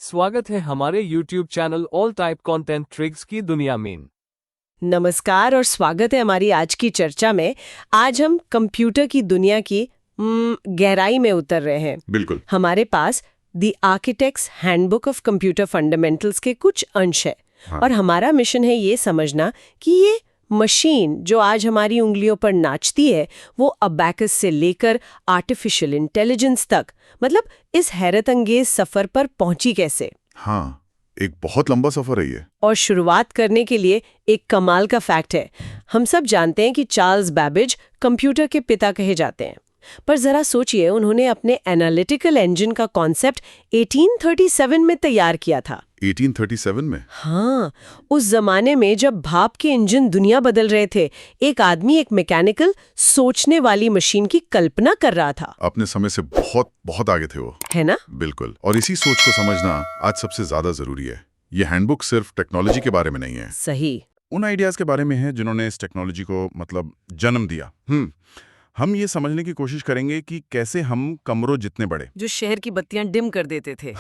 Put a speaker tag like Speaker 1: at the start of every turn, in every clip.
Speaker 1: स्वागत है हमारे YouTube channel all type content tricks की दुनिया में।
Speaker 2: नमस्कार और स्वागत है हमारी आज की चर्चा में। आज हम कंप्यूटर की दुनिया की गहराई में उतर रहे हैं।
Speaker 3: बिल्कुल।
Speaker 2: हमारे पास the architect's handbook of computer fundamentals के कुछ अंश है।
Speaker 3: हाँ।
Speaker 2: और हमारा मिशन है ये समझना कि ये मशीन जो आज हमारी उंगलियों पर नाचती है वो अबैकस से लेकर आर्टिफिशियल इंटेलिजेंस तक, मतलब इस हैरत अंगेज सफर पर पहुंची कैसे।
Speaker 3: हाँ, एक बहुत लंबा सफर है ये।
Speaker 2: और शुरुआत करने के लिए एक कमाल का फैक्ट है। हम सब जानते हैं कि चार्ल्स बैबेज कंप्यूटर के पिता कहे जाते हैं, पर जरा सोचिए उन्होंने अपने एनालिटिकल इंजन का कॉन्सेप्ट 1837 में तैयार किया था।
Speaker 3: 1837 में?
Speaker 2: हाँ, उस जमाने में जब भाप के इंजन दुनिया बदल रहे थे, एक आदमी एक मैकेनिकल सोचने वाली मशीन की कल्पना कर रहा था।
Speaker 3: अपने समय से बहुत बहुत आगे थे वो,
Speaker 2: है ना?
Speaker 3: बिल्कुल। और इसी सोच को समझना आज सबसे ज्यादा जरूरी है। ये हैंडबुक सिर्फ टेक्नोलॉजी के बारे में नहीं है,
Speaker 2: सही,
Speaker 3: उन आइडियाज के बारे में है जिन्होंने इस टेक्नोलॉजी को जन्म दिया। हम ये समझने की कोशिश करेंगे कि कैसे हम कमरों जितने बड़े,
Speaker 2: जो शहर की बत्तियां डिम कर देते थे,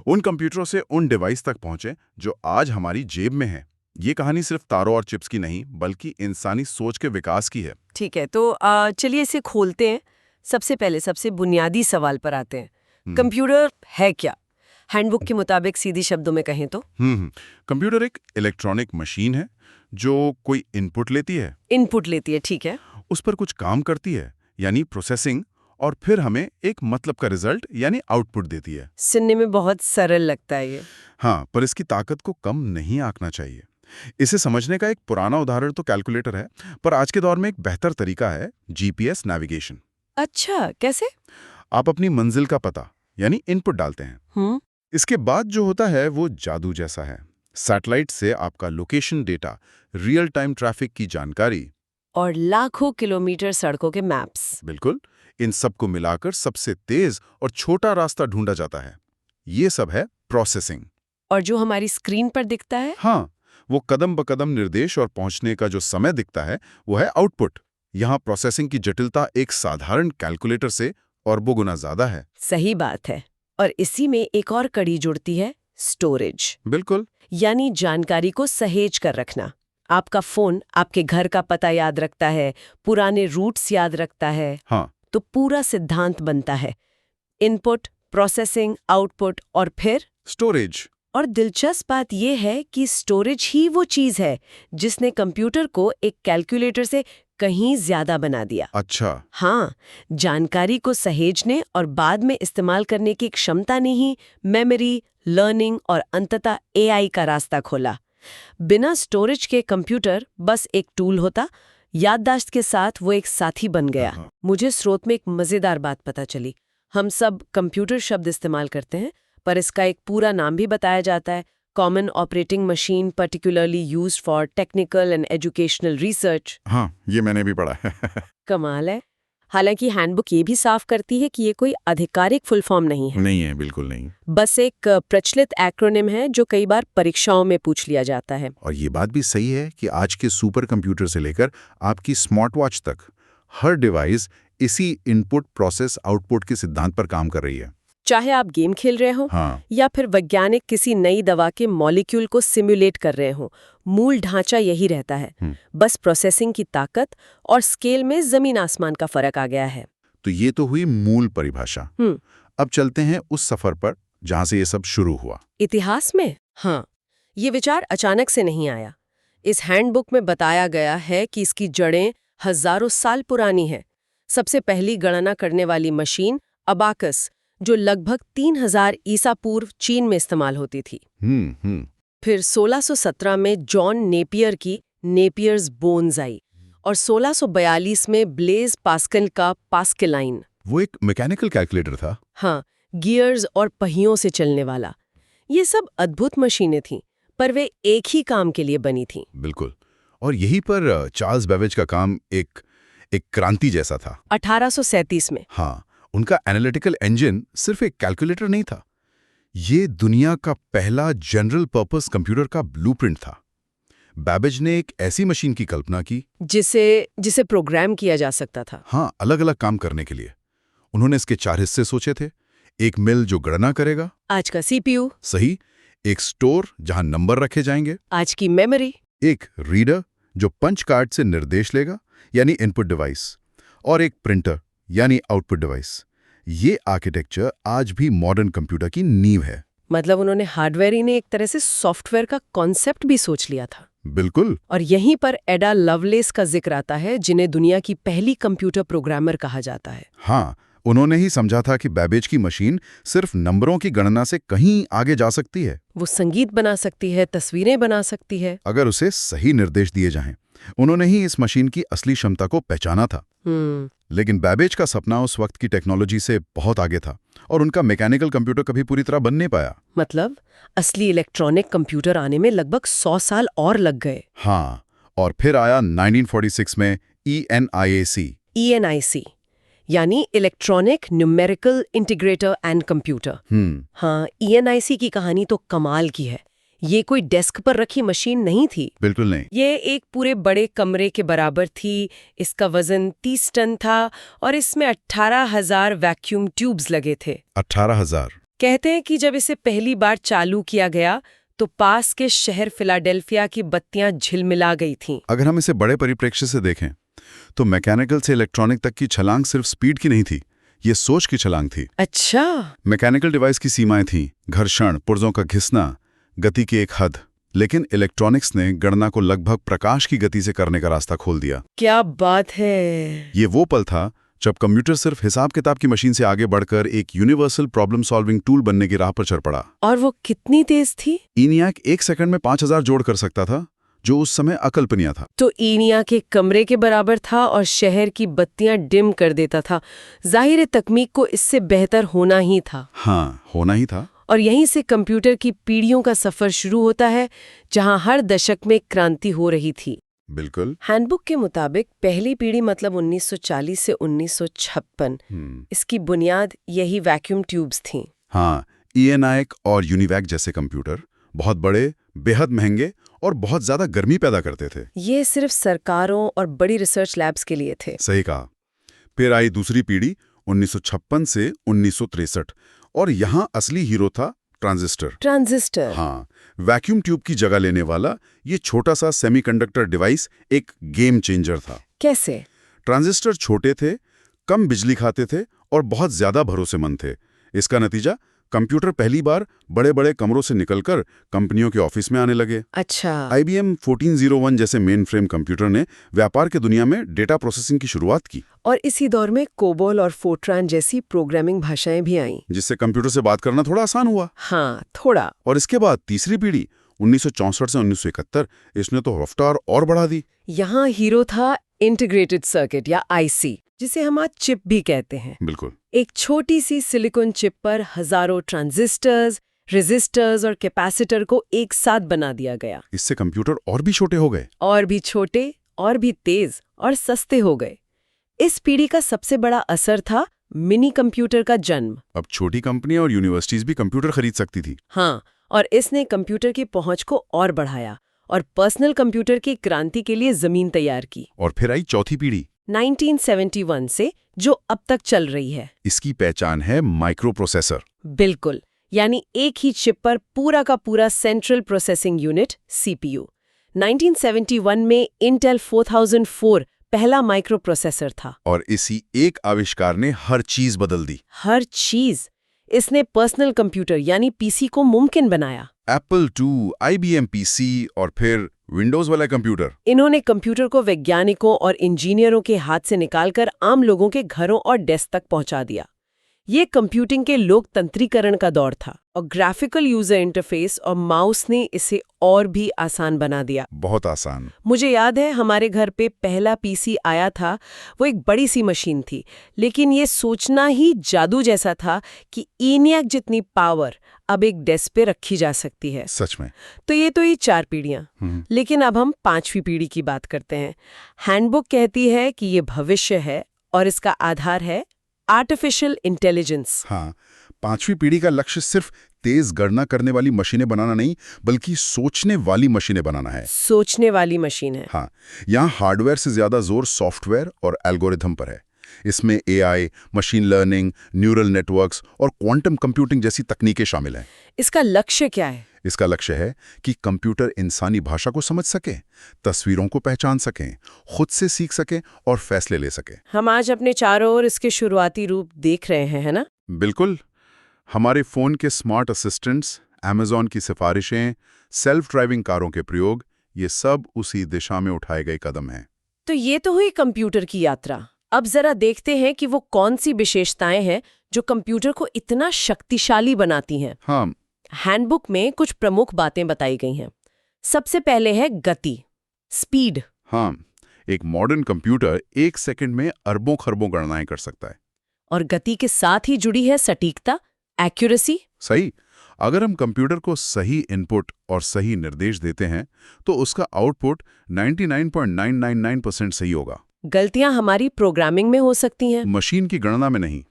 Speaker 3: उन कंप्यूटरों से उन डिवाइस तक पहुंचे जो आज हमारी जेब में है। ये कहानी सिर्फ तारों और चिप्स की नहीं, बल्कि इंसानी सोच के विकास की है।
Speaker 2: ठीक है, तो चलिए इसे खोलते हैं। सबसे पहले सबसे बुनियादी सवाल पर आते हैं। कंप्यूटर है क्या? हैंडबुक के मुताबिक सीधी शब्दों में कहें तो
Speaker 3: कंप्यूटर एक इलेक्ट्रॉनिक मशीन है जो कोई इनपुट लेती है,
Speaker 2: ठीक है,
Speaker 3: उस पर कुछ काम करती है, यानी प्रोसेसिंग, और फिर हमें एक मतलब का रिजल्ट यानी आउटपुट देती है।
Speaker 2: सुनने में बहुत सरल लगता है ये।
Speaker 3: हाँ, पर इसकी ताकत को कम नहीं आंकना चाहिए। इसे समझने का एक पुराना उदाहरण तो कैलकुलेटर है, पर आज के दौर में एक बेहतर तरीका है जीपीएस नेविगेशन।
Speaker 2: अच्छा, कैसे?
Speaker 3: आप अपनी मंजिल का पता यानी इनपुट डालते हैं। इसके बाद जो होता है वो जादू जैसा है। सैटेलाइट से आपका location data, real time traffic की जानकारी
Speaker 2: और लाखों किलोमीटर सड़कों के मैप्स।
Speaker 3: बिल्कुल, इन सब को मिलाकर सबसे तेज और छोटा रास्ता ढूंढा जाता है। ये सब है प्रोसेसिंग।
Speaker 2: और जो हमारी स्क्रीन पर दिखता है,
Speaker 3: हाँ, वो कदम ब कदम निर्देश और पहुंचने का जो समय दिखता है वो है आउटपुट। यहाँ प्रोसेसिंग की जटिलता एक साधारण कैलकुलेटर से अरबों गुना ज्यादा है।
Speaker 2: सही बात है। और इसी में एक और कड़ी जुड़ती है, स्टोरेज।
Speaker 3: बिल्कुल,
Speaker 2: यानी जानकारी को सहेज कर रखना। आपका फोन आपके घर का पता याद रखता है, पुराने रूट्स याद रखता है।
Speaker 3: हाँ,
Speaker 2: तो पूरा सिद्धांत बनता है इनपुट, प्रोसेसिंग, आउटपुट और फिर
Speaker 3: स्टोरेज।
Speaker 2: और दिलचस्प बात यह है कि स्टोरेज ही वो चीज है जिसने कंप्यूटर को एक कैलकुलेटर से कहीं ज्यादा बना दिया।
Speaker 3: अच्छा,
Speaker 2: हाँ, जानकारी को सहेजने और बाद में इस्तेमाल करने की क्षमता ने ही मेमोरी, लर्निंग और अंततः एआई का रास्ता खोला। बिना स्टोरेज के कंप्यूटर बस एक टूल होता, याददाश्त के साथ वो एक साथी बन गया। मुझे स्रोत में एक मजेदार बात पता चली। हम सब कंप्यूटर शब्द इस्तेमाल करते हैं, पर इसका एक पूरा नाम भी बताया जाता है, common operating machine particularly used for technical and educational research.
Speaker 3: हाँ, ये मैंने भी पढ़ा है।
Speaker 2: कमाल है। हालांकि हैंडबुक ये भी साफ करती है कि ये कोई आधिकारिक फुल फॉर्म नहीं है।
Speaker 3: नहीं है, बिल्कुल नहीं।
Speaker 2: बस एक प्रचलित एक्रोनिम है जो कई बार परीक्षाओं में पूछ लिया जाता है।
Speaker 3: और ये बात भी सही है कि आज के सुपर कंप्यूटर से लेकर आपकी स्मार्ट वॉच तक हर डिवाइस इसी इनपुट प्रोसेस आउटपुट के सिद्धांत पर काम कर रही है।
Speaker 2: चाहे आप गेम खेल रहे हो,
Speaker 3: हाँ,
Speaker 2: या फिर वैज्ञानिक किसी नई दवा के मॉलिक्यूल को सिमुलेट कर रहे हो, मूल ढांचा यही रहता है। बस प्रोसेसिंग की ताकत और स्केल में जमीन आसमान का फर्क आ गया है।
Speaker 3: तो ये तो हुई मूल परिभाषा। अब चलते हैं उस सफर पर जहां से ये सब शुरू हुआ।
Speaker 2: इतिहास में? हाँ, ये विचार अचानक से नहीं आया। इस हैंडबुक में बताया गया है कि इसकी जड़ें हजारों साल पुरानी हैं। सबसे पहली गणना करने वाली मशीन अबाकस, जो लगभग 3000 ईसा पूर्व चीन में इस्तेमाल होती थी। फिर 1617 में जॉन नेपियर की नेपियर्स बोन्स आई और 1642 में ब्लेज पास्कल का पास्केलाइन।
Speaker 3: वो एक मैकेनिकल कैलकुलेटर था।
Speaker 2: हाँ, गियर्स और पहियों से चलने वाला। ये सब अद्भुत मशीनें थीं, पर वे एक ही काम के लिए बनी थीं।
Speaker 3: बिल्कुल। और यहीं पर चार्ल्स बेबेज का काम एक क्रांति जैसा था।
Speaker 2: 1837 में।
Speaker 3: हाँ, उनका एनालिटिकल इंजन सिर्फ एक कैलकुलेटर नहीं था, ये दुनिया का पहला जनरल पर्पस कंप्यूटर का ब्लूप्रिंट था। बेबेज ने एक ऐसी मशीन की कल्पना की
Speaker 2: जिसे प्रोग्राम किया जा सकता था।
Speaker 3: हाँ, अलग अलग काम करने के लिए। उन्होंने इसके 4 हिस्से सोचे थे। एक मिल जो गणना करेगा,
Speaker 2: आज का सीपीयू,
Speaker 3: सही, एक स्टोर जहां नंबर रखे जाएंगे,
Speaker 2: आज की मेमोरी,
Speaker 3: एक रीडर जो पंच कार्ड से निर्देश लेगा यानी इनपुट डिवाइस, और एक प्रिंटर यानी आउटपुट डिवाइस। ये आर्किटेक्चर आज भी मॉडर्न कंप्यूटर की नींव है।
Speaker 2: मतलब उन्होंने हार्डवेयर ही ने एक तरह से सॉफ्टवेयर का कॉन्सेप्ट भी सोच लिया था।
Speaker 3: बिल्कुल।
Speaker 2: और यहीं पर एडा लवलेस का जिक्र आता है, जिन्हें दुनिया की पहली कंप्यूटर प्रोग्रामर कहा जाता है।
Speaker 3: हाँ, उन्होंने ही समझा था कि बैबेज की मशीन सिर्फ नंबरों की गणना से कहीं आगे जा सकती है।
Speaker 2: वो संगीत बना सकती है, तस्वीरें बना सकती है,
Speaker 3: अगर उसे सही निर्देश दिए जाएं। उन्होंने ही इस मशीन की असली क्षमता को पहचाना था। लेकिन बैबेज का सपना उस वक्त की टेक्नोलॉजी से बहुत आगे था और उनका मैकेनिकल कंप्यूटर कभी पूरी तरह बन नहीं पाया।
Speaker 2: मतलब असली इलेक्ट्रॉनिक कंप्यूटर आने में लगभग 100 साल और लग गए।
Speaker 3: हाँ, और फिर आया 1946 में ENIAC,
Speaker 2: यानी electronic numerical integrator and computer. हाँ, ENIC की कहानी तो कमाल की है। ये कोई डेस्क पर रखी मशीन नहीं थी।
Speaker 3: बिल्कुल नहीं।
Speaker 2: ये एक पूरे बड़े कमरे के बराबर थी। इसका वजन 30 टन था और इसमें 18,000 वैक्यूम ट्यूब्स लगे थे।
Speaker 3: 18,000।
Speaker 2: कहते हैं कि जब इसे पहली बार चालू किया गया तो पास के शहर फिलाडेल्फिया की बत्तियां झिलमिला गई थीं।
Speaker 3: अगर हम इसे बड़े परिप्रेक्ष्य से देखें तो मैकेनिकल से इलेक्ट्रॉनिक तक की छलांग सिर्फ स्पीड की नहीं थी, ये सोच की छलांग थी।
Speaker 2: अच्छा।
Speaker 3: मैकेनिकल डिवाइस की सीमाएं थीं, घर्षण, पुर्जों का घिसना, गति की एक हद। लेकिन इलेक्ट्रॉनिक्स ने गणना को लगभग प्रकाश की गति से करने का रास्ता खोल दिया।
Speaker 2: क्या बात है।
Speaker 3: ये वो पल था जब कंप्यूटर सिर्फ हिसाब किताब की मशीन से आगे बढ़कर एक यूनिवर्सल प्रॉब्लम सॉल्विंग टूल बनने की राह पर चल पड़ा।
Speaker 2: और वो कितनी तेज थी?
Speaker 3: ENIAC 1 सेकंड में 5,000 जोड़ कर सकता था, जो उस समय अकल्पनीय था।
Speaker 2: तो ENIAC के कमरे के बराबर था और शहर की बत्तियां डिम कर देता था। जाहिर है तकनीक को इससे बेहतर होना ही था।
Speaker 3: हाँ, होना ही था।
Speaker 2: और यहीं से कंप्यूटर की पीढ़ियों का सफर शुरू होता है, जहां हर दशक में क्रांति हो रही थी।
Speaker 3: बिल्कुल।
Speaker 2: हैंडबुक के मुताबिक पहली पीढ़ी मतलब 1940 से 1956। इसकी बुनियाद यही वैक्यूम ट्यूब्स थीं।
Speaker 3: हाँ, ENIAC और यूनिवैक जैसे कंप्यूटर बहुत बड़े, बेहद महंगे और बहुत ज्यादा गर्मी पैदा करते थे।
Speaker 2: ये सिर्फ सरकारों और बड़ी रिसर्च लैब्स के लिए थे।
Speaker 3: सही कहा। फिर आई दूसरी पीढ़ी 1956 से 1963 और यहाँ असली हीरो था ट्रांजिस्टर। हाँ, वैक्यूम ट्यूब की जगह लेने वाला ये छोटा सा सेमीकंडक्टर डिवाइस एक गेम चेंजर था।
Speaker 2: कैसे?
Speaker 3: ट्रांजिस्टर छोटे थे, कम बिजली खाते थे और बहुत ज्यादा भरोसेमंद थे। इसका नतीजा, कंप्यूटर पहली बार बड़े बड़े कमरों से निकलकर कंपनियों के ऑफिस में आने लगे।
Speaker 2: अच्छा।
Speaker 3: IBM 1401 जैसे मेन फ्रेम कंप्यूटर ने व्यापार के दुनिया में डेटा प्रोसेसिंग की शुरुआत की।
Speaker 2: और इसी दौर में कोबोल और फोर्ट्रान जैसी प्रोग्रामिंग भाषाएं भी आईं,
Speaker 3: जिससे कंप्यूटर से बात करना थोड़ा आसान हुआ।
Speaker 2: हाँ, थोड़ा।
Speaker 3: और इसके बाद तीसरी पीढ़ी 1964 से 1971, इसने तो रफ्तार और बढ़ा दी।
Speaker 2: यहाँ हीरो था इंटीग्रेटेड सर्किट या IC, जिसे हम आज चिप भी कहते हैं।
Speaker 3: बिल्कुल।
Speaker 2: एक छोटी सी सिलिकॉन चिप पर हजारों ट्रांजिस्टर्स, रेजिस्टर्स और कैपेसिटर को एक साथ बना दिया गया।
Speaker 3: इससे कंप्यूटर और भी छोटे हो गए।
Speaker 2: और भी छोटे, और भी तेज और सस्ते हो गए। इस पीढ़ी का सबसे बड़ा असर था मिनी कंप्यूटर का जन्म।
Speaker 3: अब छोटी कंपनियां और यूनिवर्सिटीज भी कंप्यूटर खरीद सकती थी।
Speaker 2: हाँ, और इसने कंप्यूटर की पहुंच को और बढ़ाया और पर्सनल कंप्यूटर की क्रांति के लिए जमीन तैयार की।
Speaker 3: और फिर आई चौथी पीढ़ी
Speaker 2: 1971 से, जो अब तक चल रही है।
Speaker 3: इसकी पहचान है माइक्रो प्रोसेसर।
Speaker 2: बिल्कुल, यानी एक ही चिप पर पूरा का पूरा सेंट्रल प्रोसेसिंग यूनिट CPU। 1971 में इंटेल 4004 पहला माइक्रो प्रोसेसर था।
Speaker 3: और इसी एक आविष्कार ने हर चीज बदल दी।
Speaker 2: हर चीज। इसने पर्सनल कंप्यूटर यानी PC को मुमकिन बनाया।
Speaker 3: Apple II, IBM PC और फिर विंडोज वाला कंप्यूटर।
Speaker 2: इन्होंने कंप्यूटर को वैज्ञानिकों और इंजीनियरों के हाथ से निकालकर आम लोगों के घरों और डेस्क तक पहुंचा दिया। ये कंप्यूटिंग के लोकतंत्रीकरण का दौर था और ग्राफिकल यूजर इंटरफेस और माउस ने इसे और भी आसान बना दिया।
Speaker 3: बहुत आसान।
Speaker 2: मुझे याद है हमारे घर पे पहला PC आया था। वो एक बड़ी सी मशीन थी, लेकिन ये सोचना ही जादू जैसा था कि ENIAC जितनी पावर अब एक डेस्क पे रखी जा सकती है।
Speaker 3: सच में।
Speaker 2: तो ये 4 पीढ़ियां। लेकिन अब हम 5वीं पीढ़ी की बात करते हैं। हैंडबुक कहती है कि ये भविष्य है और इसका आधार है आर्टिफिशियल इंटेलिजेंस।
Speaker 3: हाँ, 5वीं पीढ़ी का लक्ष्य सिर्फ तेज गणना करने वाली मशीनें बनाना नहीं, बल्कि सोचने वाली मशीनें बनाना है।
Speaker 2: सोचने वाली मशीन है।
Speaker 3: हाँ, यहाँ हार्डवेयर से ज्यादा जोर सॉफ्टवेयर और एल्गोरिथम पर है। इसमें AI, machine learning, neural networks और क्वांटम कंप्यूटिंग जैसी तकनीकें शामिल हैं।
Speaker 2: इसका लक्ष्य क्या है?
Speaker 3: इसका लक्ष्य है कि कंप्यूटर इंसानी भाषा को समझ सके, तस्वीरों को पहचान सकें, खुद से सीख सकें और फैसले ले सकें।
Speaker 2: हम आज अपने चारों ओर इसके शुरुआती रूप देख रहे हैं, है ना?
Speaker 3: बिल्कुल। हमारे फोन के स्मार्ट असिस्टेंट्स, अमेज़न की सिफारिशें, सेल्फ ड्राइविंग कारों के प्रयोग, ये सब उसी दिशा में उठाए गए कदम हैं।
Speaker 2: तो ये तो हुई कंप्यूटर की यात्रा। अब जरा देखते हैं कि वो कौन सी विशेषताएं हैं जो कंप्यूटर को इतना शक्तिशाली बनाती हैं।
Speaker 3: हाँ,
Speaker 2: हैंडबुक में कुछ प्रमुख बातें बताई गई हैं। सबसे पहले है गति, स्पीड।
Speaker 3: हाँ, एक मॉडर्न कंप्यूटर 1 सेकंड में अरबों खरबों गणनाएं कर सकता है।
Speaker 2: और गति के साथ ही जुड़ी है सटीकता, एक्यूरेसी।
Speaker 3: सही। अगर हम कंप्यूटर को सही इनपुट और सही निर्देश देते हैं तो उसका आउटपुट 99.999% सही होगा।
Speaker 2: गलतियां हमारी प्रोग्रामिंग में हो सकती हैं,
Speaker 3: मशीन की गणना में नहीं।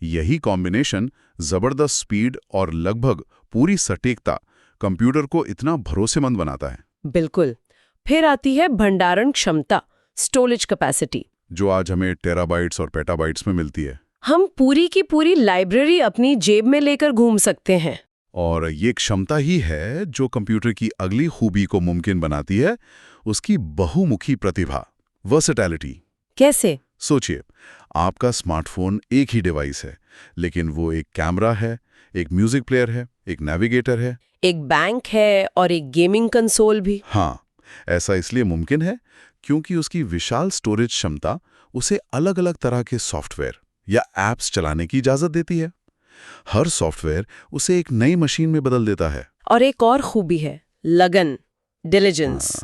Speaker 3: यही कॉम्बिनेशन, जबरदस्त स्पीड और लगभग पूरी सटीकता, कंप्यूटर को इतना भरोसेमंद बनाता है।
Speaker 2: बिल्कुल। फिर आती है भंडारण क्षमता, स्टोरेज कैपेसिटी,
Speaker 3: जो आज हमें टेराबाइट्स और पेटाबाइट्स में मिलती है।
Speaker 2: हम पूरी की पूरी लाइब्रेरी अपनी जेब में लेकर घूम सकते हैं।
Speaker 3: और ये क्षमता ही है जो कंप्यूटर की अगली खूबी को मुमकिन बनाती है, उसकी बहुमुखी प्रतिभा, वर्सेटैलिटी।
Speaker 2: कैसे?
Speaker 3: सोचिए, आपका स्मार्टफोन एक ही डिवाइस है, लेकिन वो एक कैमरा है, एक म्यूजिक प्लेयर है, एक नेविगेटर है,
Speaker 2: एक बैंक है और एक गेमिंग कंसोल भी।
Speaker 3: हाँ, ऐसा इसलिए मुमकिन है क्योंकि उसकी विशाल स्टोरेज क्षमता उसे अलग-अलग तरह के सॉफ्टवेयर या एप्स चलाने की इजाजत देती है। हर सॉफ्टवेयर उसे एक नई मशीन में बदल देता है।
Speaker 2: और एक और खूबी है, लगन, डिलिजेंस।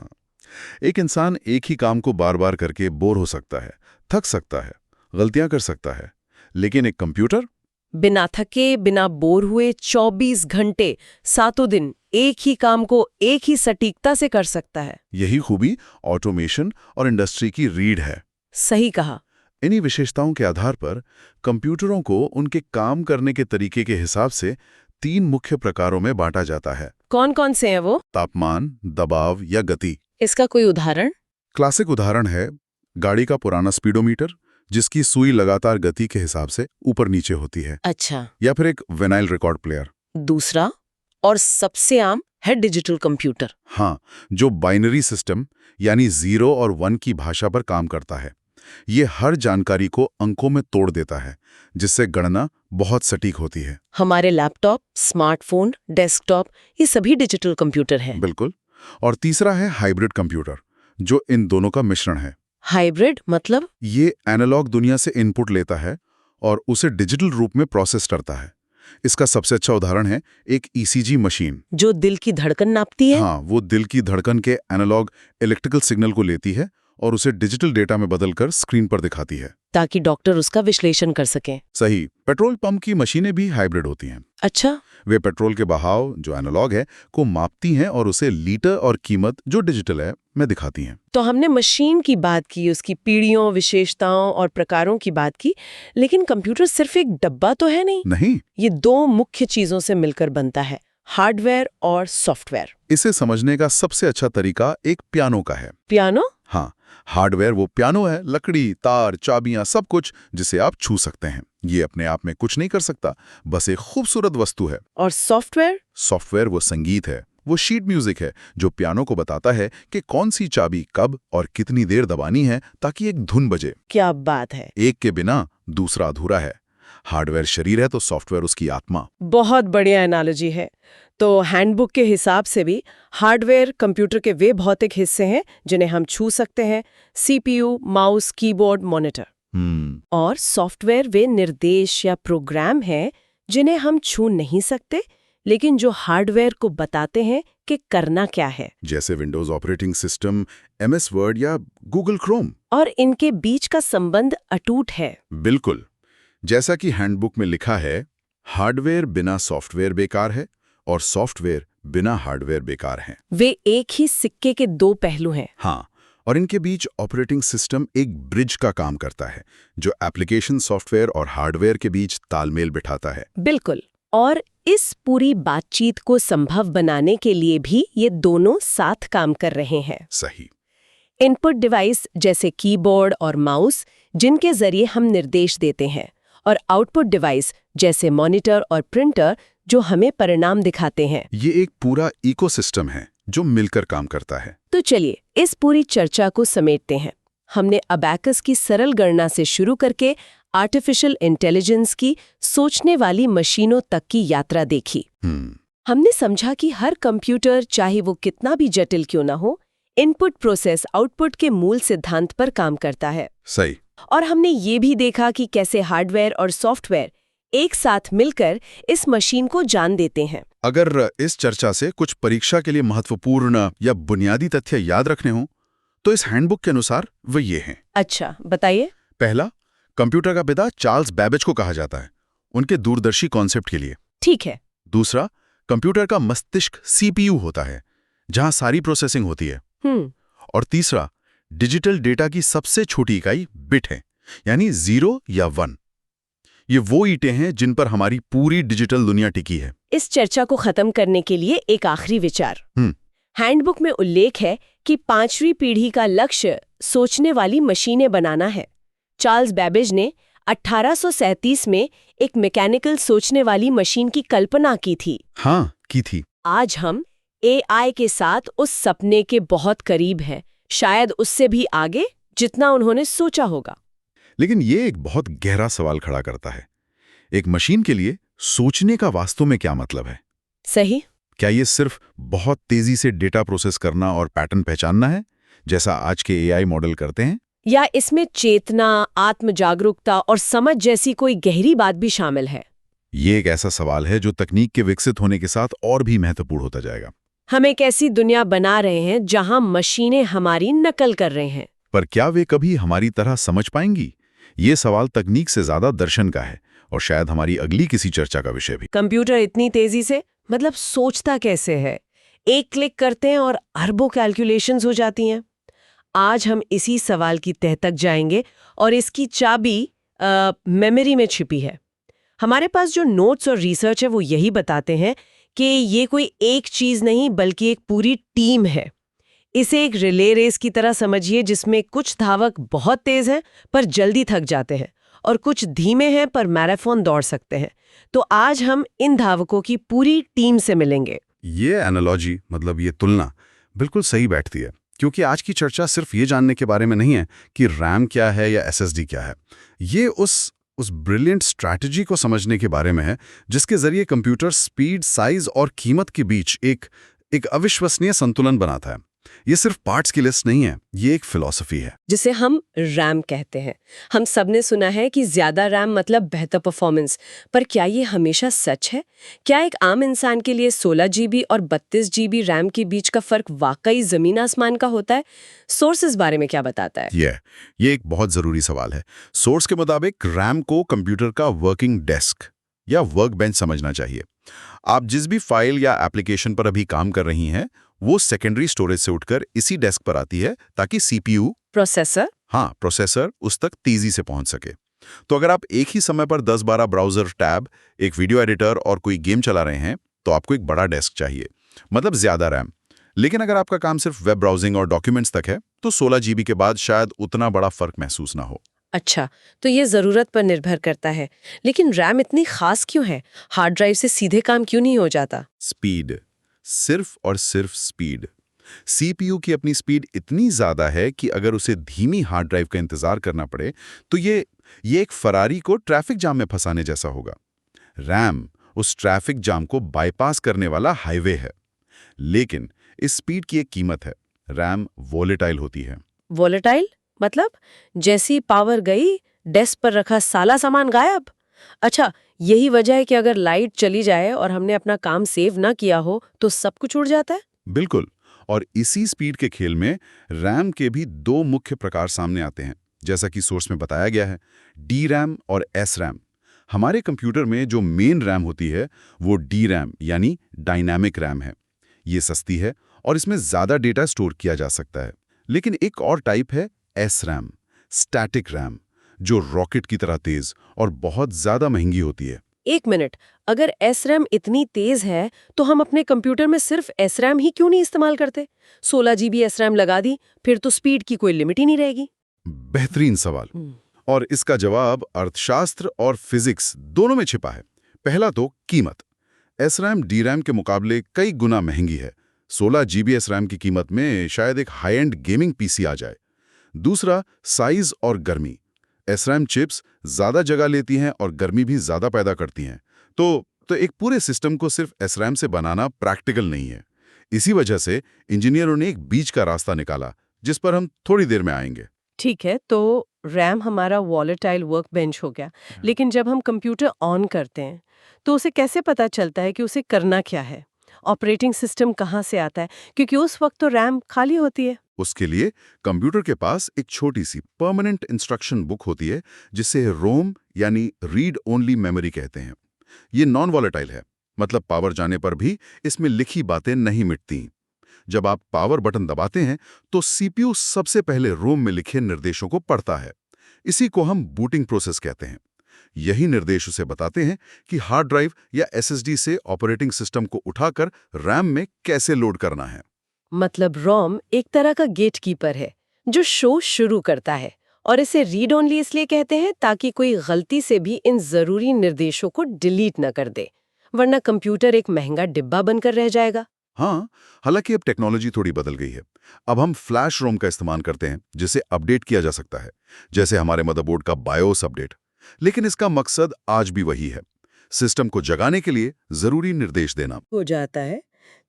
Speaker 3: एक इंसान एक ही काम को बार-बार करके बोर हो सकता है, थक सकता है, गलतियां कर सकता है, लेकिन एक कंप्यूटर
Speaker 2: बिना थके, बिना बोर हुए 24 घंटे, 7 दिन एक ही काम को एक ही सटीकता से कर सकता है।
Speaker 3: यही खूबी ऑटोमेशन और इंडस्ट्री की रीढ़ है।
Speaker 2: सही कहा।
Speaker 3: इन्हीं विशेषताओं के आधार पर कंप्यूटरों को उनके काम करने के तरीके के हिसाब से 3 मुख्य प्रकारों में बांटा जाता है।
Speaker 2: कौन कौन से हैं वो?
Speaker 3: तापमान, दबाव या गति।
Speaker 2: इसका कोई उदाहरण?
Speaker 3: क्लासिक उदाहरण है गाड़ी का पुराना स्पीडोमीटर, जिसकी सुई लगातार गति के हिसाब से ऊपर नीचे होती है।
Speaker 2: अच्छा।
Speaker 3: या फिर एक विनाइल रिकॉर्ड प्लेयर।
Speaker 2: दूसरा और सबसे आम है डिजिटल कंप्यूटर।
Speaker 3: हाँ, जो बाइनरी सिस्टम यानी 0 और 1 की भाषा पर काम करता है। ये हर जानकारी को अंकों में तोड़ देता है, जिससे गणना बहुत सटीक होती है।
Speaker 2: हमारे लैपटॉप, स्मार्टफोन, डेस्कटॉप, ये सभी डिजिटल कंप्यूटर हैं।
Speaker 3: बिल्कुल। और तीसरा है हाइब्रिड कंप्यूटर, जो इन दोनों का मिश्रण है।
Speaker 2: हाइब्रिड मतलब?
Speaker 3: ये एनालॉग दुनिया से इनपुट लेता है और उसे डिजिटल रूप में प्रोसेस करता है। इसका सबसे अच्छा उदाहरण है एक ईसीजी मशीन,
Speaker 2: जो दिल की धड़कन नापती है।
Speaker 3: हाँ, वो दिल की धड़कन के एनालॉग इलेक्ट्रिकल सिग्नल को लेती है और उसे डिजिटल डेटा में बदलकर स्क्रीन पर दिखाती है,
Speaker 2: ताकि डॉक्टर उसका विश्लेषण कर सकें।
Speaker 3: सही। पेट्रोल पंप की मशीनें भी हाइब्रिड होती हैं।
Speaker 2: अच्छा।
Speaker 3: वे पेट्रोल के बहाव, जो एनालॉग है, को मापती हैं और उसे लीटर और कीमत, जो डिजिटल है, में दिखाती हैं।
Speaker 2: तो हमने मशीन की बात की, उसकी पीढ़ियों, विशेषताओं और प्रकारों की बात की, लेकिन कंप्यूटर सिर्फ एक डब्बा तो है नहीं। ये 2 मुख्य चीजों से मिलकर बनता है, हार्डवेयर और सॉफ्टवेयर।
Speaker 3: इसे समझने का सबसे अच्छा तरीका एक पियानो का है।
Speaker 2: पियानो?
Speaker 3: हाँ, हार्डवेयर वो पियानो है, लकड़ी, तार, चाबियां, सब कुछ जिसे आप छू सकते हैं। ये अपने आप में कुछ नहीं कर सकता, बस एक खूबसूरत वस्तु है।
Speaker 2: और सॉफ्टवेयर?
Speaker 3: सॉफ्टवेयर वो संगीत है, वो शीट म्यूजिक है, जो पियानो को बताता है कि कौन सी चाबी कब और कितनी देर दबानी है ताकि एक धुन बजे।
Speaker 2: क्या बात है।
Speaker 3: एक के बिना दूसरा अधूरा है। हार्डवेयर शरीर है तो सॉफ्टवेयर उसकी आत्मा।
Speaker 2: बहुत बढ़िया एनालॉजी है। तो हैंडबुक के हिसाब से भी हार्डवेयर कंप्यूटर के वे भौतिक हिस्से हैं जिन्हें हम छू सकते हैं, सीपीयू, माउस, कीबोर्ड, मॉनिटर। और सॉफ्टवेयर वे निर्देश या प्रोग्राम हैं जिन्हें हम छू नहीं सकते, लेकिन जो हार्डवेयर को बताते हैं कि करना क्या है।
Speaker 3: जैसे Windows operating system, MS word या गूगल क्रोम।
Speaker 2: और इनके बीच का संबंध अटूट है।
Speaker 3: बिल्कुल। जैसा कि हैंडबुक में लिखा है, हार्डवेयर बिना सॉफ्टवेयर बेकार है और सॉफ्टवेयर बिना हार्डवेयर बेकार है।
Speaker 2: वे एक ही सिक्के के 2 पहलू हैं।
Speaker 3: हाँ, और इनके बीच ऑपरेटिंग सिस्टम एक ब्रिज का काम करता है, जो एप्लीकेशन सॉफ्टवेयर और हार्डवेयर के बीच तालमेल बिठाता है।
Speaker 2: बिल्कुल। और इस पूरी बातचीत को संभव बनाने के लिए भी ये दोनों साथ काम कर रहे हैं।
Speaker 3: सही।
Speaker 2: इनपुट डिवाइस जैसे कीबोर्ड और माउस जिनके जरिए हम निर्देश देते हैं, और आउटपुट डिवाइस जैसे मॉनिटर और प्रिंटर जो हमें परिणाम दिखाते हैं।
Speaker 3: ये एक पूरा इकोसिस्टम है जो मिलकर काम करता है।
Speaker 2: तो चलिए इस पूरी चर्चा को समेटते हैं। हमने अबैकस की सरल गणना से शुरू करके आर्टिफिशियल इंटेलिजेंस की सोचने वाली मशीनों तक की यात्रा देखी। हमने समझा कि हर कंप्यूटर, चाहे वो कितना भी जटिल क्यों ना हो, इनपुट प्रोसेस आउटपुट के मूल सिद्धांत पर काम करता है।
Speaker 3: सही।
Speaker 2: और हमने ये भी देखा कि कैसे हार्डवेयर और सॉफ्टवेयर एक साथ मिलकर इस मशीन को जान देते हैं।
Speaker 3: अगर इस चर्चा से कुछ परीक्षा के लिए महत्वपूर्ण या बुनियादी तथ्य याद रखने हों, तो इस हैंडबुक के अनुसार वो ये हैं।
Speaker 2: अच्छा, बताइए।
Speaker 3: पहला, कंप्यूटर का पिता चार्ल्स बैबेज को कहा जाता है, उनके दूरदर्शी कॉन्सेप्ट के लिए।
Speaker 2: ठीक है।
Speaker 3: दूसरा, कंप्यूटर का मस्तिष्क सीपीयू होता है, जहां सारी प्रोसेसिंग होती है। और तीसरा, डिजिटल डेटा की सबसे छोटी इकाई बिट है, यानी 0 या 1। ये वो ईंटें हैं जिन पर हमारी पूरी डिजिटल दुनिया टिकी है।
Speaker 2: इस चर्चा को खत्म करने के लिए एक आखिरी विचार। हैंडबुक में उल्लेख है कि 5वीं पीढ़ी का लक्ष्य सोचने वाली मशीनें बनाना है। चार्ल्स बैबेज ने 1837 में एक मैकेनिकल सोचने वाली मशीन की कल्पना की थी।
Speaker 3: हाँ, की थी।
Speaker 2: आज हम एआई के साथ उस सपने के बहुत करीब हैं, शायद उससे भी आगे जितना उन्होंने सोचा होगा।
Speaker 3: लेकिन ये एक बहुत गहरा सवाल खड़ा करता है। एक मशीन के लिए सोचने का वास्तव में क्या मतलब है?
Speaker 2: सही।
Speaker 3: क्या ये सिर्फ बहुत तेजी से डेटा प्रोसेस करना और पैटर्न पहचानना है, जैसा आज के एआई मॉडल करते हैं?
Speaker 2: या इसमें चेतना, आत्म जागरूकता और समझ जैसी कोई गहरी बात भी शामिल है?
Speaker 3: ये एक ऐसा सवाल है जो तकनीक के विकसित होने के साथ और भी महत्वपूर्ण होता जाएगा।
Speaker 2: हम एक ऐसी दुनिया बना रहे हैं जहां मशीनें हमारी नकल कर रहे हैं,
Speaker 3: पर क्या वे कभी हमारी तरह समझ पाएंगी? ये सवाल तकनीक से ज्यादा दर्शन का है और शायद हमारी अगली किसी चर्चा का विषय भी।
Speaker 2: कंप्यूटर इतनी तेजी से सोचता कैसे है? एक क्लिक करते हैं और अरबों कैलकुलेशंस हो जाती हैं। आज हम इसी सवाल की तह तक जाएंगे और इसकी चाबी मेमोरी में छिपी है। हमारे पास जो नोट्स और रिसर्च है वो यही बताते हैं कि ये कोई एक चीज नहीं बल्कि एक पूरी टीम है। इसे एक रिले रेस की तरह समझिए, जिसमें कुछ धावक बहुत तेज हैं पर जल्दी थक जाते हैं और कुछ धीमे हैं पर मैराथन दौड़ सकते हैं। तो आज हम इन धावकों की पूरी टीम से मिलेंगे।
Speaker 3: ये एनालॉजी, मतलब ये तुलना, बिल्कुल सही बैठती है, क्योंकि आज की चर्चा सिर्फ ये जानने के बारे में नहीं है कि रैम क्या है या एसएसडी क्या है। ये उस ब्रिलियंट स्ट्रैटेजी को समझने के बारे में है जिसके जरिए कंप्यूटर स्पीड, साइज और कीमत के बीच एक अविश्वसनीय संतुलन बनाता है। ये सिर्फ पार्ट्स की लिस्ट नहीं है, ये एक फिलॉसफी है
Speaker 2: जिसे हम रैम कहते हैं। हम सबने सुना है कि ज्यादा रैम मतलब बेहतर परफॉर्मेंस, पर क्या ये हमेशा सच है? क्या एक आम इंसान के लिए 16 GB और 32 GB रैम के बीच का फर्क वाकई जमीन आसमान का होता है? सोर्स इस बारे में क्या बताता है?
Speaker 3: ये एक बहुत जरूरी सवाल है। सोर्स के मुताबिक रैम को कंप्यूटर का वर्किंग डेस्क या वर्क बेंच समझना चाहिए। आप जिस भी फाइल या एप्लीकेशन पर अभी काम कर रही हैं, वो सेकेंडरी स्टोरेज से उठकर इसी डेस्क पर आती है ताकि सीपीयू, प्रोसेसर उस तक तेजी से पहुंच सके। तो अगर आप एक ही समय पर 10-12 ब्राउजर टैब, एक वीडियो एडिटर और कोई गेम चला रहे हैं, तो आपको एक बड़ा डेस्क चाहिए, मतलब ज्यादा रैम। लेकिन अगर आपका काम सिर्फ वेब ब्राउजिंग और डॉक्यूमेंट्स तक है, तो 16 GB के बाद शायद उतना बड़ा फर्क महसूस ना हो।
Speaker 2: अच्छा, तो ये जरूरत पर निर्भर करता है। लेकिन रैम इतनी खास क्यों है? हार्ड ड्राइव से सीधे काम क्यों नहीं हो जाता?
Speaker 3: स्पीड, सिर्फ और सिर्फ स्पीड। सीपीयू की अपनी स्पीड इतनी ज्यादा है कि अगर उसे धीमी हार्ड ड्राइव का इंतजार करना पड़े तो ये एक फरारी को ट्रैफिक जाम में फंसाने जैसा होगा। रैम उस ट्रैफिक जाम को बाईपास करने वाला हाईवे है। लेकिन इस स्पीड की एक कीमत है। रैम वोलेटाइल होती है।
Speaker 2: वोलेटाइल मतलब जैसी पावर गई, डेस्क पर रखा साला सामान गायब? अच्छा, यही वजह है कि अगर लाइट चली जाए और हमने अपना काम सेव ना किया हो तो सब कुछ उड़ जाता है?
Speaker 3: बिल्कुल। और इसी स्पीड के खेल में रैम के भी 2 मुख्य प्रकार सामने आते हैं, जैसा कि सोर्स में बताया गया है, डी रैम और एस रैम। हमारे कंप्यूटर में जो मेन रैम होती है वो डी रैम यानी डायनामिक रैम है। ये सस्ती है और इसमें ज्यादा डेटा स्टोर किया जा सकता है। लेकिन एक और टाइप है एस रैम, स्टैटिक रैम, जो रॉकेट की तरह तेज और बहुत ज्यादा महंगी होती है।
Speaker 2: एक मिनट, अगर SRAM इतनी तेज है तो हम अपने कंप्यूटर में सिर्फ SRAM ही क्यों नहीं इस्तेमाल करते? 16 GB SRAM लगा दी, फिर तो स्पीड की कोई लिमिट ही नहीं रहेगी।
Speaker 3: बेहतरीन सवाल। और इसका जवाब अर्थशास्त्र और फिजिक्स दोनों में छिपा है। पहला तो कीमत। SRAM DRAM के मुकाबले कई गुना महंगी है। 16 GB SRAM की कीमत में शायद एक हाई एंड गेमिंग PC आ जाए। दूसरा, साइज और गर्मी। SRAM चिप्स ज्यादा जगह लेती हैं और गर्मी भी ज्यादा पैदा करती हैं। तो एक पूरे सिस्टम को सिर्फ SRAM से बनाना प्रैक्टिकल नहीं है। इसी वजह से इंजीनियरों ने एक बीच का रास्ता निकाला, जिस पर हम थोड़ी देर में आएंगे।
Speaker 2: ठीक है, तो रैम हमारा वॉलेटाइल वर्कबेंच हो गया, लेकिन जब हम कंप्यूटर ऑन करते हैं तो उसे कैसे पता चलता है कि उसे करना क्या है? ऑपरेटिंग सिस्टम कहाँ से आता है? क्योंकि उस वक्त तो रैम खाली होती है।
Speaker 3: उसके लिए कंप्यूटर के पास एक छोटी सी परमानेंट इंस्ट्रक्शन बुक होती है, जिसे रोम यानी रीड ओनली मेमोरी कहते हैं। ये नॉन वॉलेटाइल है, मतलब पावर जाने पर भी इसमें लिखी बातें नहीं मिटती। जब आप पावर बटन दबाते हैं तो CPU सबसे पहले रोम में लिखे निर्देशों को पढ़ता है। इसी को हम बूटिंग प्रोसेस कहते हैं। यही निर्देश उसे बताते हैं कि हार्ड ड्राइव या SSD से ऑपरेटिंग सिस्टम को उठाकर रैम में कैसे लोड करना है।
Speaker 2: मतलब रोम एक तरह का गेटकीपर है जो शो शुरू करता है, और इसे रीड ओनली इसलिए कहते हैं ताकि कोई गलती से भी इन जरूरी निर्देशों को डिलीट न कर दे, वरना कंप्यूटर एक महंगा डिब्बा बनकर रह जाएगा।
Speaker 3: हाँ, हालांकि अब टेक्नोलॉजी थोड़ी बदल गई है। अब हम फ्लैश रोम का इस्तेमाल करते हैं, जिसे अपडेट किया जा सकता है, जैसे हमारे मदरबोर्ड का बायोस अपडेट। लेकिन इसका मकसद आज भी वही है, सिस्टम को जगाने के लिए जरूरी निर्देश देना।
Speaker 2: हो जाता है।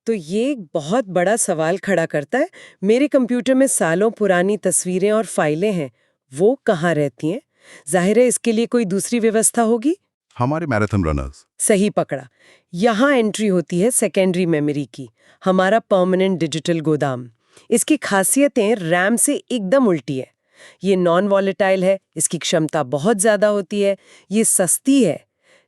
Speaker 2: तो ये एक बहुत बड़ा सवाल खड़ा करता है, मेरे कंप्यूटर में सालों पुरानी तस्वीरें और फाइलें हैं, वो कहाँ रहती हैं? जाहिर है इसके लिए कोई दूसरी व्यवस्था होगी।
Speaker 3: हमारे मैराथन रनर्स।
Speaker 2: सही पकड़ा। यहाँ एंट्री होती है सेकेंडरी मेमोरी की, हमारा परमानेंट डिजिटल गोदाम। इसकी खासियतें रैम से एकदम उल्टी है। ये नॉन वॉलेटाइल है, इसकी क्षमता बहुत ज़्यादा होती है, ये सस्ती है,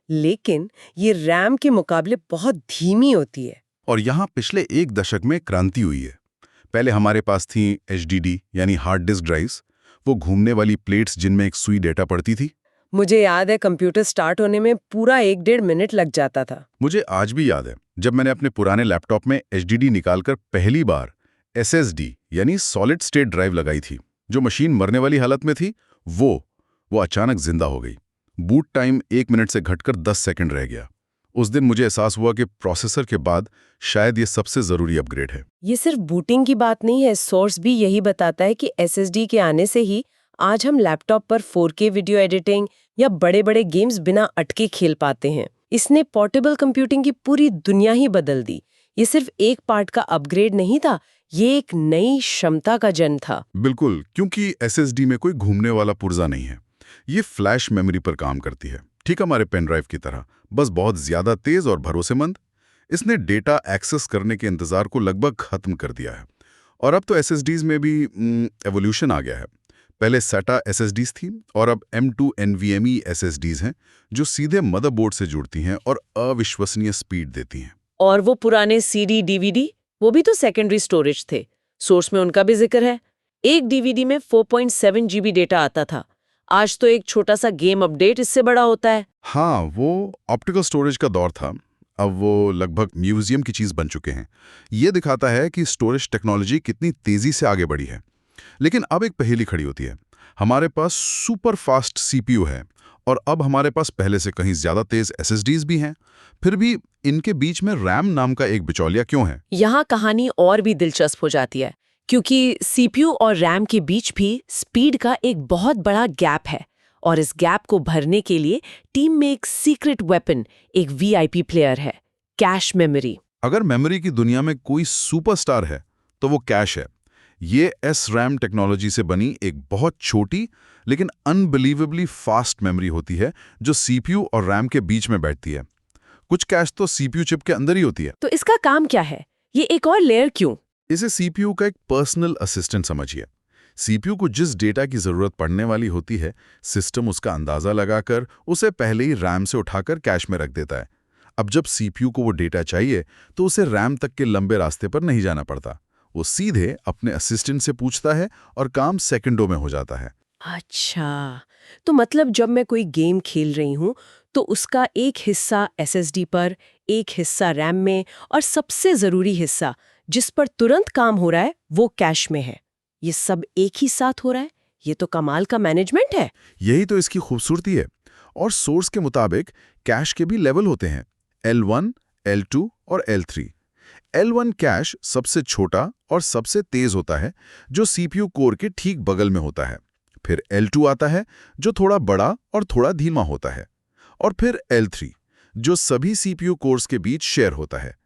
Speaker 2: लेकिन ये रैम के मुकाबले बहुत धीमी होती है।
Speaker 3: और यहाँ पिछले एक दशक में क्रांति हुई है। पहले हमारे पास थी HDD यानी हार्ड डिस्क ड्राइव्स, वो घूमने वाली प्लेट्स जिनमें एक सुई डेटा पड़ती थी।
Speaker 2: मुझे याद है कंप्यूटर स्टार्ट होने में पूरा 1-1.5 मिनट लग जाता था।
Speaker 3: मुझे आज भी याद है जब मैंने अपने पुराने लैपटॉप में HDD निकालकर पहली बार SSD यानी सॉलिड स्टेट ड्राइव लगाई थी। जो मशीन मरने वाली हालत में थी, वो अचानक जिंदा हो गई। बूट टाइम 1 मिनट से घटकर 10 सेकंड रह गया। उस दिन मुझे एहसास हुआ कि प्रोसेसर के बाद शायद ये सबसे जरूरी अपग्रेड है।
Speaker 2: ये सिर्फ बूटिंग की बात नहीं है, सोर्स भी यही बताता है कि SSD के आने से ही आज हम लैपटॉप पर 4K वीडियो एडिटिंग या बड़े-बड़े गेम्स बिना अटके खेल पाते हैं। इसने पोर्टेबल कंप्यूटिंग की पूरी दुनिया ही बदल दी। ये सिर्फ एक पार्ट का अपग्रेड नहीं था, ये एक नई क्षमता का जन्म था।
Speaker 3: बिल्कुल, क्योंकि SSD में कोई घूमने वाला पुर्जा नहीं है। ये फ्लैश मेमोरी पर काम करती है, ठीक हमारे पेन ड्राइव की तरह, बस बहुत ज्यादा तेज और भरोसेमंद। इसने डेटा एक्सेस करने के इंतजार को लगभग खत्म कर दिया है। और अब तो SSDs में भी एवोल्यूशन आ गया है। पहले SATA SSDs थी और अब M2 NVMe SSDs हैं, जो सीधे मदरबोर्ड से जुड़ती हैं और अविश्वसनीय स्पीड देती हैं।
Speaker 2: और वो पुराने CD DVD, वो भी तो सेकेंडरी स्टोरेज थे। सोर्स में उनका भी जिक्र है। एक DVD में 4.7 GB डेटा आता था। आज तो एक छोटा सा गेम अपडेट इससे बड़ा होता है।
Speaker 3: हाँ, वो ऑप्टिकल स्टोरेज का दौर था, अब वो लगभग म्यूजियम की चीज बन चुके हैं। ये दिखाता है कि स्टोरेज टेक्नोलॉजी कितनी तेजी से आगे बढ़ी है। लेकिन अब एक पहेली खड़ी होती है। हमारे पास सुपर फास्ट CPU है और अब हमारे पास पहले से कहीं ज्यादा तेज SSDs भी हैं। फिर भी इनके बीच में रैम नाम का एक बिचौलिया क्यों है?
Speaker 2: यहाँ कहानी और भी दिलचस्प हो जाती है, क्योंकि CPU और रैम के बीच भी स्पीड का एक बहुत बड़ा गैप है, और इस गैप को भरने के लिए टीम में एक सीक्रेट वेपन, एक VIP प्लेयर है, कैश मेमोरी।
Speaker 3: अगर मेमोरी की दुनिया में कोई सुपरस्टार है तो वो कैश है। ये SRAM टेक्नोलॉजी से बनी एक बहुत छोटी लेकिन अनबिलीवेबली फास्ट मेमोरी होती है, जो CPU और रैम के बीच में बैठती है। कुछ कैश तो CPU चिप के अंदर ही होती है।
Speaker 2: तो इसका काम क्या है? ये एक और लेयर क्यों?
Speaker 3: इसे CPU का एक पर्सनल असिस्टेंट समझिए। CPU को जिस डेटा की जरूरत पड़ने वाली होती है, सिस्टम उसका अंदाजा लगाकर उसे पहले ही रैम से उठाकर कैश में रख देता है। अब जब CPU को वो डेटा चाहिए तो उसे रैम तक के लंबे रास्ते पर नहीं जाना पड़ता। वो सीधे अपने असिस्टेंट से पूछता है और काम सेकंडों में हो जाता है।
Speaker 2: अच्छा, तो मतलब जब मैं कोई गेम खेल रही हूँ तो उसका एक हिस्सा SSD पर, एक हिस्सा रैम में और सबसे ज़रूरी हिस्सा जिस पर तुरंत काम हो रहा है वो कैश में है। ये सब एक ही साथ हो रहा है। ये तो कमाल का मैनेजमेंट है।
Speaker 3: यही तो इसकी खूबसूरती है। और सोर्स के मुताबिक कैश के भी लेवल होते हैं, L1, L2 और L3। L1 कैश सबसे छोटा और सबसे तेज होता है, जो CPU कोर के ठीक बगल में होता है। फिर L2 आता है, जो थोड़ा बड़ा और थोड़ा धीमा होता है। और फिर L3, जो सभी CPU कोर्स के बीच शेयर होता है।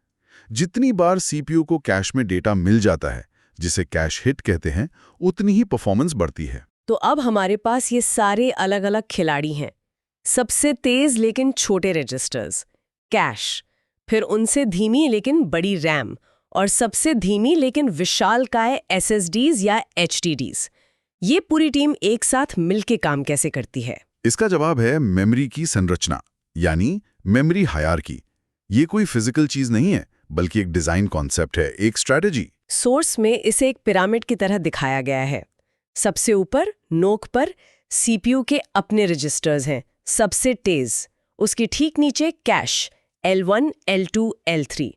Speaker 3: जितनी बार CPU को कैश में डेटा मिल जाता है, जिसे कैश हिट कहते हैं, उतनी ही परफॉर्मेंस बढ़ती है।
Speaker 2: तो अब हमारे पास ये सारे अलग अलग खिलाड़ी हैं। सबसे तेज लेकिन छोटे रजिस्टर्स, कैश, फिर उनसे धीमी लेकिन बड़ी रैम, और सबसे धीमी लेकिन विशालकाय SSDs या HDDs। ये पूरी टीम एक साथ मिलके काम कैसे करती है?
Speaker 3: इसका जवाब है मेमोरी की संरचना, यानी मेमोरी हायरार्की। ये कोई फिजिकल चीज नहीं है, बल्कि एक डिजाइन कॉन्सेप्ट है, एक स्ट्रेटजी।
Speaker 2: सोर्स में इसे एक पिरामिड की तरह दिखाया गया है। सबसे ऊपर नोक पर CPU के अपने रजिस्टर्स हैं, सबसे तेज। उसके ठीक नीचे कैश L1, L2, L3।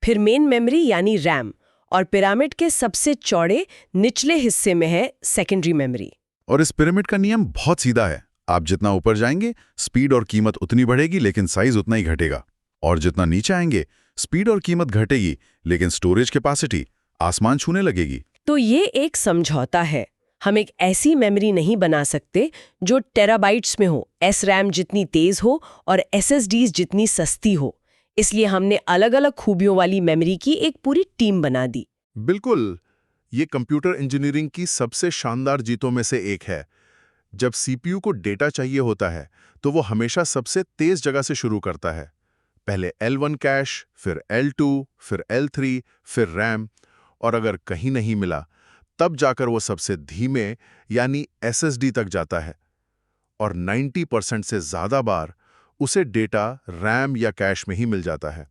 Speaker 2: फिर मेन मेमोरी यानी रैम, और पिरामिड के सबसे चौड़े निचले हिस्से में है सेकेंडरी मेमोरी।
Speaker 3: और इस पिरामिड का नियम बहुत सीधा है। आप जितना ऊपर जाएंगे, स्पीड और कीमत उतनी बढ़ेगी, लेकिन साइज उतना ही घटेगा। और जितना नीचे आएंगे, स्पीड और कीमत घटेगी, लेकिन स्टोरेज कैपेसिटी आसमान छूने लगेगी।
Speaker 2: तो ये एक समझौता है। हम एक ऐसी मेमोरी नहीं बना सकते जो टेराबाइट्स में हो, SRAM जितनी तेज हो और SSDs जितनी सस्ती हो। इसलिए हमने अलग अलग खूबियों वाली मेमोरी की एक पूरी टीम बना दी।
Speaker 4: बिल्कुल, ये कंप्यूटर इंजीनियरिंग की सबसे शानदार जीतों में से एक है। जब CPU को डेटा चाहिए होता है, तो वो हमेशा सबसे तेज जगह से शुरू करता है। पहले L1 कैश, फिर L2, फिर L3, फिर रैम, और अगर कहीं नहीं मिला, तब जाकर वो सबसे धीमे यानी SSD तक जाता है। और 90% से ज़्यादा बार उसे डेटा रैम या कैश में ही मिल जाता है,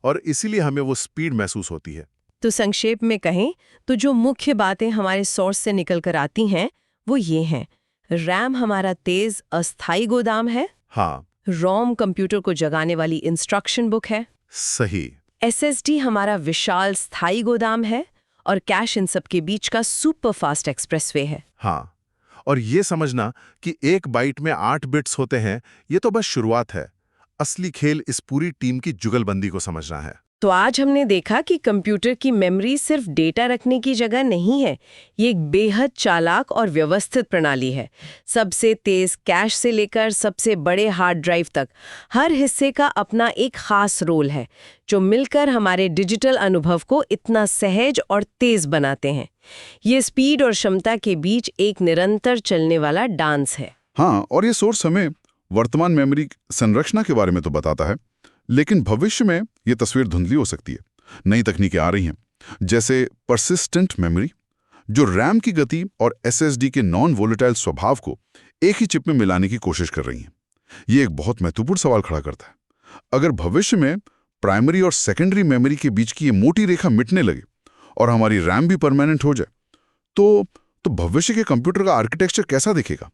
Speaker 4: और इसीलिए हमें वो स्पीड महसूस होती है।
Speaker 2: तो संक्षेप में कहें तो जो मुख्य बातें हमारे सोर्स से निकल कर आती हैं वो ये हैं। रैम हमारा तेज अस्थाई गोदाम है।
Speaker 4: हाँ,
Speaker 2: रोम कंप्यूटर को जगाने वाली इंस्ट्रक्शन बुक है।
Speaker 4: सही।
Speaker 2: SSD हमारा विशाल स्थायी गोदाम है, और कैश इन सब के बीच का सुपर फास्ट एक्सप्रेसवे है।
Speaker 4: हाँ, और ये समझना कि एक बाइट में 8 बिट्स होते हैं, ये तो बस शुरुआत है। असली खेल इस पूरी टीम की जुगलबंदी को समझना है।
Speaker 2: तो आज हमने देखा कि कंप्यूटर की मेमोरी सिर्फ डेटा रखने की जगह नहीं है। ये एक बेहद चालाक और व्यवस्थित प्रणाली है। सबसे तेज कैश से लेकर सबसे बड़े हार्ड ड्राइव तक हर हिस्से का अपना एक खास रोल है, जो मिलकर हमारे डिजिटल अनुभव को इतना सहज और तेज बनाते हैं। ये स्पीड और क्षमता के बीच एक निरंतर चलने वाला डांस है।
Speaker 3: हाँ, और ये सोर्स हमें वर्तमान मेमोरी संरचना के बारे में तो बताता है, लेकिन भविष्य में ये तस्वीर धुंधली हो सकती है। नई तकनीकें आ रही हैं, जैसे परसिस्टेंट मेमोरी, जो रैम की गति और SSD के नॉन वोलेटाइल स्वभाव को एक ही चिप में मिलाने की कोशिश कर रही हैं। ये एक बहुत महत्वपूर्ण सवाल खड़ा करता है। अगर भविष्य में प्राइमरी और सेकेंडरी मेमोरी के बीच की ये मोटी रेखा मिटने लगे और हमारी रैम भी परमानेंट हो जाए, तो भविष्य के कंप्यूटर का आर्किटेक्चर कैसा दिखेगा?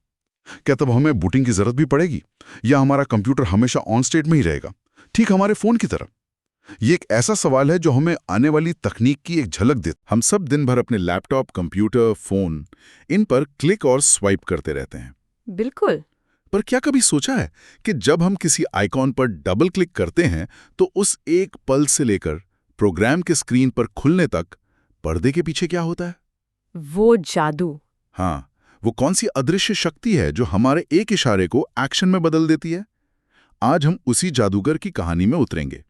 Speaker 3: क्या तब हमें बूटिंग की जरूरत भी पड़ेगी, या हमारा कंप्यूटर हमेशा ऑन स्टेट में ही रहेगा, ठीक हमारे फोन की तरह? ये एक ऐसा सवाल है जो हमें आने वाली तकनीक की एक झलक देता है। हम सब दिन भर अपने लैपटॉप, कंप्यूटर, फोन, इन पर क्लिक और स्वाइप करते रहते हैं।
Speaker 2: बिल्कुल।
Speaker 3: पर क्या कभी सोचा है कि जब हम किसी आइकॉन पर डबल क्लिक करते हैं, तो उस एक पल से लेकर प्रोग्राम के स्क्रीन पर खुलने तक पर्दे के पीछे क्या होता है?
Speaker 2: वो जादू।
Speaker 3: हाँ, वो कौन सी अदृश्य शक्ति है जो हमारे एक इशारे को एक्शन में बदल देती है? आज हम उसी जादूगर की कहानी में उतरेंगे,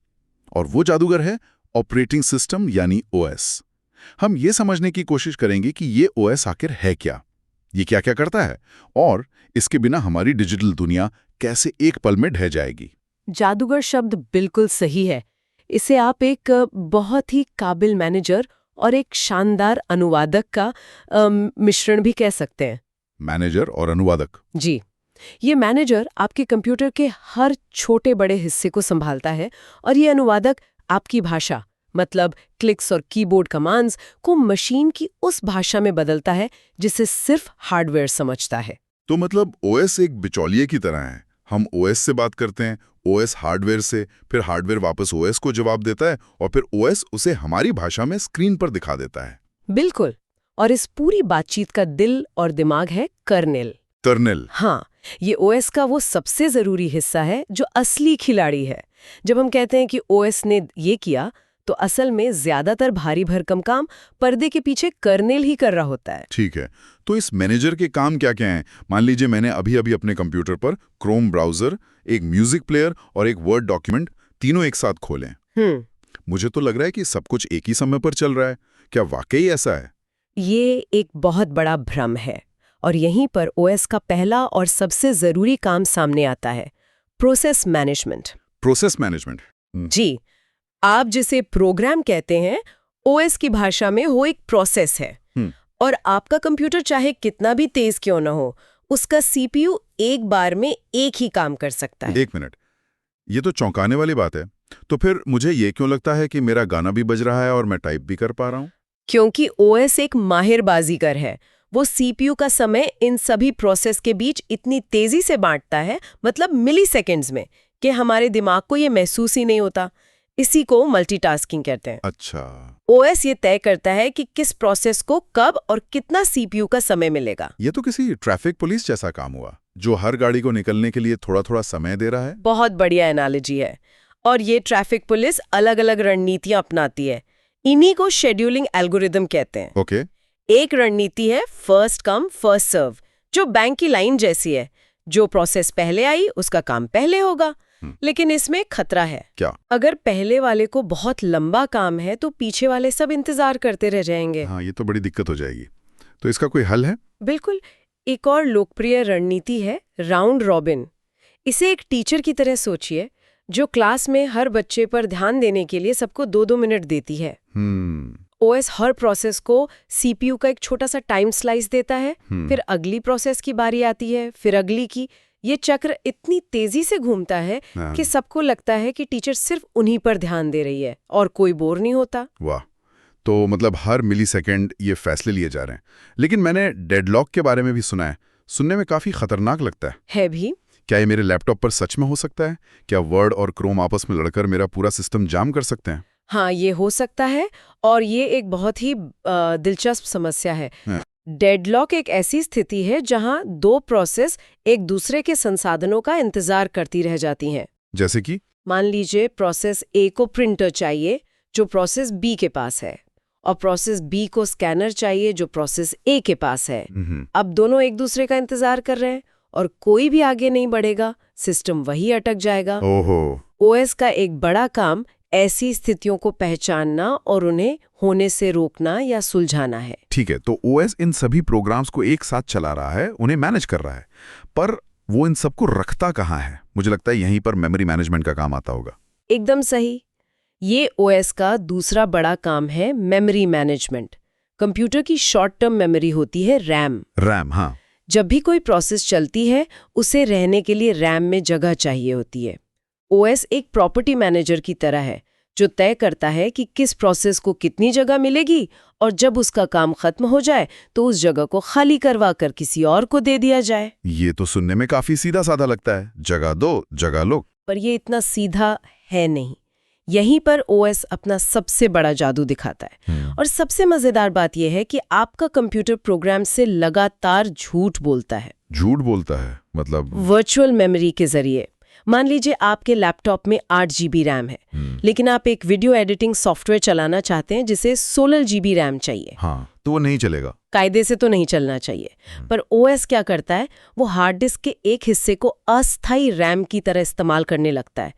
Speaker 3: और वो जादूगर है ऑपरेटिंग सिस्टम यानी OS। हम ये समझने की कोशिश करेंगे कि ये OS आखिर है क्या, ये क्या क्या करता है, और इसके बिना हमारी डिजिटल दुनिया कैसे एक पल में ढह जाएगी।
Speaker 2: जादूगर शब्द बिल्कुल सही है। इसे आप एक बहुत ही काबिल मैनेजर और एक शानदार अनुवादक का मिश्रण भी कह सकते हैं।
Speaker 3: मैनेजर और अनुवादक।
Speaker 2: जी, ये मैनेजर आपके कंप्यूटर के हर छोटे बड़े हिस्से को संभालता है, और ये अनुवादक आपकी भाषा, मतलब क्लिक्स और कीबोर्ड कमांड्स को मशीन की उस भाषा में बदलता है जिसे सिर्फ हार्डवेयर समझता है।
Speaker 3: तो मतलब OS एक बिचौलिए की तरह है, हम ओएस से बात करते हैं, ओएस हार्डवेयर से, फिर हार्डवेयर वापस ओएस को जवाब देता है और फिर ओएस उसे हमारी भाषा में स्क्रीन पर दिखा देता है।
Speaker 2: बिल्कुल। और इस पूरी बातचीत का दिल और दिमाग है कर्नेल।
Speaker 3: कर्नेल।
Speaker 2: हाँ, ये ओएस का वो सबसे जरूरी हिस्सा है जो असली खिलाड़ी है। जब हम कहते हैं कि ओएस ने ये किया, तो असल में ज्यादातर भारी भरकम काम पर्दे के पीछे कर्नेल ही कर रहा होता है।
Speaker 3: ठीक है, तो इस मैनेजर के काम क्या क्या हैं? मान लीजिए मैंने अभी अभी अपने कंप्यूटर पर क्रोम ब्राउजर, एक म्यूजिक प्लेयर और एक वर्ड डॉक्यूमेंट तीनों एक साथ खोले। मुझे तो लग रहा है कि सब कुछ एक ही समय पर चल रहा है। क्या वाकई ऐसा है?
Speaker 2: ये एक बहुत बड़ा भ्रम है, और यहीं पर ओएस का पहला और सबसे जरूरी काम सामने आता है, प्रोसेस मैनेजमेंट।
Speaker 3: Process management.
Speaker 2: जी, आप जिसे प्रोग्राम कहते हैं, ओएस की भाषा में वो एक प्रोसेस है। और आपका कंप्यूटर चाहे कितना भी तेज क्यों ना हो, उसका सीपीयू एक बार में एक ही काम कर सकता है।
Speaker 3: एक मिनट, ये तो चौंकाने वाली बात है। तो फिर मुझे ये क्यों लगता है कि मेरा गाना भी बज रहा है और मैं टाइप भी कर पा रहा हूँ?
Speaker 2: क्योंकि ओएस एक माहिर बाजीगर है। वो सीपीयू का समय इन सभी प्रोसेस के बीच इतनी तेजी से बांटता है, मतलब मिली सेकेंड्स में, कि हमारे दिमाग को ये महसूस ही नहीं होता। इसी को मल्टीटास्किंग कहते हैं।
Speaker 3: अच्छा।
Speaker 2: ओएस ये तय करता है कि किस प्रोसेस को कब और कितना सीपीयू का समय मिलेगा।
Speaker 3: ये तो किसी ट्रैफिक पुलिस जैसा काम हुआ, जो हर गाड़ी को निकलने के लिए थोड़ा थोड़ा समय दे रहा है।
Speaker 2: बहुत बढ़िया एनालॉजी है। और ये ट्रैफिक पुलिस अलग अलग रणनीतियां अपनाती है। इन्हीं को शेड्यूलिंग एल्गोरिदम कहते हैं।
Speaker 3: ओके।
Speaker 2: एक रणनीति है फर्स्ट कम फर्स्ट सर्व, जो बैंक की लाइन जैसी है। जो प्रोसेस पहले आई उसका काम पहले होगा। लेकिन इसमें खतरा है।
Speaker 3: क्या?
Speaker 2: अगर पहले वाले को बहुत लंबा काम है तो पीछे वाले सब इंतजार करते रह जाएंगे।
Speaker 3: हाँ, ये तो बड़ी दिक्कत हो जाएगी। तो इसका कोई हल है?
Speaker 2: बिल्कुल। एक और लोकप्रिय रणनीति है राउंड रॉबिन। इसे एक टीचर की तरह सोचिए, जो क्लास में हर बच्चे पर ध्यान देने के लिए सबको 2-2 मिनट देती है। ओएस हर प्रोसेस को सीपीयू का एक छोटा सा टाइम स्लाइस देता है। फिर अगली प्रोसेस की बारी आती है, फिर अगली की। ये चक्र इतनी तेजी से घूमता है कि सबको लगता है कि टीचर सिर्फ उन्हीं पर ध्यान दे रही है और कोई बोर नहीं होता।
Speaker 3: वाह, तो मतलब हर मिलीसेकंड ये फैसले लिए जा रहे हैं। लेकिन मैंने डेडलॉक के बारे में भी सुना है। सुनने में काफी खतरनाक लगता है
Speaker 2: भी।
Speaker 3: क्या ये मेरे लैपटॉप पर सच में हो सकता है? क्या वर्ड और क्रोम आपस में लड़कर मेरा पूरा सिस्टम जाम कर सकते हैं?
Speaker 2: हाँ, ये हो सकता है, और ये एक बहुत ही दिलचस्प समस्या है। डेडलॉक एक ऐसी स्थिति है जहां दो प्रोसेस एक दूसरे के संसाधनों का इंतजार करती रह जाती हैं।
Speaker 3: जैसे कि
Speaker 2: मान लीजिए प्रोसेस ए को प्रिंटर चाहिए जो प्रोसेस बी के पास है, और प्रोसेस बी को स्कैनर चाहिए जो प्रोसेस ए के पास है। अब दोनों एक दूसरे का इंतजार कर रहे हैं और कोई भी आगे नहीं बढ़ेगा, सिस्टम वही अटक जाएगा।
Speaker 3: ओहो।
Speaker 2: ओएस का एक बड़ा काम ऐसी स्थितियों को पहचानना और उन्हें होने से रोकना या सुलझाना है।
Speaker 3: ठीक है, तो ओएस इन सभी प्रोग्राम्स को एक साथ चला रहा है, उन्हें मैनेज कर रहा है, पर वो इन सबको रखता कहाँ है? मुझे लगता है यहीं पर मेमोरी मैनेजमेंट का काम आता होगा।
Speaker 2: एकदम सही। ये ओएस का दूसरा बड़ा काम है मेमोरी मैनेजमेंट। कंप्यूटर की शॉर्ट टर्म मेमोरी होती है रैम।
Speaker 3: हाँ।
Speaker 2: जब भी कोई प्रोसेस चलती है, उसे रहने के लिए रैम में जगह चाहिए होती है। ओएस एक प्रॉपर्टी मैनेजर की तरह है, जो तय करता है कि किस प्रोसेस को कितनी जगह मिलेगी, और जब उसका काम खत्म हो जाए तो उस जगह को खाली करवा कर किसी और को दे दिया जाए।
Speaker 3: ये तो सुनने में काफी सीधा साधा लगता है, जगह दो जगह लो।
Speaker 2: पर ये इतना सीधा है नहीं। यहीं पर ओएस अपना सबसे बड़ा जादू दिखाता है। और सबसे मजेदार बात यह है कि आपका कंप्यूटर प्रोग्राम से लगातार झूठ बोलता है।
Speaker 3: झूठ बोलता है मतलब?
Speaker 2: वर्चुअल मेमोरी के जरिए। मान लीजिए आपके लैपटॉप में 8 GB रैम है, लेकिन आप एक वीडियो एडिटिंग सॉफ्टवेयर चलाना चाहते हैं जिसे 16 GB रैम चाहिए।
Speaker 3: हाँ, तो वो नहीं चलेगा।
Speaker 2: कायदे से तो नहीं चलना चाहिए। पर ओएस क्या करता है, वो हार्ड डिस्क के एक हिस्से को अस्थायी रैम की तरह इस्तेमाल करने लगता है।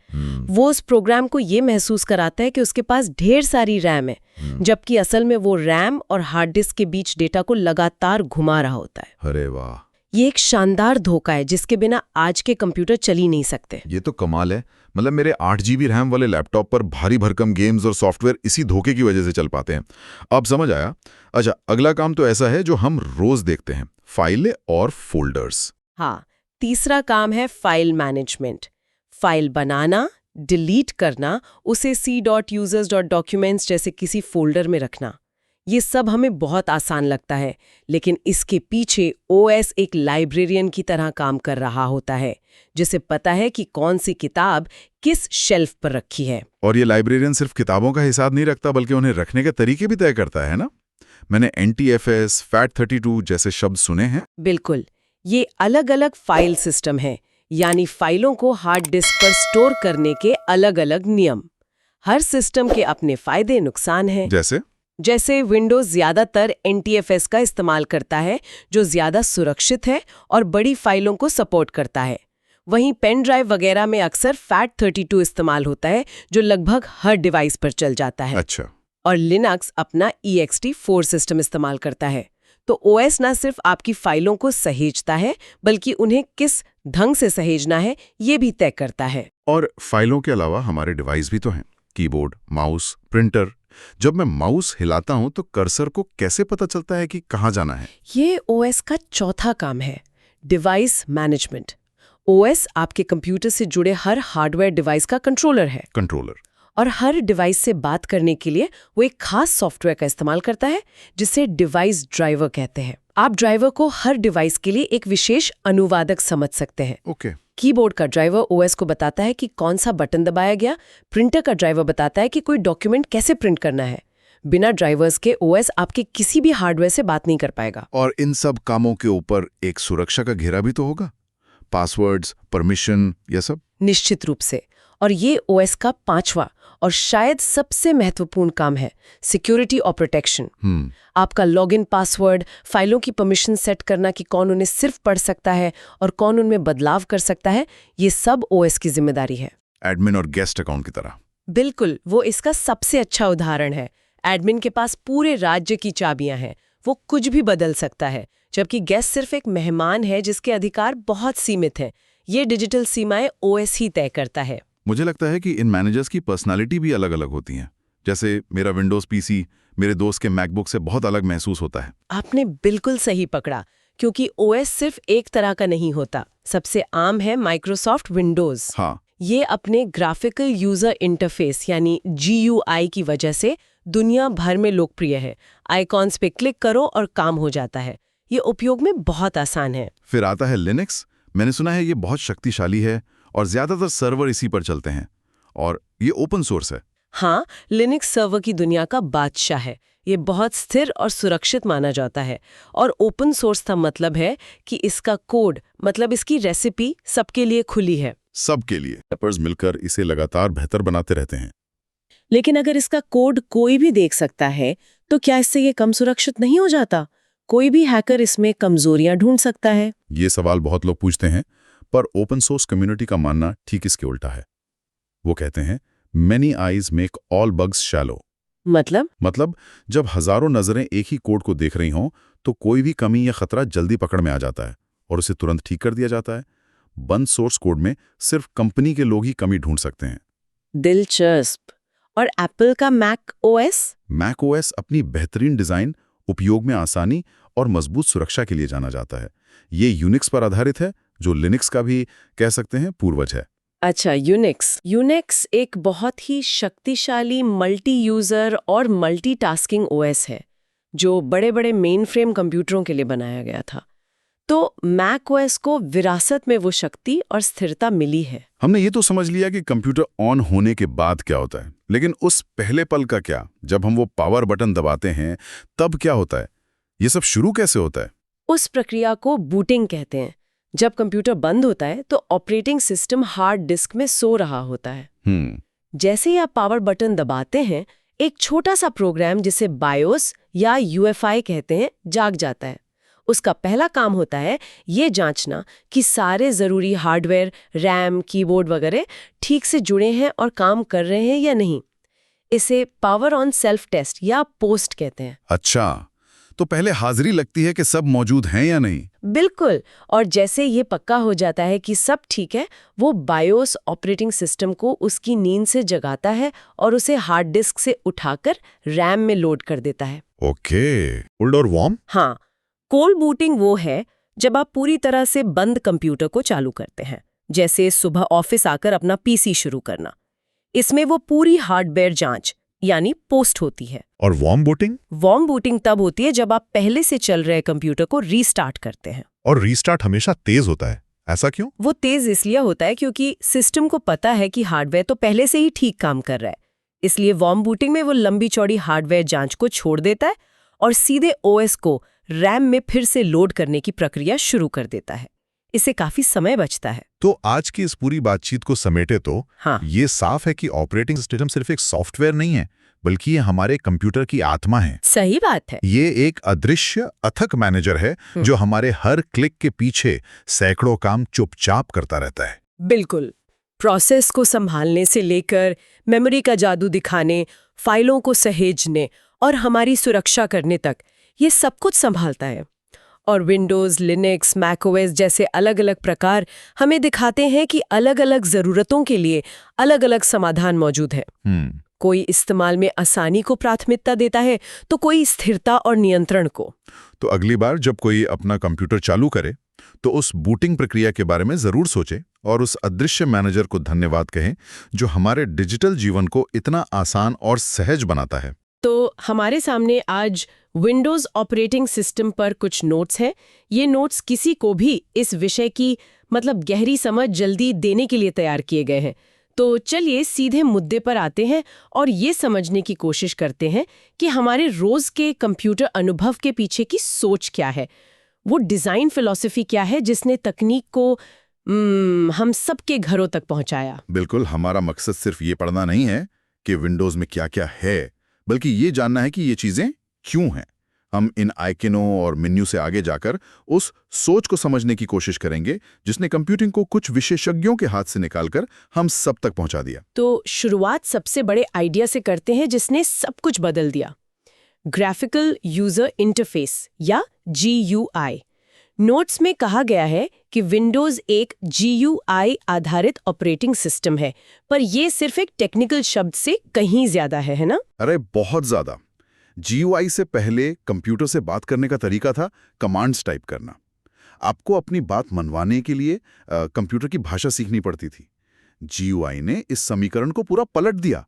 Speaker 2: वो उस प्रोग्राम को ये महसूस कराता है कि उसके पास ढेर सारी रैम है, जबकि असल में वो रैम और हार्ड डिस्क के बीच डेटा को लगातार घुमा रहा होता है।
Speaker 3: अरे वाह,
Speaker 2: ये एक शानदार धोखा है जिसके बिना आज के कंप्यूटर चल ही नहीं सकते।
Speaker 3: ये तो कमाल है। मतलब मेरे 8 GB रैम वाले लैपटॉप पर भारी भरकम गेम्स और सॉफ्टवेयर इसी धोखे की वजह से चल पाते हैं। अब समझ आया। अच्छा, अगला काम तो ऐसा है जो हम रोज देखते हैं, फाइलें और फोल्डर्स।
Speaker 2: हाँ, तीसरा काम है फाइल मैनेजमेंट। फाइल बनाना, डिलीट करना, उसे c.users.documents जैसे किसी फोल्डर में रखना। ये सब हमें बहुत आसान लगता है, लेकिन इसके पीछे ओएस एक लाइब्रेरियन की तरह काम कर रहा होता है, जिसे पता है कि कौन सी किताब किस शेल्फ पर रखी है।
Speaker 3: और ये लाइब्रेरियन सिर्फ किताबों का हिसाब नहीं रखता, बल्कि उन्हें रखने के तरीके भी तय करता है ना? मैंने NTFS, FAT32 जैसे शब्द सुने हैं।
Speaker 2: बिल्कुल, ये अलग-अलग फाइल सिस्टम है, यानी फाइलों को हार्ड डिस्क पर स्टोर करने के अलग-अलग नियम। हर सिस्टम के अपने फायदे नुकसान हैं। जैसे विंडोज ज्यादातर NTFS का इस्तेमाल करता है, जो ज्यादा सुरक्षित है और बड़ी फाइलों को सपोर्ट करता है। वहीं पेन ड्राइव वगैरह में अक्सर FAT32 इस्तेमाल होता है, जो लगभग हर डिवाइस पर चल जाता है।
Speaker 3: अच्छा।
Speaker 2: और लिनक्स अपना ext4 सिस्टम इस्तेमाल करता है। तो OS ना सिर्फ आपकी फाइलों को सहेजता है, बल्कि उन्हें किस ढंग से सहेजना है, ये भी तय करता है।
Speaker 3: और फाइलों के अलावा हमारे डिवाइस भी तो हैं, कीबोर्ड, माउस, प्रिंटर। जब मैं माउस हिलाता हूं तो कर्सर को कैसे पता चलता है कि कहाँ जाना है?
Speaker 2: ये OS का चौथा काम है, डिवाइस मैनेजमेंट। OS आपके कंप्यूटर से जुड़े हर हार्डवेयर डिवाइस का कंट्रोलर है। और हर डिवाइस से बात करने के लिए वो एक खास सॉफ्टवेयर का इस्तेमाल करता है, जिसे डिवाइस ड्राइवर कहते हैं। आप ड्राइवर को हर डिवाइस के लिए एक विशेष अनुवादक समझ सकते हैं।
Speaker 3: ओके।
Speaker 2: कीबोर्ड का ड्राइवर OS को बताता है कि कौन सा बटन दबाया गया, प्रिंटर का ड्राइवर बताता है कि कोई डॉक्यूमेंट कैसे प्रिंट करना है। बिना ड्राइवर्स के OS आपके किसी भी हार्डवेयर से बात नहीं कर पाएगा।
Speaker 3: और इन सब कामों के ऊपर एक सुरक्षा का घेरा भी तो होगा, पासवर्ड्स, परमिशन, ये सब।
Speaker 2: निश्चित रूप से। और ये OS का पांचवा और शायद सबसे महत्वपूर्ण काम है, सिक्योरिटी और प्रोटेक्शन। आपका लॉगिन पासवर्ड, फाइलों की परमिशन सेट करना कि कौन उन्हें सिर्फ पढ़ सकता है और कौन उनमें बदलाव कर सकता है, ये सब OS की जिम्मेदारी है।
Speaker 3: एडमिन और गेस्ट अकाउंट की तरह।
Speaker 2: बिल्कुल, वो इसका सबसे अच्छा उदाहरण है। एडमिन के पास पूरे राज्य की चाबियां हैं, वो कुछ भी बदल सकता है, जबकि गेस्ट सिर्फ एक मेहमान है जिसके अधिकार बहुत सीमित हैं। ये डिजिटल सीमाएं OS ही तय करता है।
Speaker 3: मुझे लगता है कि इन मैनेजर्स की पर्सनालिटी भी अलग अलग होती हैं। जैसे मेरा विंडोज PC मेरे दोस्त के मैकबुक से बहुत अलग महसूस होता है।
Speaker 2: आपने बिल्कुल सही पकड़ा, क्योंकि OS सिर्फ एक तरह का नहीं होता। सबसे आम है माइक्रोसॉफ्ट विंडोज।
Speaker 3: हाँ।
Speaker 2: ये अपने ग्राफिकल यूजर इंटरफेस यानी GUI की वजह से दुनिया भर में लोकप्रिय है। आइकॉन्स पे क्लिक करो और काम हो जाता है। ये उपयोग में बहुत आसान है।
Speaker 3: फिर आता है लिनक्स। मैंने सुना है ये बहुत शक्तिशाली है और ज्यादातर सर्वर इसी पर चलते हैं, और ये ओपन सोर्स है।
Speaker 2: हाँ, लिनक्स सर्वर की दुनिया का बादशाह है। ये बहुत स्थिर और सुरक्षित माना जाता है। और ओपन सोर्स का मतलब है कि इसका कोड, मतलब इसकी रेसिपी सबके लिए खुली है।
Speaker 3: सबके लिए। डेवलपर्स मिलकर इसे लगातार बेहतर बनाते रहते हैं।
Speaker 2: लेकिन अगर इसका कोड कोई भी देख सकता है, तो क्या इससे ये कम सुरक्षित नहीं हो जाता? कोई भी हैकर इसमें कमजोरियां ढूंढ सकता है।
Speaker 3: ये सवाल बहुत लोग पूछते हैं, पर ओपन सोर्स कम्युनिटी का मानना ठीक इसके उल्टा है। वो कहते हैं, many eyes make all bugs shallow. मतलब जब हजारों नजरें एक ही कोड को देख रही हों, तो कोई भी कमी या खतरा जल्दी पकड़ में आ जाता है और उसे तुरंत ठीक कर दिया जाता है। बंद सोर्स कोड में सिर्फ कंपनी के लोग ही कमी ढूंढ सकते हैं।
Speaker 2: दिलचस्प। और एप्पल का मैक OS
Speaker 3: अपनी बेहतरीन डिजाइन, उपयोग में आसानी और मजबूत सुरक्षा के लिए जाना जाता है। ये यूनिक्स पर आधारित है, जो लिनक्स का भी कह सकते हैं पूर्वज है।
Speaker 2: अच्छा, यूनिक्स एक बहुत ही शक्तिशाली मल्टी यूजर और मल्टीटास्किंग OS है, जो बड़े-बड़े मेनफ्रेम कंप्यूटरों के लिए बनाया गया था। तो मैक OS को विरासत में वो शक्ति और स्थिरता मिली है।
Speaker 3: हमने ये तो समझ लिया कि कंप्यूटर ऑन होने के बाद क्या होता है, लेकिन उस पहले पल का क्या? जब हम वो पावर बटन दबाते हैं, तब क्या होता है? ये सब शुरू कैसे होता है?
Speaker 2: उस प्रक्रिया को बूटिंग कहते हैं। जब कंप्यूटर बंद होता है, तो ऑपरेटिंग सिस्टम हार्ड डिस्क में सो रहा होता है। जैसे ही आप पावर बटन दबाते हैं, एक छोटा सा प्रोग्राम जिसे बायोस या UEFI कहते हैं, जाग जाता है। उसका पहला काम होता है ये जांचना कि सारे ज़रूरी हार्डवेयर, रैम, कीबोर्ड वगैरह ठीक से जुड़े हैं और काम कर रहे हैं या नहीं। इसे पावर ऑन सेल्फ टेस्ट या पोस्ट कहते हैं।
Speaker 3: अच्छा, तो पहले हाजिरी लगती है कि सब मौजूद हैं या नहीं?
Speaker 2: बिल्कुल। और जैसे ये पक्का हो जाता है कि सब ठीक है, वो बायोस ऑपरेटिंग सिस्टम को उसकी नींद से जगाता है और उसे हार्ड डिस्क से उठाकर रैम में लोड कर देता है।
Speaker 3: ओके। कोल्ड और वार्म?
Speaker 2: हाँ, कोल्ड बूटिंग वो है जब आप पूरी तरह से बंद कंप्यूटर को चालू करते हैं, जैसे सुबह ऑफिस आकर अपना PC शुरू करना। इसमें वो पूरी हार्डवेयर जांच, यानी पोस्ट होती है।
Speaker 4: और वार्म बूटिंग?
Speaker 2: वार्म बूटिंग तब होती है जब आप पहले से चल रहे कंप्यूटर को रीस्टार्ट करते हैं।
Speaker 4: और रीस्टार्ट हमेशा तेज होता है, ऐसा क्यों?
Speaker 2: वो तेज इसलिए होता है क्योंकि सिस्टम को पता है कि हार्डवेयर तो पहले से ही ठीक काम कर रहा है। इसलिए वार्म बूटिंग में वो लंबी चौड़ी हार्डवेयर जांच को छोड़ देता है और सीधे ओएस को रैम में फिर से लोड करने की प्रक्रिया शुरू कर देता है। इससे काफी समय बचता है।
Speaker 4: तो आज की इस पूरी बातचीत को समेटे तो
Speaker 2: हाँ,
Speaker 4: ये साफ है कि ऑपरेटिंग सिस्टम सिर्फ एक सॉफ्टवेयर नहीं है, बल्कि ये हमारे कंप्यूटर की आत्मा है।
Speaker 2: सही बात है।
Speaker 4: ये एक अदृश्य अथक मैनेजर है जो हमारे हर क्लिक के पीछे सैकड़ों काम चुपचाप करता रहता है।
Speaker 2: बिल्कुल। प्रोसेस को संभालने से लेकर मेमोरी का जादू दिखाने, फाइलों को सहेजने और हमारी सुरक्षा करने तक ये सब कुछ संभालता है। और विंडोज़, लिनक्स, मैकओएस जैसे अलग-अलग प्रकार हमें दिखाते हैं कि अलग-अलग ज़रूरतों के लिए अलग-अलग समाधान मौजूद है। कोई इस्तेमाल में आसानी को प्राथमिकता देता है तो कोई स्थिरता और नियंत्रण को।
Speaker 4: तो अगली बार जब कोई अपना कंप्यूटर चालू करे तो उस बूटिंग प्रक्रिया के बारे में जरूर सोचें और उस अदृश्य मैनेजर को धन्यवाद कहें जो हमारे डिजिटल जीवन को इतना आसान और सहज बनाता है।
Speaker 2: तो हमारे सामने आज विंडोज़ ऑपरेटिंग सिस्टम पर कुछ नोट्स हैं। ये नोट्स किसी को भी इस विषय की गहरी समझ जल्दी देने के लिए तैयार किए गए हैं। तो चलिए सीधे मुद्दे पर आते हैं और ये समझने की कोशिश करते हैं कि हमारे रोज के कंप्यूटर अनुभव के पीछे की सोच क्या है, वो डिज़ाइन फिलॉसफी क्या है जिसने तकनीक को हम सबके घरों तक पहुंचाया।
Speaker 3: बिल्कुल, हमारा मकसद सिर्फ ये पढ़ना नहीं है कि विंडोज में क्या क्या है, बल्कि ये जानना है कि ये चीजें क्यों हैं। हम इन आइकनों और मेन्यू से आगे जाकर उस सोच को समझने की कोशिश करेंगे जिसने कंप्यूटिंग को कुछ विशेषज्ञों के हाथ से निकालकर हम सब तक पहुंचा दिया।
Speaker 2: तो शुरुआत सबसे बड़े आइडिया से करते हैं जिसने सब कुछ बदल दिया, ग्राफिकल यूजर इंटरफेस या GUI। नोट्स में कहा गया है कि विंडोज एक GUI आधारित ऑपरेटिंग सिस्टम है, पर यह सिर्फ एक टेक्निकल शब्द से कहीं ज्यादा है ना?
Speaker 3: अरे बहुत ज्यादा। GUI से पहले कंप्यूटर से बात करने का तरीका था कमांड्स टाइप करना। आपको अपनी बात मनवाने के लिए कंप्यूटर की भाषा सीखनी पड़ती थी। GUI ने इस समीकरण को पूरा पलट दिया।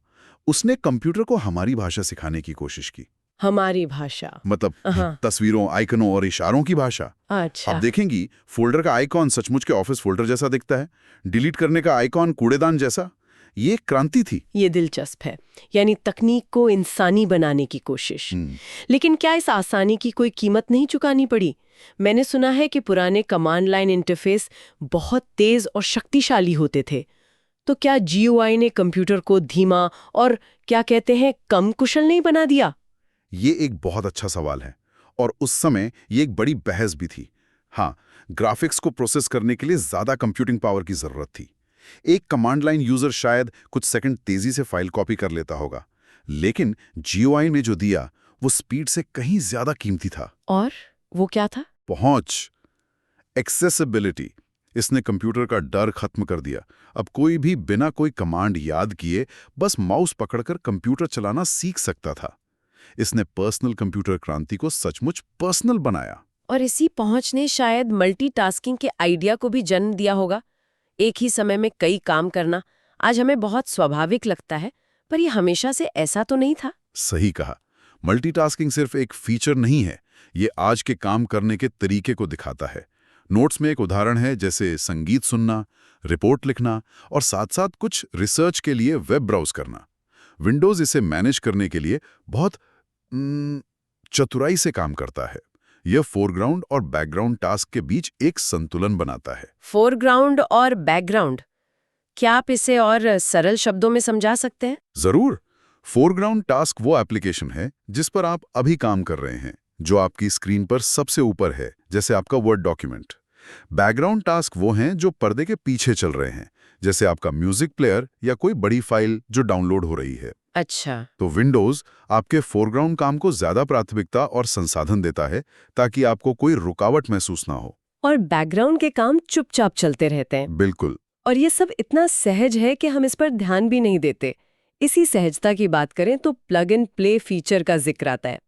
Speaker 3: उसने कंप्यूटर को हमारी भाषा सिखाने की कोशिश की।
Speaker 2: हमारी भाषा
Speaker 3: तस्वीरों, आइकनों और इशारों की भाषा।
Speaker 2: अच्छा।
Speaker 3: आप देखेंगी फोल्डर का आइकॉन सचमुच के ऑफिस फोल्डर जैसा दिखता है, डिलीट करने का आइकॉन कूड़ेदान जैसा। ये क्रांति थी।
Speaker 2: ये दिलचस्प है, यानी तकनीक को इंसानी बनाने की कोशिश। लेकिन क्या इस आसानी की कोई कीमत नहीं चुकानी पड़ी? मैंने सुना है कि पुराने कमांड लाइन इंटरफेस बहुत तेज और शक्तिशाली होते थे। तो क्या GUI ने कंप्यूटर को धीमा और कम कुशल नहीं बना दिया?
Speaker 3: ये एक बहुत अच्छा सवाल है और उस समय ये एक बड़ी बहस भी थी। हाँ, ग्राफिक्स को प्रोसेस करने के लिए ज्यादा कंप्यूटिंग पावर की जरूरत थी। एक कमांड लाइन यूजर शायद कुछ सेकंड तेजी से फाइल कॉपी कर लेता होगा, लेकिन GUI ने जो दिया वो स्पीड से कहीं ज्यादा कीमती था।
Speaker 2: और वो क्या था?
Speaker 3: पहुंच, एक्सेसिबिलिटी। इसने कंप्यूटर का डर खत्म कर दिया। अब कोई भी बिना कोई कमांड याद किए बस माउस पकड़कर कंप्यूटर चलाना सीख सकता था। इसने पर्सनल कंप्यूटर क्रांति को सचमुच पर्सनल बनाया।
Speaker 2: और इसी पहुंच ने शायद मल्टीटास्किंग के आइडिया को भी जन्म दिया होगा। एक ही समय में कई काम करना आज हमें बहुत स्वाभाविक लगता है, पर यह हमेशा से ऐसा तो नहीं था।
Speaker 3: सही कहा। मल्टीटास्किंग सिर्फ एक फीचर नहीं है, ये आज के काम करने के तरीके को दिखाता है। नोट्स में एक उदाहरण है, जैसे संगीत सुनना, रिपोर्ट लिखना और साथ साथ कुछ रिसर्च के लिए वेब ब्राउज करना। विंडोज इसे मैनेज करने के लिए बहुत चतुराई से काम करता है। यह फोरग्राउंड और बैकग्राउंड टास्क के बीच एक संतुलन बनाता है।
Speaker 2: फोरग्राउंड और बैकग्राउंड, क्या आप इसे और सरल शब्दों में समझा सकते हैं?
Speaker 3: जरूर। फोरग्राउंड टास्क वो एप्लीकेशन है जिस पर आप अभी काम कर रहे हैं, जो आपकी स्क्रीन पर सबसे ऊपर है, जैसे आपका वर्ड डॉक्यूमेंट। बैकग्राउंड टास्क वो हैं जो पर्दे के पीछे चल रहे हैं, जैसे आपका म्यूजिक प्लेयर या कोई बड़ी फाइल जो डाउनलोड हो रही है।
Speaker 2: अच्छा।
Speaker 3: तो विंडोज आपके फोरग्राउंड काम को ज्यादा प्राथमिकता और संसाधन देता है ताकि आपको कोई रुकावट महसूस ना हो।
Speaker 2: और बैकग्राउंड के काम चुपचाप चलते रहते हैं।
Speaker 3: बिल्कुल।
Speaker 2: और ये सब इतना सहज है कि हम इस पर ध्यान भी नहीं देते। इसी सहजता की बात करें तो प्लग एंड प्ले फीचर का जिक्र आता है।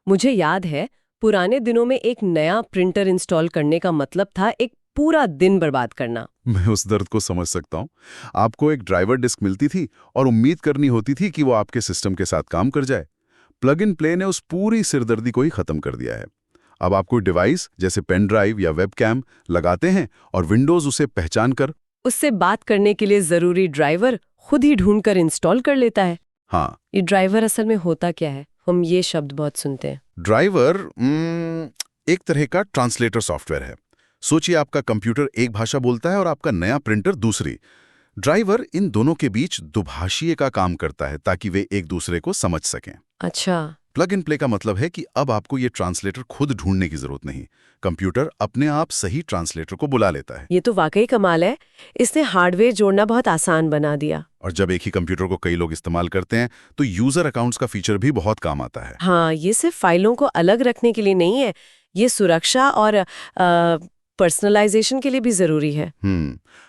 Speaker 2: मुझे याद है पुराने दिनों में एक नया प्रिंटर इंस्टॉल करने का मतलब था एक पूरा दिन बर्बाद करना।
Speaker 3: मैं उस दर्द को समझ सकता हूँ। आपको एक ड्राइवर डिस्क मिलती थी और उम्मीद करनी होती थी कि वो आपके सिस्टम के साथ काम कर जाए। प्लग इन प्ले ने उस पूरी सिरदर्दी को ही खत्म कर दिया है। अब आप कोई डिवाइस जैसे पेन ड्राइव या वेबकैम लगाते हैं और विंडोज उसे पहचान कर
Speaker 2: उससे बात करने के लिए जरूरी ड्राइवर खुद ही ढूंढकर इंस्टॉल कर लेता है।
Speaker 3: हाँ,
Speaker 2: ये ड्राइवर असल में होता क्या है? हम ये शब्द बहुत सुनते हैं।
Speaker 3: ड्राइवर एक तरह का ट्रांसलेटर सॉफ्टवेयर है। सोचिए आपका कंप्यूटर एक भाषा बोलता है और आपका नया प्रिंटर दूसरी। ड्राइवर इन दोनों के बीच दुभाषीय का काम करता है ताकि वे एक दूसरे को समझ सकें।
Speaker 2: अच्छा।
Speaker 3: प्लग इन प्ले का मतलब है कि अब आपको ये ट्रांसलेटर खुद ढूंढने की जरूरत नहीं। कंप्यूटर अपने आप सही ट्रांसलेटर को बुला लेता है।
Speaker 2: ये तो वाकई कमाल है। इसने हार्डवेयर जोड़ना बहुत आसान बना दिया।
Speaker 3: और जब एक ही कंप्यूटर को कई लोग इस्तेमाल करते हैं तो यूजर अकाउंट्स का फीचर भी बहुत काम आता है।
Speaker 2: हाँ, ये सिर्फ फाइलों को अलग रखने के लिए नहीं है, ये सुरक्षा और पर्सनलाइजेशन के लिए भी जरूरी है।